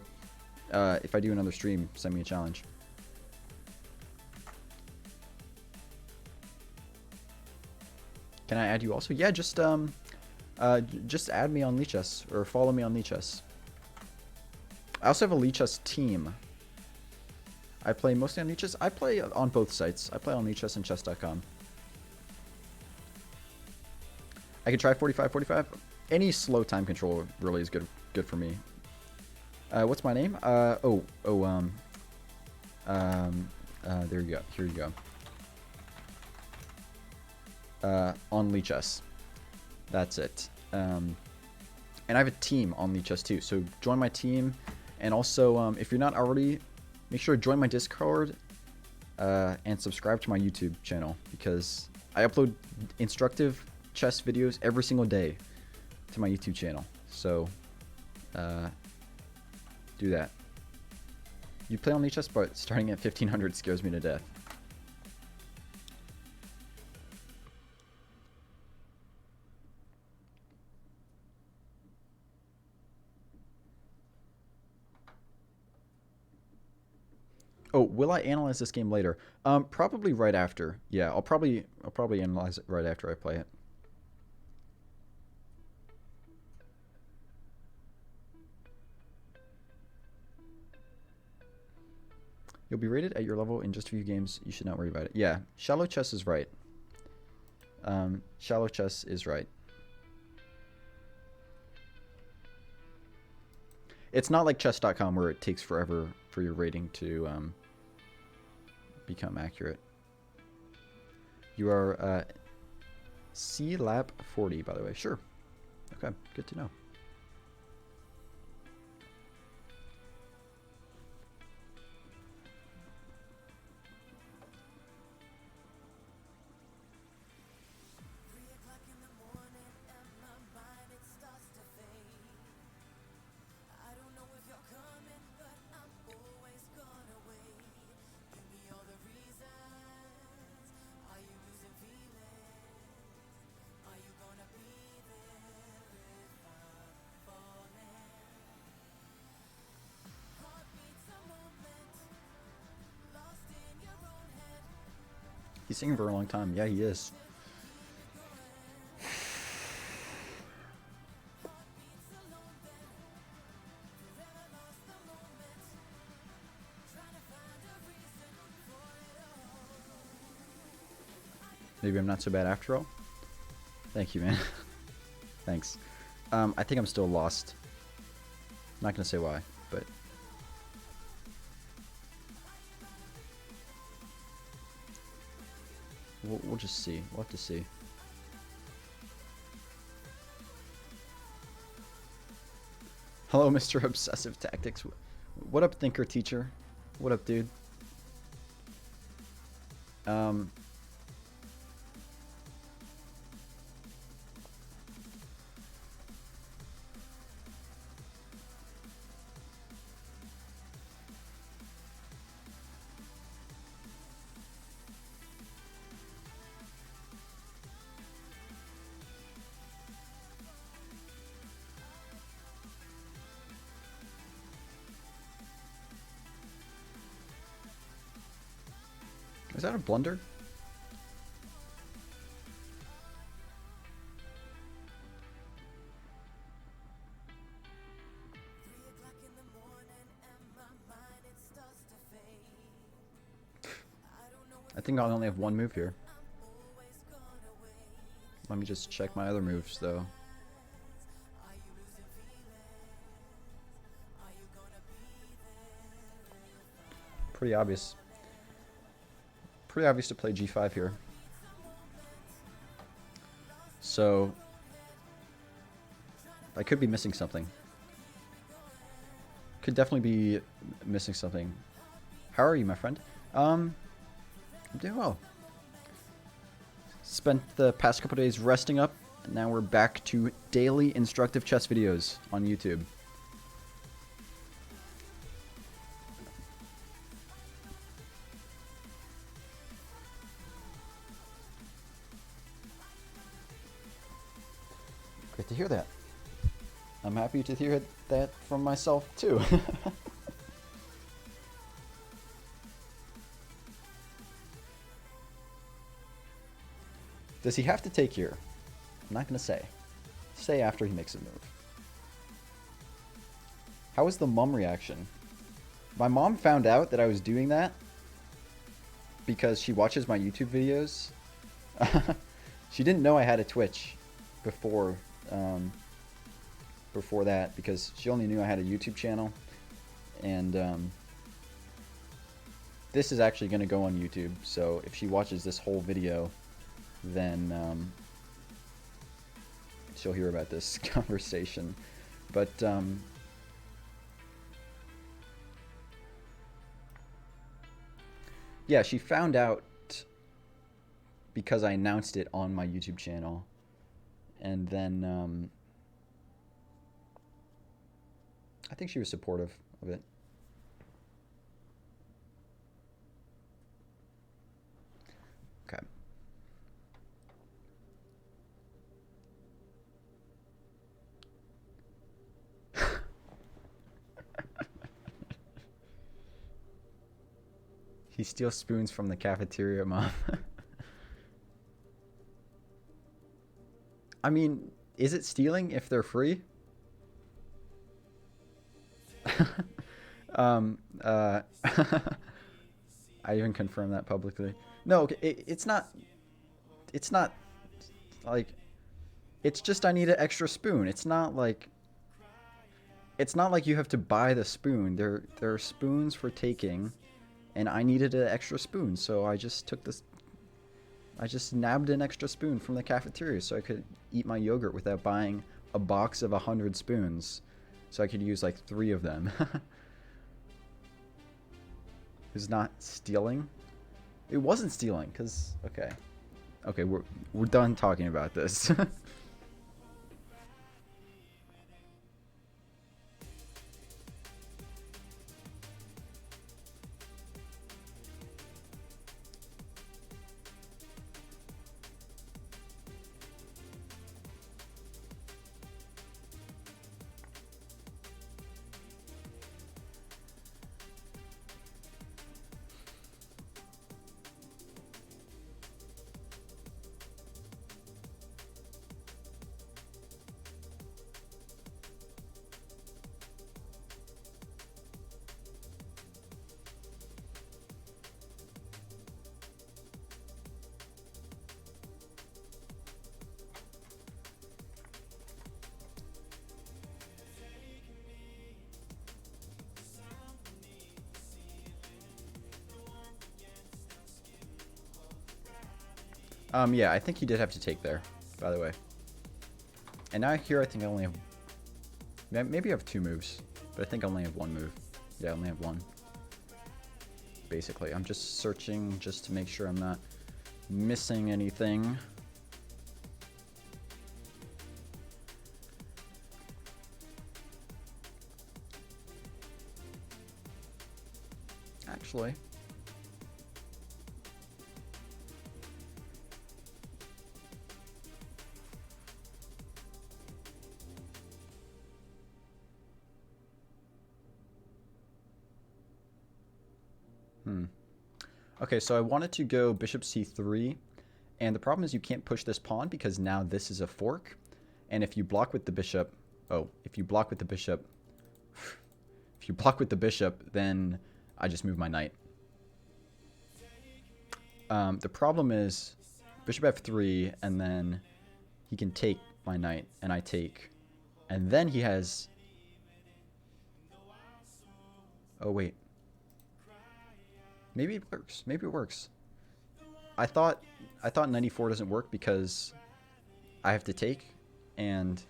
if I do another stream, send me a challenge. Can I add you also? Yeah, just add me on Lichess, or follow me on Lichess. I also have a Lichess team. I play mostly on Lichess. I play on both sites. I play on Lichess and chess.com. I could try 45-45. Any slow time control really is good for me. What's my name? There you go. Here you go. On Lichess. That's it. And I have a team on Lichess too. So join my team, and also if you're not already, make sure to join my Discord and subscribe to my YouTube channel, because I upload instructive chess videos every single day to my YouTube channel. So do that. You play on Lichess, but starting at 1500 scares me to death. Oh, will I analyze this game later? Probably right after. Yeah, I'll probably analyze it right after I play it. You'll be rated at your level in just a few games. You should not worry about it. Yeah, shallow chess is right. Shallow chess is right. It's not like chess.com where it takes forever for your rating to become accurate. You are C-Lap 40, by the way. Sure. Okay, good to know. He's singing for a long time. Yeah, he is. Maybe I'm not so bad after all. Thank you, man. Thanks. I think I'm still lost. Not gonna say why, but we'll just see. We'll have to see. Hello, Mr. Obsessive Tactics. What up, thinker teacher? What up, dude? Is that a blunder? think I only have one move here. Let me just check my other moves, though. Pretty obvious. Pretty obvious to play g5 here. So I could be missing something. Could definitely be missing something. How are you, my friend? I'm doing well. Spent the past couple days resting up, and now we're back to daily instructive chess videos on YouTube. Great to hear that. I'm happy to hear that from myself, too. Does he have to take here? I'm not going to say. Say after he makes a move. How was the mom reaction? My mom found out that I was doing that because she watches my YouTube videos. She didn't know I had a Twitch before that because she only knew I had a YouTube channel. And this is actually going to go on YouTube, so if she watches this whole video, then she'll hear about this conversation. But yeah, she found out because I announced it on my YouTube channel, and then I think she was supportive of it. Okay. He steals spoons from the cafeteria, Mom. I mean, is it stealing if they're free? I even confirmed that publicly. No, okay, it's not like, it's just I need an extra spoon. It's not like you have to buy the spoon. There are spoons for taking, and I needed an extra spoon, so I just took this. I just nabbed an extra spoon from the cafeteria so I could eat my yogurt without buying a box of 100 spoons. So I could use like 3 of them. It's not stealing. It wasn't stealing, cause okay, we're done talking about this. Yeah, I think he did have to take there, by the way. And now here I think I only have... Maybe I have 2 moves, but I think I only have 1 move. Yeah, I only have 1. Basically, I'm just searching just to make sure I'm not missing anything. Actually... Okay, so I wanted to go bishop c3, and the problem is you can't push this pawn because now this is a fork, and if you block with the bishop, if you block with the bishop, then I just move my knight. The problem is bishop f3, and then he can take my knight, and I take. And then he has... Oh, wait. Maybe it works. Maybe it works. I thought knight e4 doesn't work because I have to take, and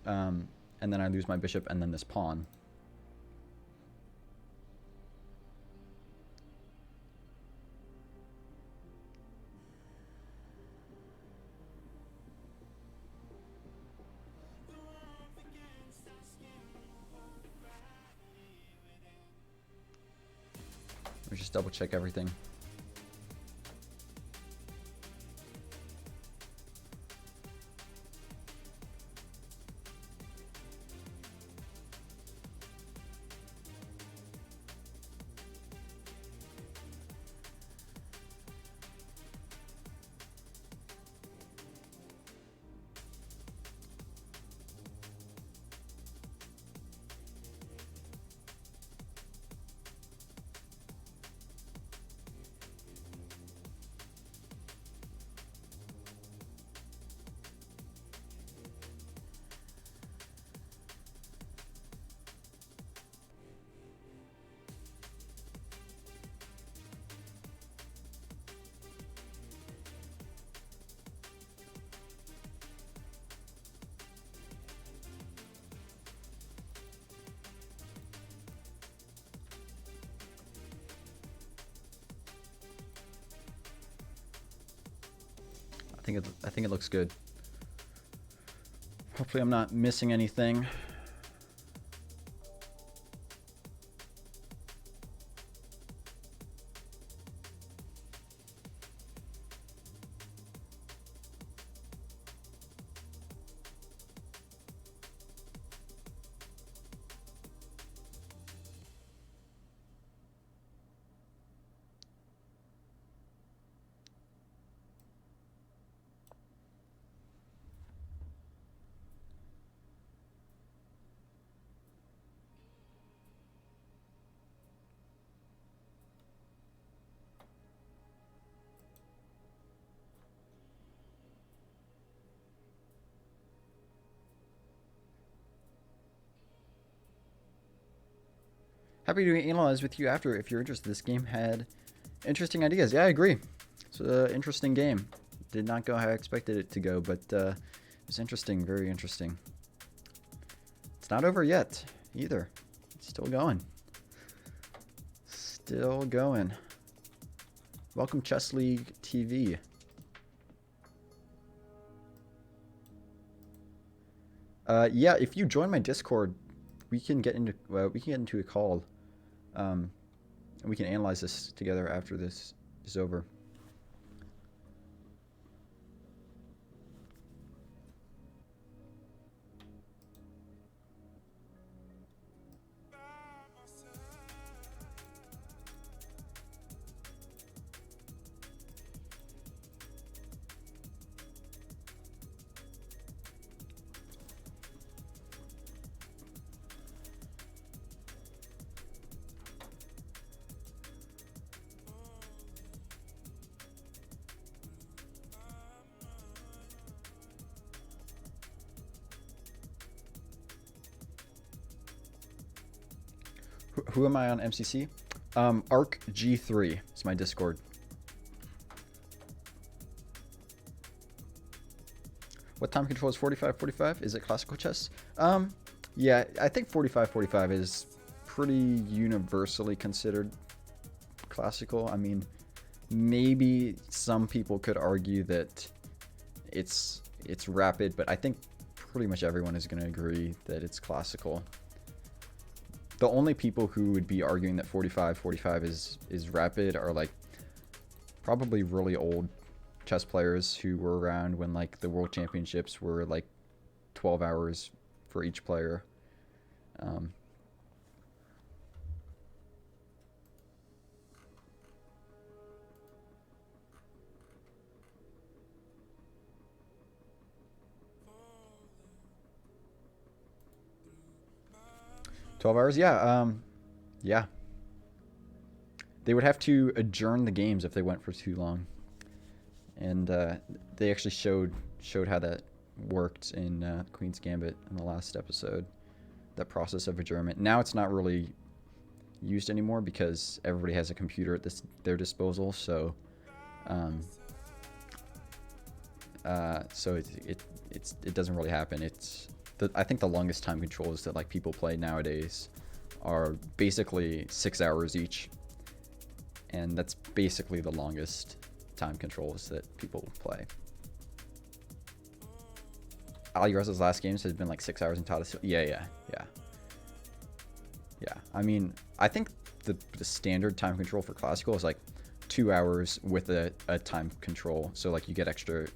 then I lose my bishop and then this pawn. Let me just double check everything. I think it looks good. Hopefully I'm not missing anything. Happy to analyze with you after if you're interested. This game had interesting ideas. Yeah, I agree. It's an interesting game. Did not go how I expected it to go, but it was interesting, very interesting. It's not over yet either. It's still going. Still going. Welcome Chess League TV. Yeah, if you join my Discord, we can get into a call, and we can analyze this together after this is over. Who am I on MCC? Arc G3 is my Discord. What time control is 45-45? Is it classical chess? Yeah, I think 45-45 is pretty universally considered classical. I mean, maybe some people could argue that it's rapid, but I think pretty much everyone is going to agree that it's classical. The only people who would be arguing that 45-45 is rapid are like probably really old chess players who were around when like the world championships were like 12 hours for each player. 12 hours, yeah. Yeah. They would have to adjourn the games if they went for too long. And they actually showed how that worked in Queen's Gambit in the last episode. That process of adjournment. Now it's not really used anymore because everybody has a computer at their disposal. So, it doesn't really happen. I think the longest time controls that like people play nowadays are basically 6 hours each, and that's basically the longest time controls that people play. Alireza's last games has been like 6 hours in total. Yeah. I mean, I think the standard time control for classical is like 2 hours with a time control. So like you get extra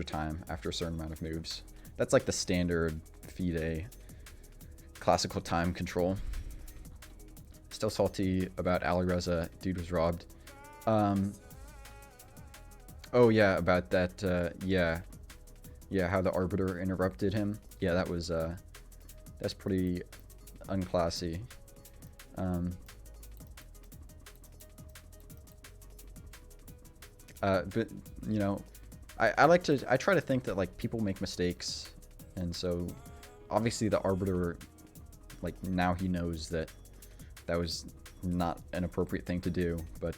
time after a certain amount of moves. That's like the standard FIDE classical time control. Still salty about Alireza. Dude was robbed. Oh yeah, about that. Yeah, how the arbiter interrupted him. Yeah, that's pretty unclassy. But you know, I try to think that like people make mistakes, and so obviously the arbiter, like now he knows that was not an appropriate thing to do, but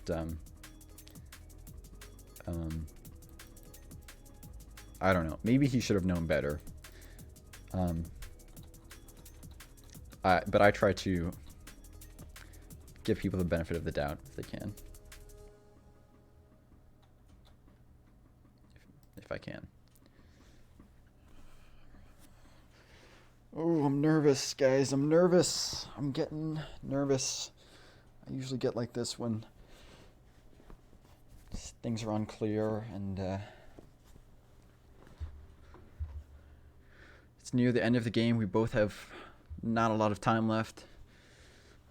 I don't know. Maybe he should have known better. But I try to give people the benefit of the doubt if they can. If I can. Oh, I'm nervous, guys. I'm nervous. I'm getting nervous. I usually get like this when things are unclear and it's near the end of the game. We both have not a lot of time left.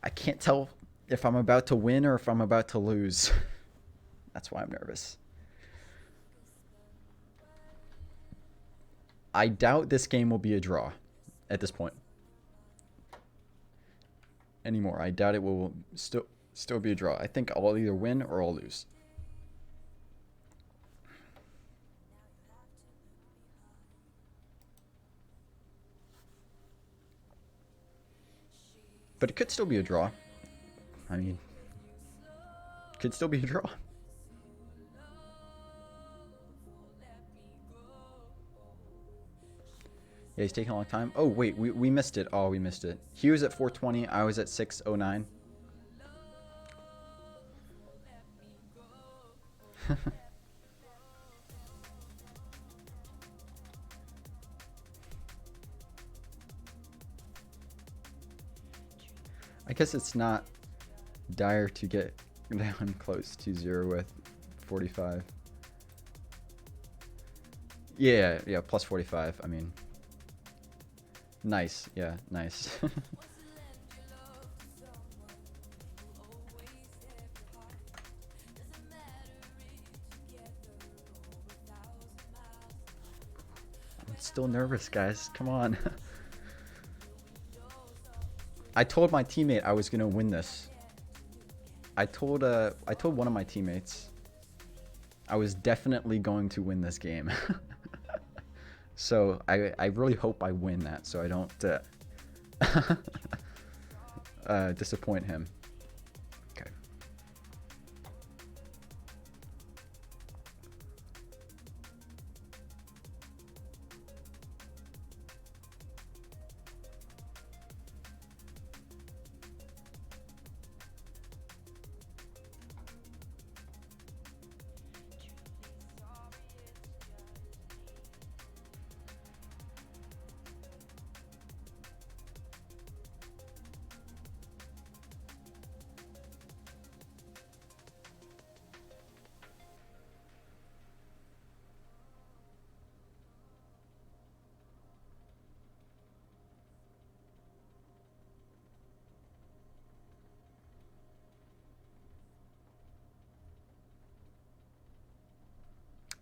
I can't tell if I'm about to win or if I'm about to lose. That's why I'm nervous. I doubt this game will be a draw at this point anymore. I doubt it will still be a draw. I think I'll either win or I'll lose. But it could still be a draw. I mean, it could still be a draw. Yeah, he's taking a long time. Oh, wait, we missed it. Oh, we missed it. He was at 420. I was at 609. I guess it's not dire to get down close to 0 with 45. Yeah, plus 45. I mean, nice. Yeah, nice. I'm still nervous, guys. Come on. I told my teammate I was gonna win this. I told one of my teammates I was definitely going to win this game. So I really hope I win that, so I don't disappoint him. Okay.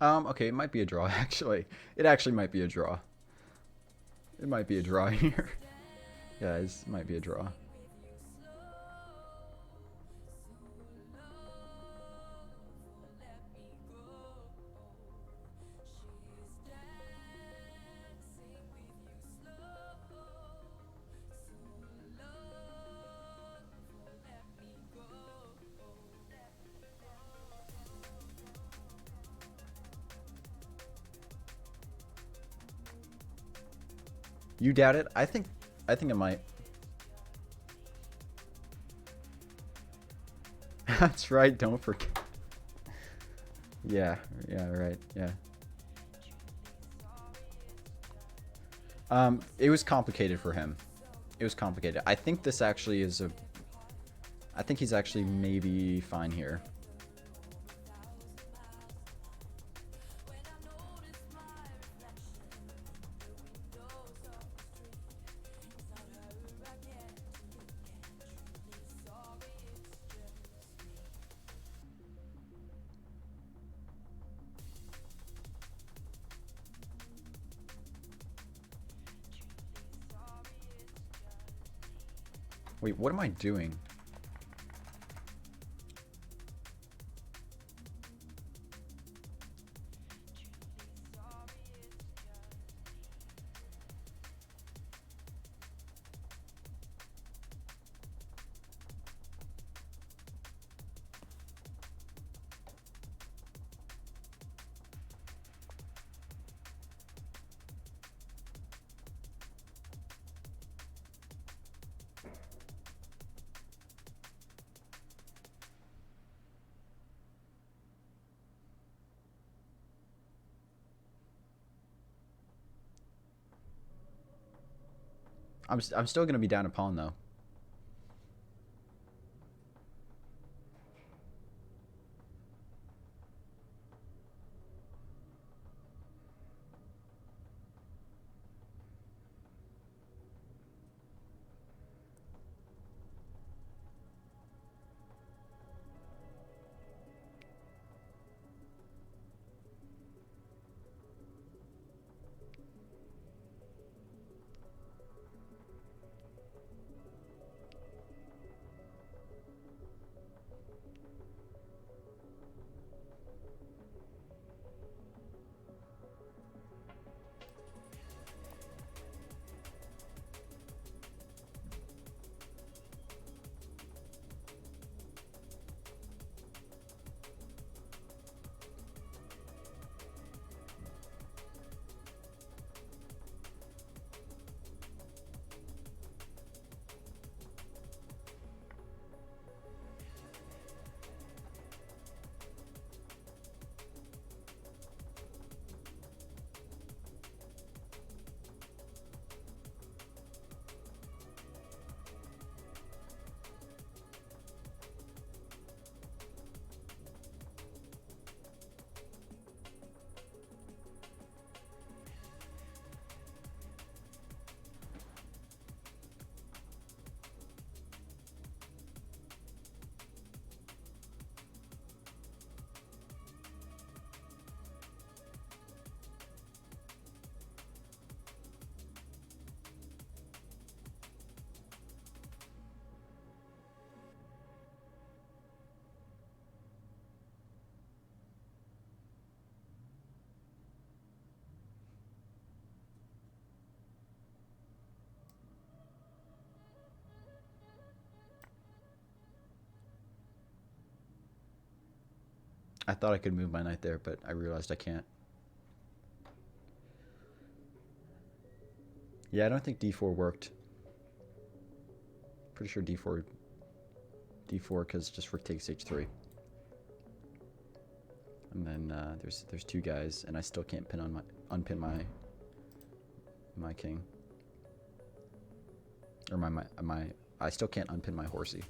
Okay, it might be a draw, actually. It actually might be a draw. It might be a draw here. Yeah, it might be a draw. You doubt it? I think it might. That's right, don't forget. Yeah, right, yeah. It was complicated for him. It was complicated. I think this actually is a... I think he's actually maybe fine here. Wait, what am I doing? I'm still gonna be down a pawn though. I thought I could move my knight there, but I realized I can't. Yeah, I don't think d4 worked. Pretty sure d4 because just rook takes h3. And then there's two guys, and I still can't unpin my king. Or I still can't unpin my horsey.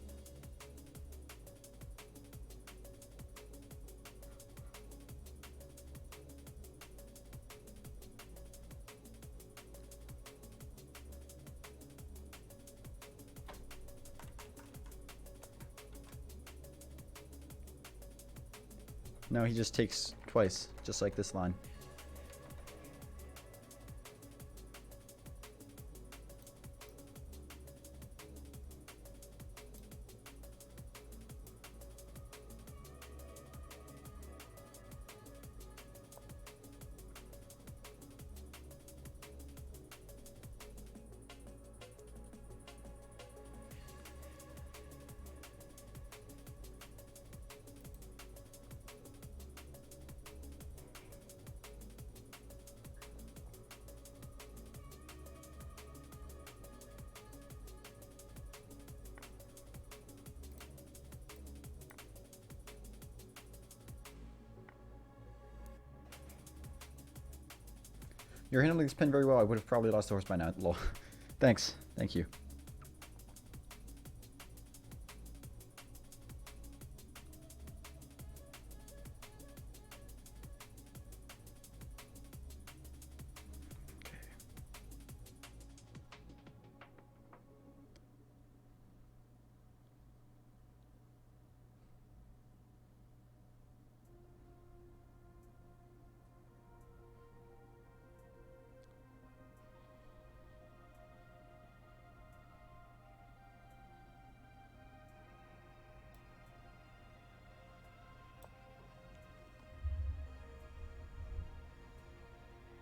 No, he just takes twice, just like this line. You're handling this pin very well. I would have probably lost the horse by now. Lol. Thanks. Thank you.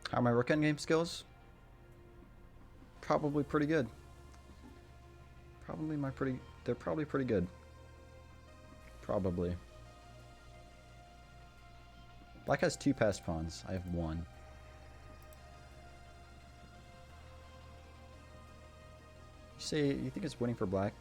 How are my rook endgame skills? Probably pretty good. They're probably pretty good. Probably. Black has 2 passed pawns. I have 1. You think it's winning for black?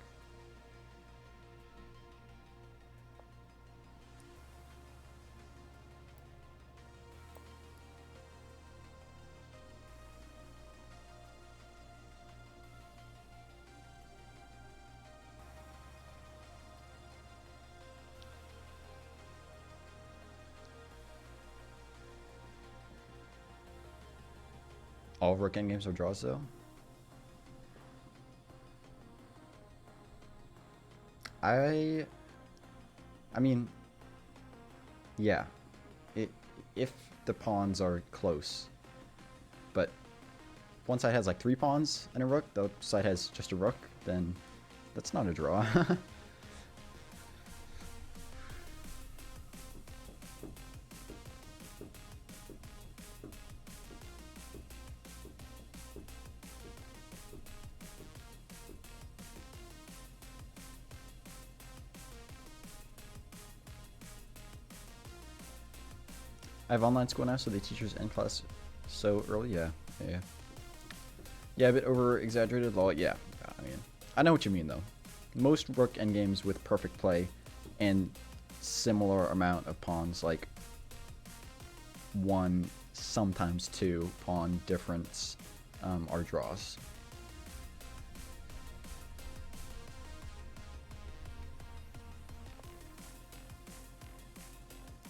All rook endgames are draws though. I mean, yeah. If the pawns are close. But one side has like 3 pawns and a rook, the other side has just a rook, then that's not a draw. I have online school now, so they teach us in class so early. Yeah, a bit over exaggerated. Lol. Yeah, I mean, I know what you mean though. Most rook endgames with perfect play and similar amount of pawns, like 1, sometimes 2 pawn difference, are draws.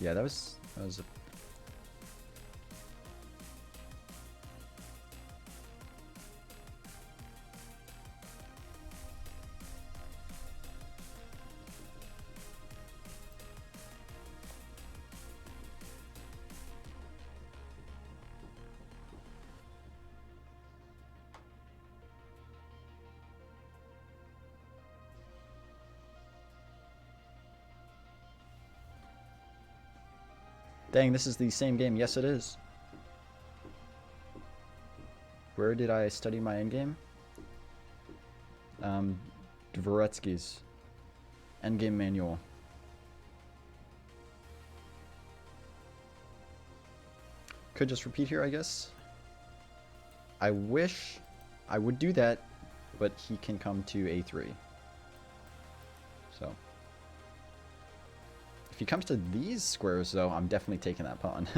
Yeah, that was a Dang, this is the same game. Yes, it is. Where did I study my endgame? Dvoretsky's Endgame Manual. Could just repeat here, I guess. I wish I would do that, but he can come to a3. So. If he comes to these squares, though, I'm definitely taking that pawn.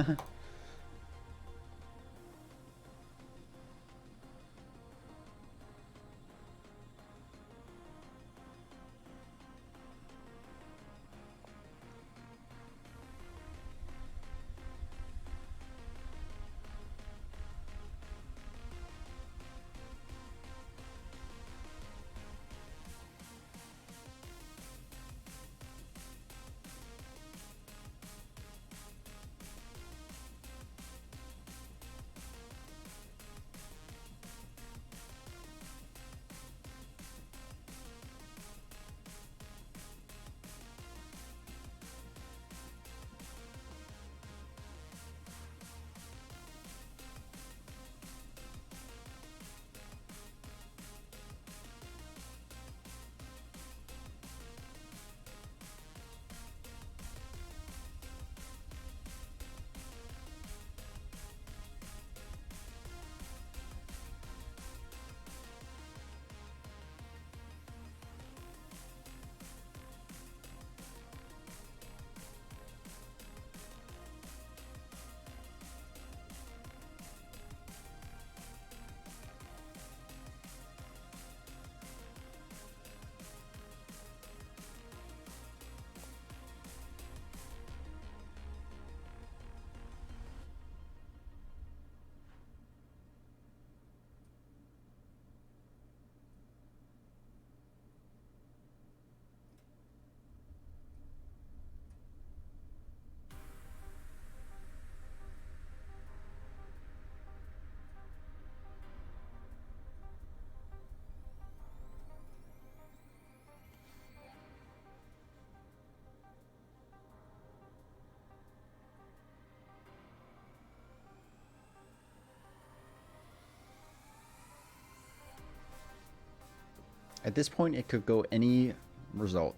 At this point, it could go any result.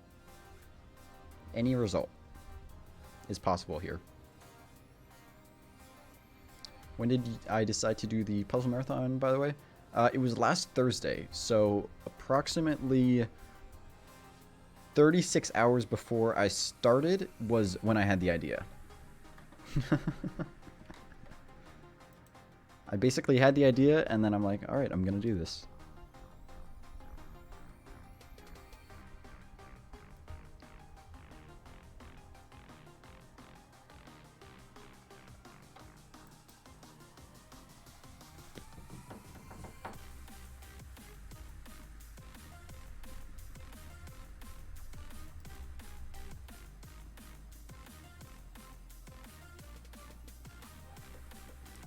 Any result is possible here. When did I decide to do the puzzle marathon, by the way? It was last Thursday, so approximately 36 hours before I started was when I had the idea. I basically had the idea, and then I'm like, alright, I'm gonna do this.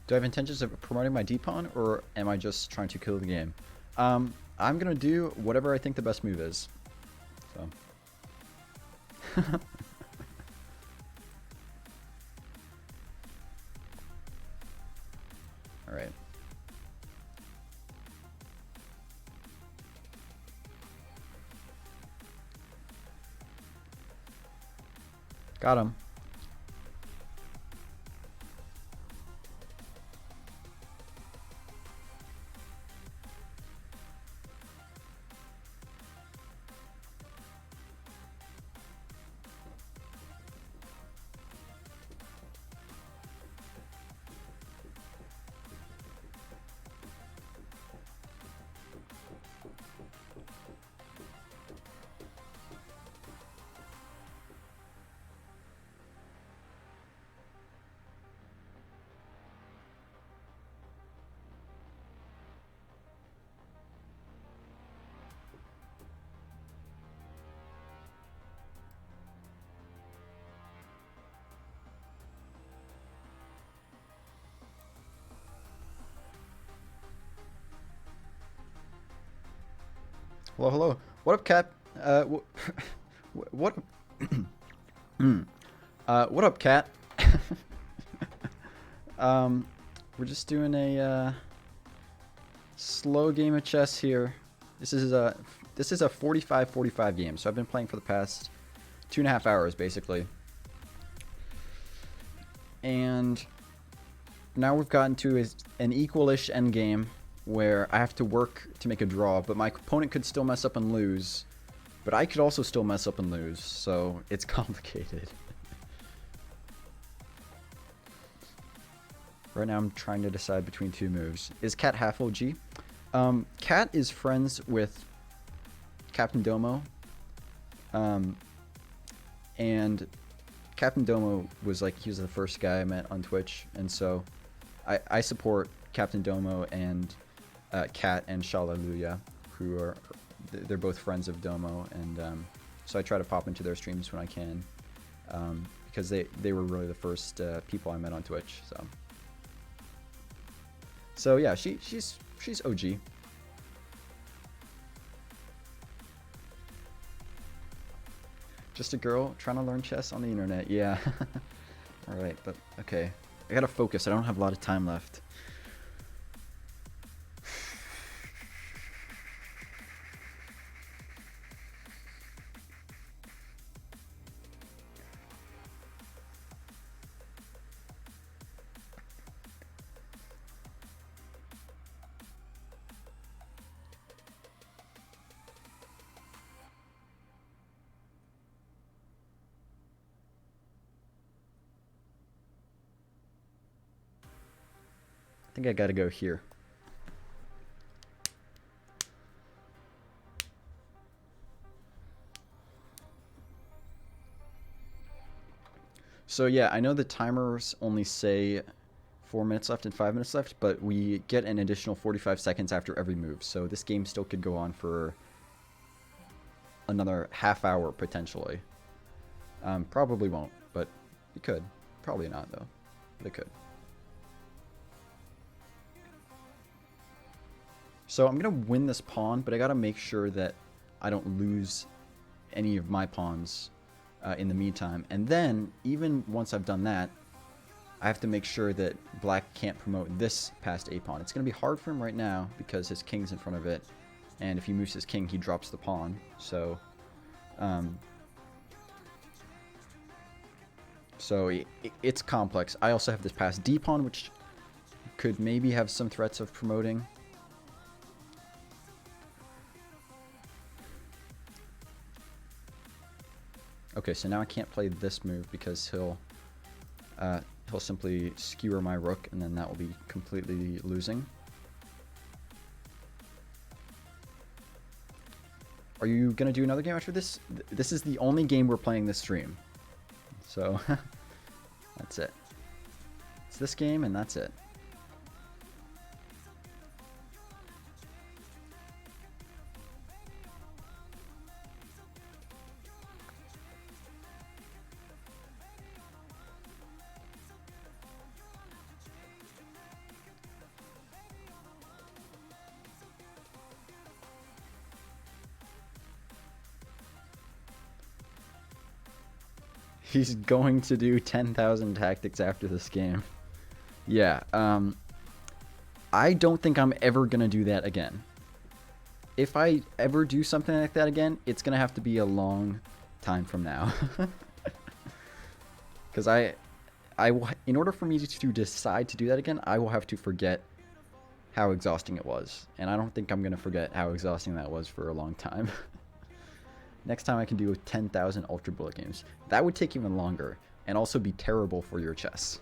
Do I have intentions of promoting my D-Pawn, or am I just trying to kill the game? I'm gonna do whatever I think the best move is. So. Alright. Got him. Hello, hello. What up, Cap? What? What up, Cat? We're just doing a slow game of chess here. This is a 45-45 game. So I've been playing for the past 2.5 hours, basically. And now we've gotten to an equal-ish end game, where I have to work to make a draw, but my opponent could still mess up and lose. But I could also still mess up and lose, so it's complicated. Right now I'm trying to decide between two moves. Is Cat half OG? Cat is friends with Captain Domo. And Captain Domo was like, he was the first guy I met on Twitch, and so I support Captain Domo and Cat and Shalaluya, who are, they're both friends of Domo, and so I try to pop into their streams when I can, because they were really the first people I met on Twitch. So yeah, she's OG. Just a girl trying to learn chess on the internet. Yeah. All right, but okay, I gotta focus. I don't have a lot of time left. I think I gotta go here. So yeah, I know the timers only say 4 minutes left and 5 minutes left, but we get an additional 45 seconds after every move. So this game still could go on for another half hour potentially. Probably won't, but it could. Probably not though, but it could. So I'm going to win this pawn, but I got to make sure that I don't lose any of my pawns in the meantime. And then, even once I've done that, I have to make sure that black can't promote this past a pawn. It's going to be hard for him right now because his king's in front of it. and if he moves his king, he drops the pawn. So, it's complex. I also have this pass D pawn, which could maybe have some threats of promoting. Okay, so now I can't play this move because he'll simply skewer my rook, and then that will be completely losing. Are you gonna do another game after this? This is the only game we're playing this stream, so that's it. It's this game, and that's it. He's going to do 10,000 tactics after this game. Yeah, I don't think I'm ever going to do that again. If I ever do something like that again, it's going to have to be a long time from now. Because in order for me to decide to do that again, I will have to forget how exhausting it was. And I don't think I'm going to forget how exhausting that was for a long time. Next time I can do 10,000 Ultra Bullet games. That would take even longer, and also be terrible for your chess.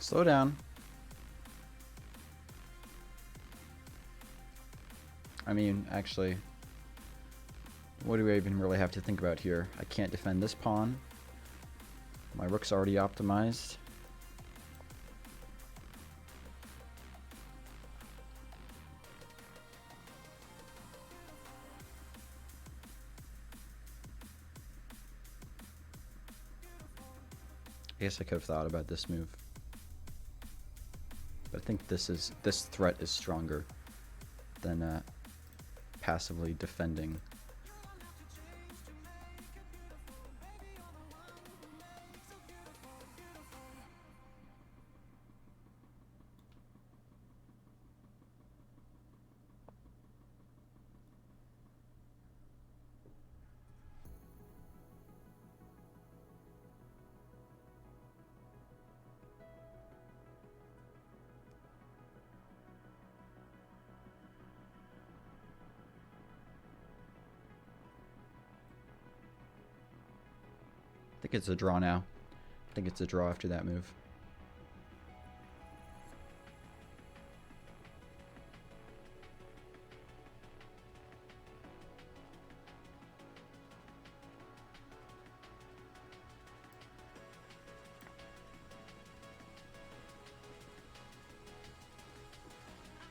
Slow down. I mean, actually, what do I even really have to think about here? I can't defend this pawn. My rook's already optimized. I guess I could have thought about this move. But I think this threat is stronger than passively defending. I think it's a draw now. I think it's a draw after that move.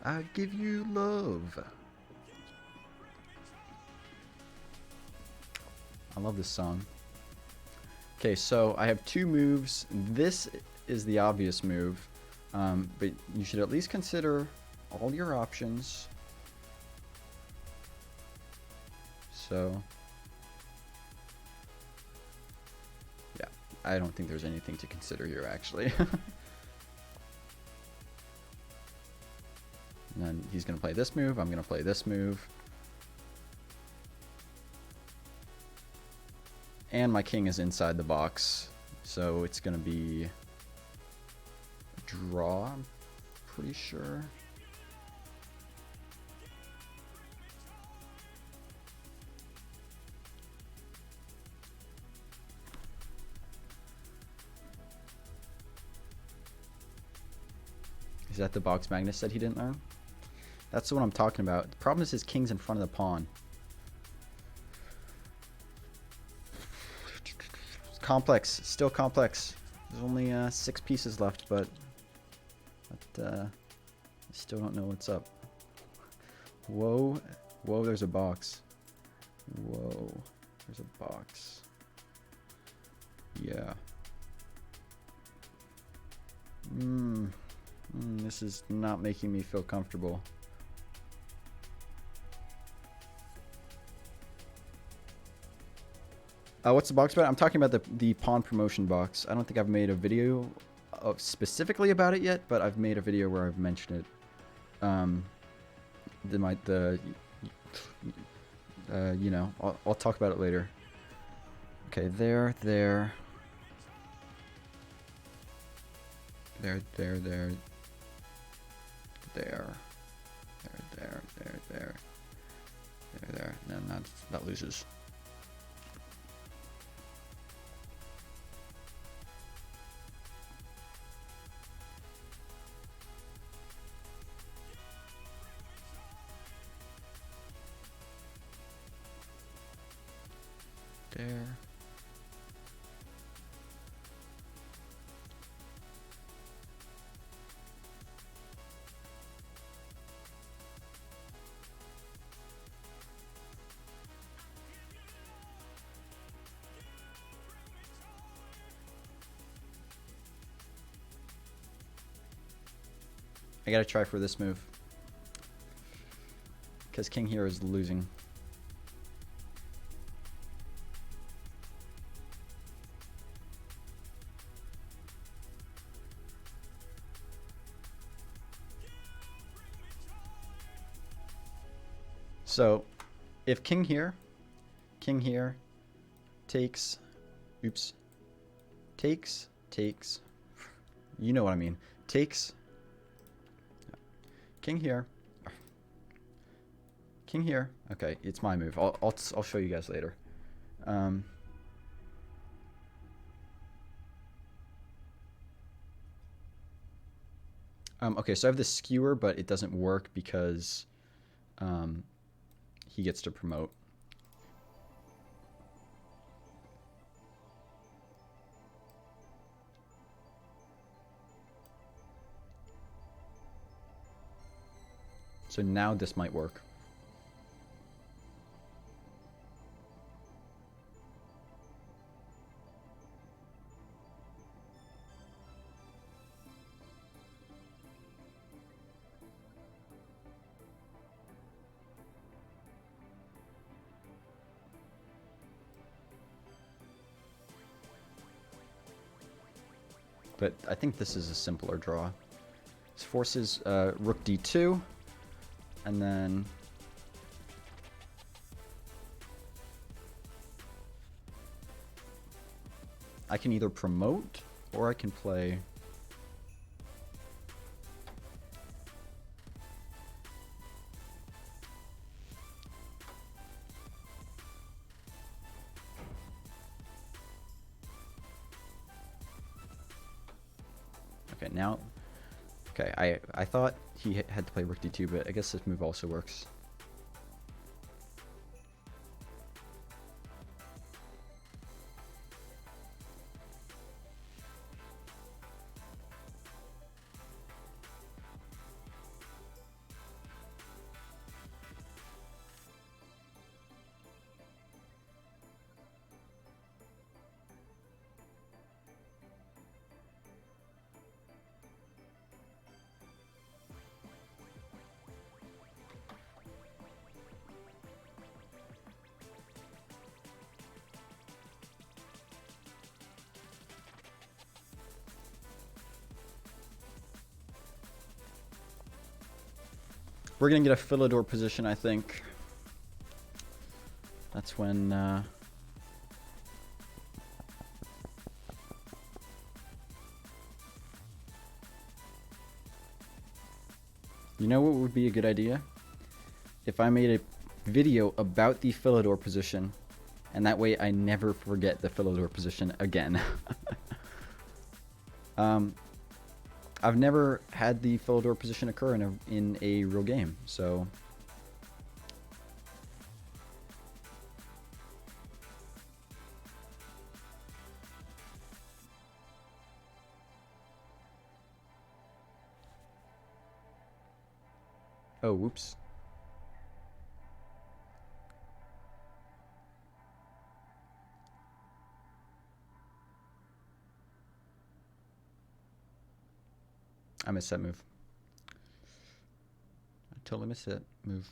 I give you love. I love this song. Okay, so I have two moves. This is the obvious move, but you should at least consider all your options. So, yeah, I don't think there's anything to consider here, actually. And then he's going to play this move, I'm going to play this move. And my king is inside the box, so it's gonna be a draw, I'm pretty sure. Is that the box Magnus said he didn't learn? That's what I'm talking about. The problem is his king's in front of the pawn. It's complex, still complex. There's only 6 pieces left, but I still don't know what's up. Whoa, whoa, there's a box. Whoa, there's a box. Yeah. This is not making me feel comfortable. What's the box about? I'm talking about the pawn promotion box. I don't think I've made a video specifically about it yet, but I've made a video where I've mentioned it. You know, I'll talk about it later. Okay, there. There. No, that loses. There. I gotta try for this move. Because king here is losing. So, if king here takes, oops, takes, you know what I mean, takes, king here, okay, it's my move, I'll show you guys later. Okay, so I have the skewer, but it doesn't work because he gets to promote. So now this might work. But I think this is a simpler draw. This forces rook d2, and then I can either promote or I can play. Okay, now, okay, I thought he had to play rook d2, but I guess this move also works. We're gonna get a Philidor position, I think. That's when You know what would be a good idea? If I made a video about the Philidor position, and that way I never forget the Philidor position again. I've never had the Philidor position occur in a real game, so... Oh, whoops. I missed that move. I totally missed that move.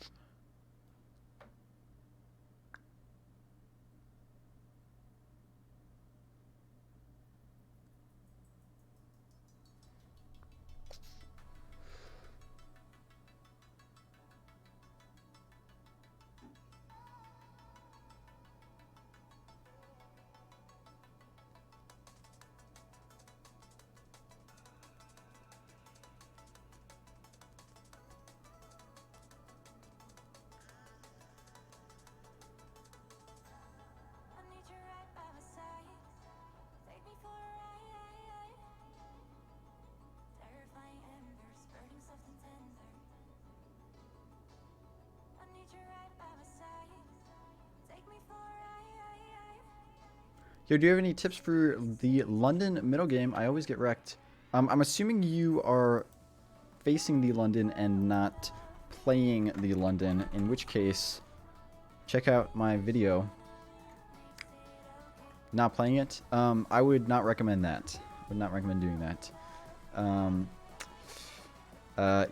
Yo, do you have any tips for the London middle game? I always get wrecked. I'm assuming you are facing the London and not playing the London, in which case, check out my video. Not playing it? I would not recommend that. I would not recommend doing that.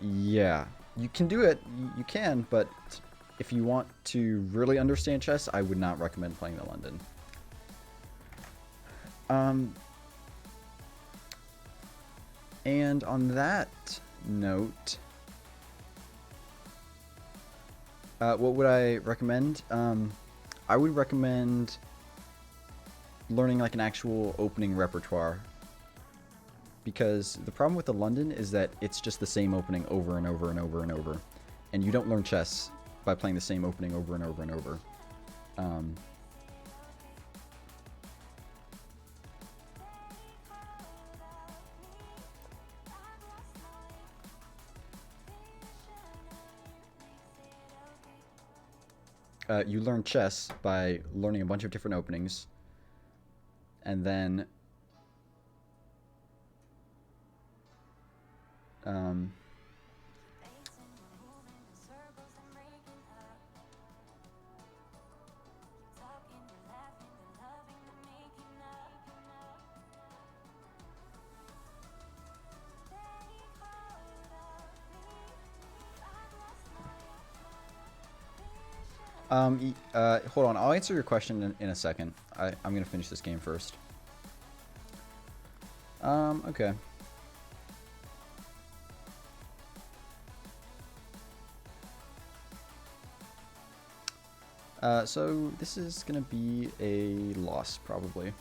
Yeah. You can do it, you can, but if you want to really understand chess, I would not recommend playing the London. And on that note, what would I recommend? I would recommend learning like an actual opening repertoire, because the problem with the London is that it's just the same opening over and over and over and over, and you don't learn chess by playing the same opening over and over and over. You learn chess by learning a bunch of different openings, and then hold on, I'll answer your question in a second. I'm gonna finish this game first. Okay. So this is gonna be a loss, probably.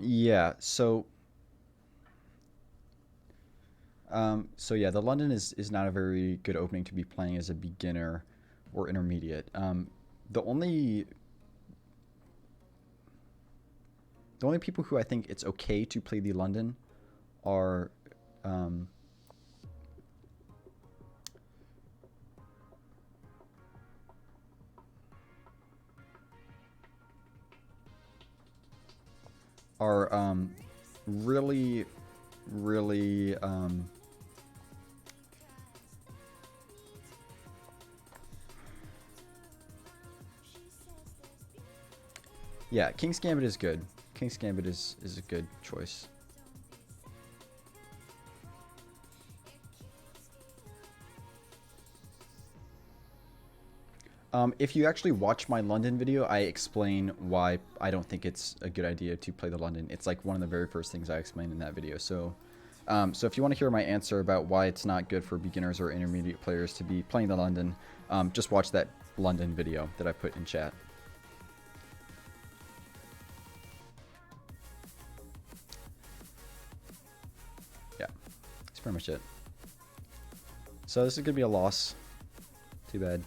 Yeah, so yeah, the London is not a very good opening to be playing as a beginner or intermediate. The only people who I think it's okay to play the London are really yeah, King's Gambit is good. King's Gambit is a good choice. If you actually watch my London video, I explain why I don't think it's a good idea to play the London. It's like one of the very first things I explained in that video. So, so if you want to hear my answer about why it's not good for beginners or intermediate players to be playing the London, just watch that London video that I put in chat. Yeah, that's pretty much it. So this is gonna be a loss. Too bad.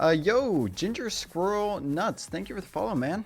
Yo, Ginger Squirrel Nuts, thank you for the follow, man.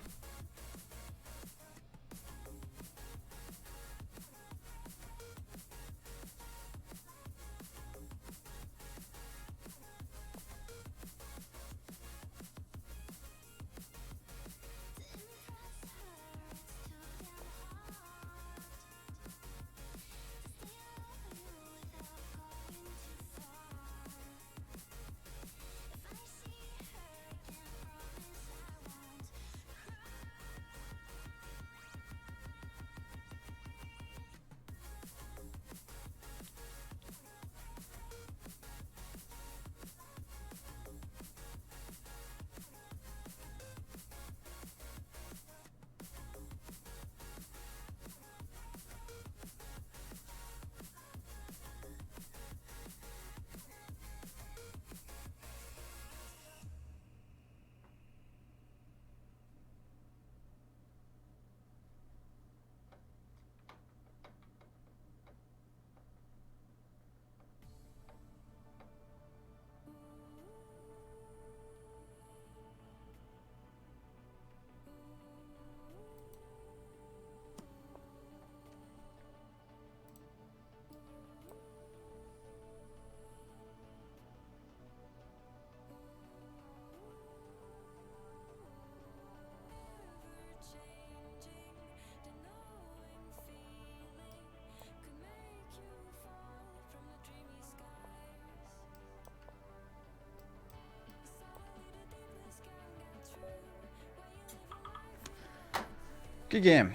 Good game.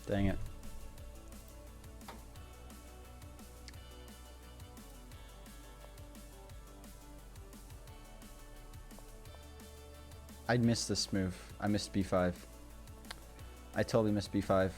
Dang it. I missed this move. I missed b5. I totally missed b5.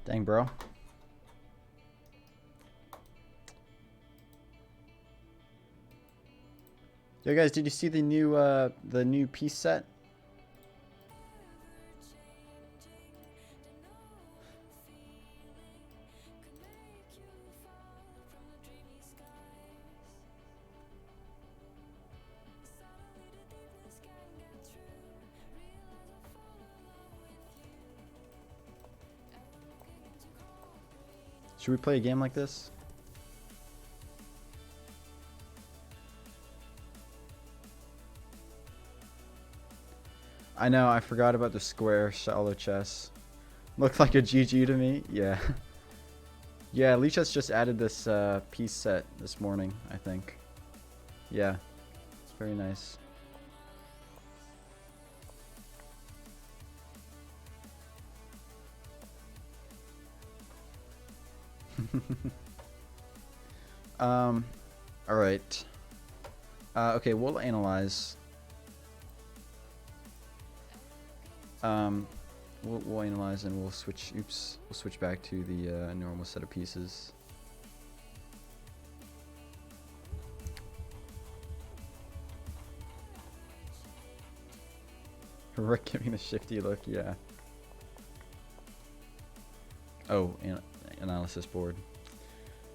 Dang, bro. Yo, guys, did you see the new piece set? Should we play a game like this? I know, I forgot about the square shallow chess. Looked like a GG to me. Yeah. Yeah, Lichess just added this piece set this morning, I think. Yeah. It's very nice. Alright. Okay, we'll analyze. We'll analyze and we'll switch. Oops, we'll switch back to the normal set of pieces. Rick giving the shifty look, yeah. Oh, analysis board.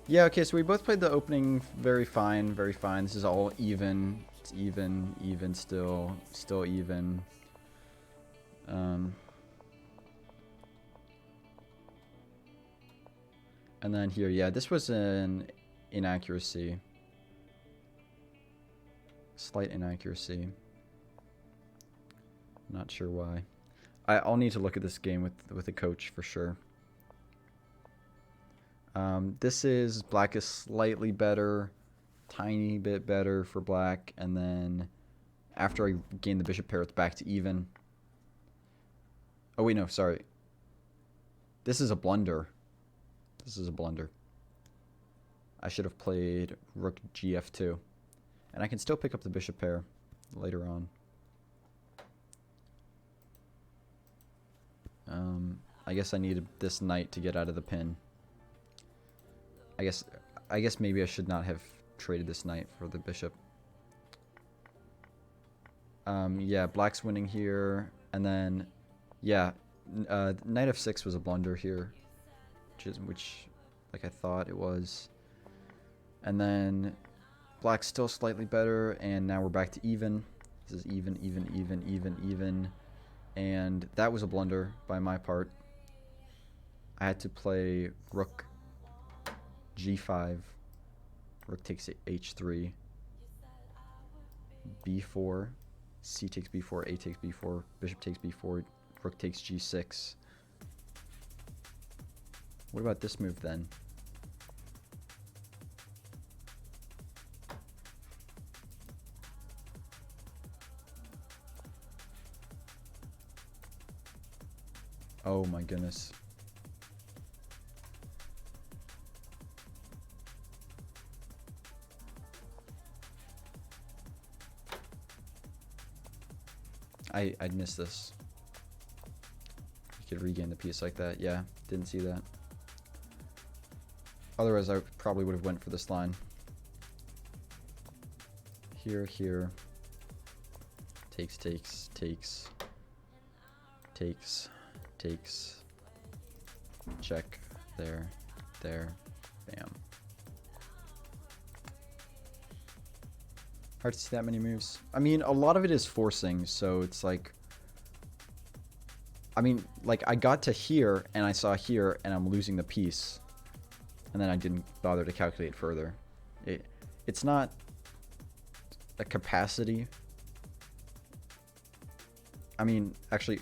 Yeah, okay, so we both played the opening very fine, very fine. This is all even. It's even still even. And then here, yeah, this was an inaccuracy. Slight inaccuracy. Not sure why. I'll need to look at this game with a coach for sure. This is black is slightly better, tiny bit better for black, and then after I gain the bishop pair, it's back to even. Oh wait, no, sorry. This is a blunder. This is a blunder. I should have played rook gf2, and I can still pick up the bishop pair later on. I guess I needed this knight to get out of the pin. I guess maybe I should not have traded this knight for the bishop. Yeah, black's winning here, and then yeah, knight f6 was a blunder here, which like I thought it was. And then black's still slightly better, and now we're back to even. This is even. And that was a blunder by my part. I had to play rook g5, rook takes h3, b4, c takes b4, a takes b4, bishop takes b4, rook takes g6. What about this move then? Oh my goodness. I'd miss this. You could regain the piece like that. Yeah, didn't see that. Otherwise, I probably would have went for this line. Here. Takes. check, there, bam. Hard to see that many moves. I mean, a lot of it is forcing, so it's like... I mean, like, I got to here, and I saw here, and I'm losing the piece. And then I didn't bother to calculate further. It's not a capacity. I mean, actually...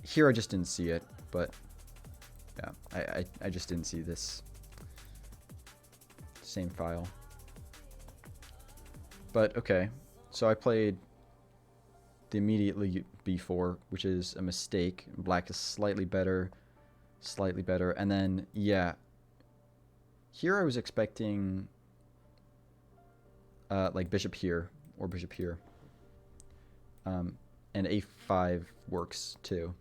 Here I just didn't see it, but... Yeah, I just didn't see this. Same file. But, okay. So I played... the immediately b4, which is a mistake. Black is slightly better, and then yeah, here I was expecting like bishop here or bishop here, and a5 works too.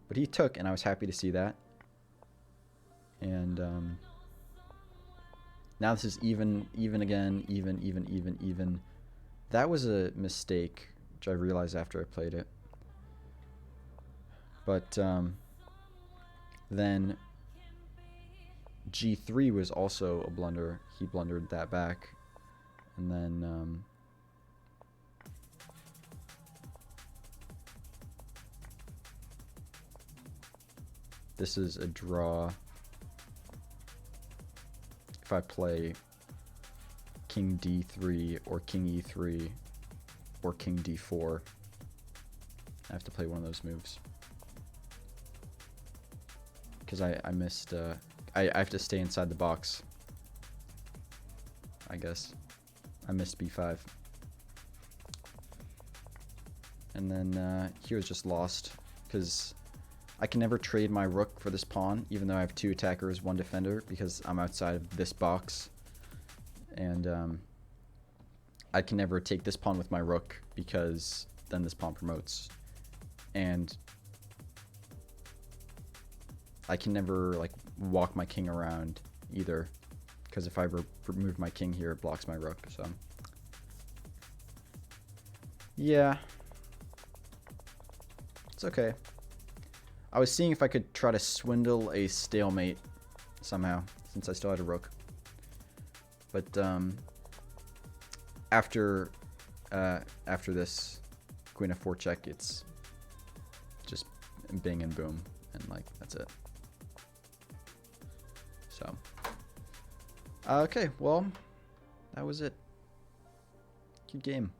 But he took, and I was happy to see that. And now this is even again, even. That was a mistake, which I realized after I played it. But then g3 was also a blunder. He blundered that back. And then this is a draw. If I play king d3 or king e3 or king d4, I have to play one of those moves. Because I missed, I have to stay inside the box, I guess. I missed b5. And then here's just lost, because I can never trade my rook for this pawn, even though I have 2 attackers, 1 defender, because I'm outside of this box. And I can never take this pawn with my rook, because then this pawn promotes. And I can never like walk my king around either, because if I remove my king here, it blocks my rook. So yeah, it's okay. I was seeing if I could try to swindle a stalemate somehow, since I still had a rook. But after this queen f4 check, it's just bing and boom, and like that's it. So okay, well, that was it. Good game.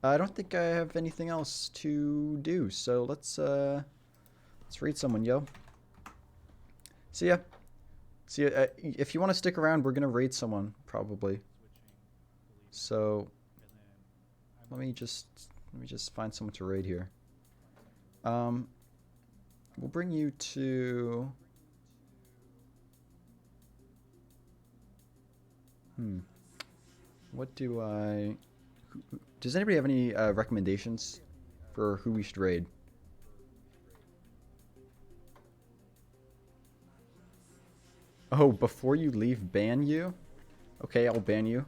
I don't think I have anything else to do, so let's raid someone, yo. See ya. See ya. If you want to stick around, we're gonna raid someone probably. So let me just find someone to raid here. We'll bring you to. What do I? Does anybody have any recommendations for who we should raid? Oh, before you leave, ban you? Okay, I'll ban you.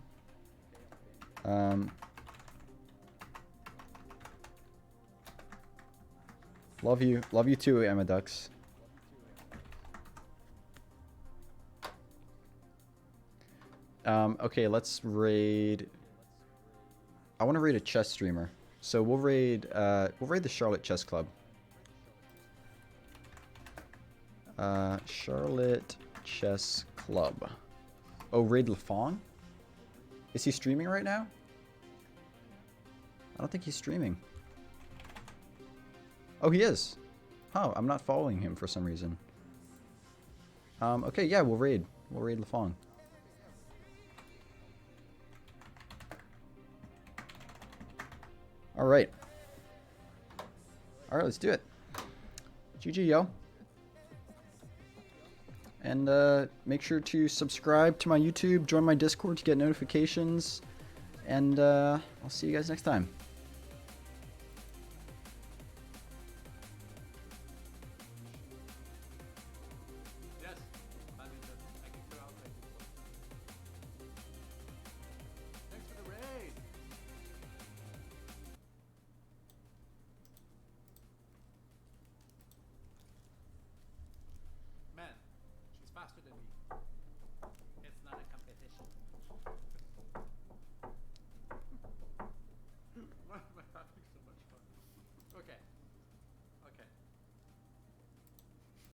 Love you too, Emma Ducks. Okay, let's raid. I want to raid a chess streamer, so we'll raid the Charlotte Chess Club. Charlotte Chess Club. Oh, raid Lafong? Is he streaming right now? I don't think he's streaming. Oh, he is. Oh, I'm not following him for some reason. Okay, yeah, we'll raid Lafong. Alright. Alright, let's do it. GG, yo. And make sure to subscribe to my YouTube, join my Discord to get notifications, and I'll see you guys next time.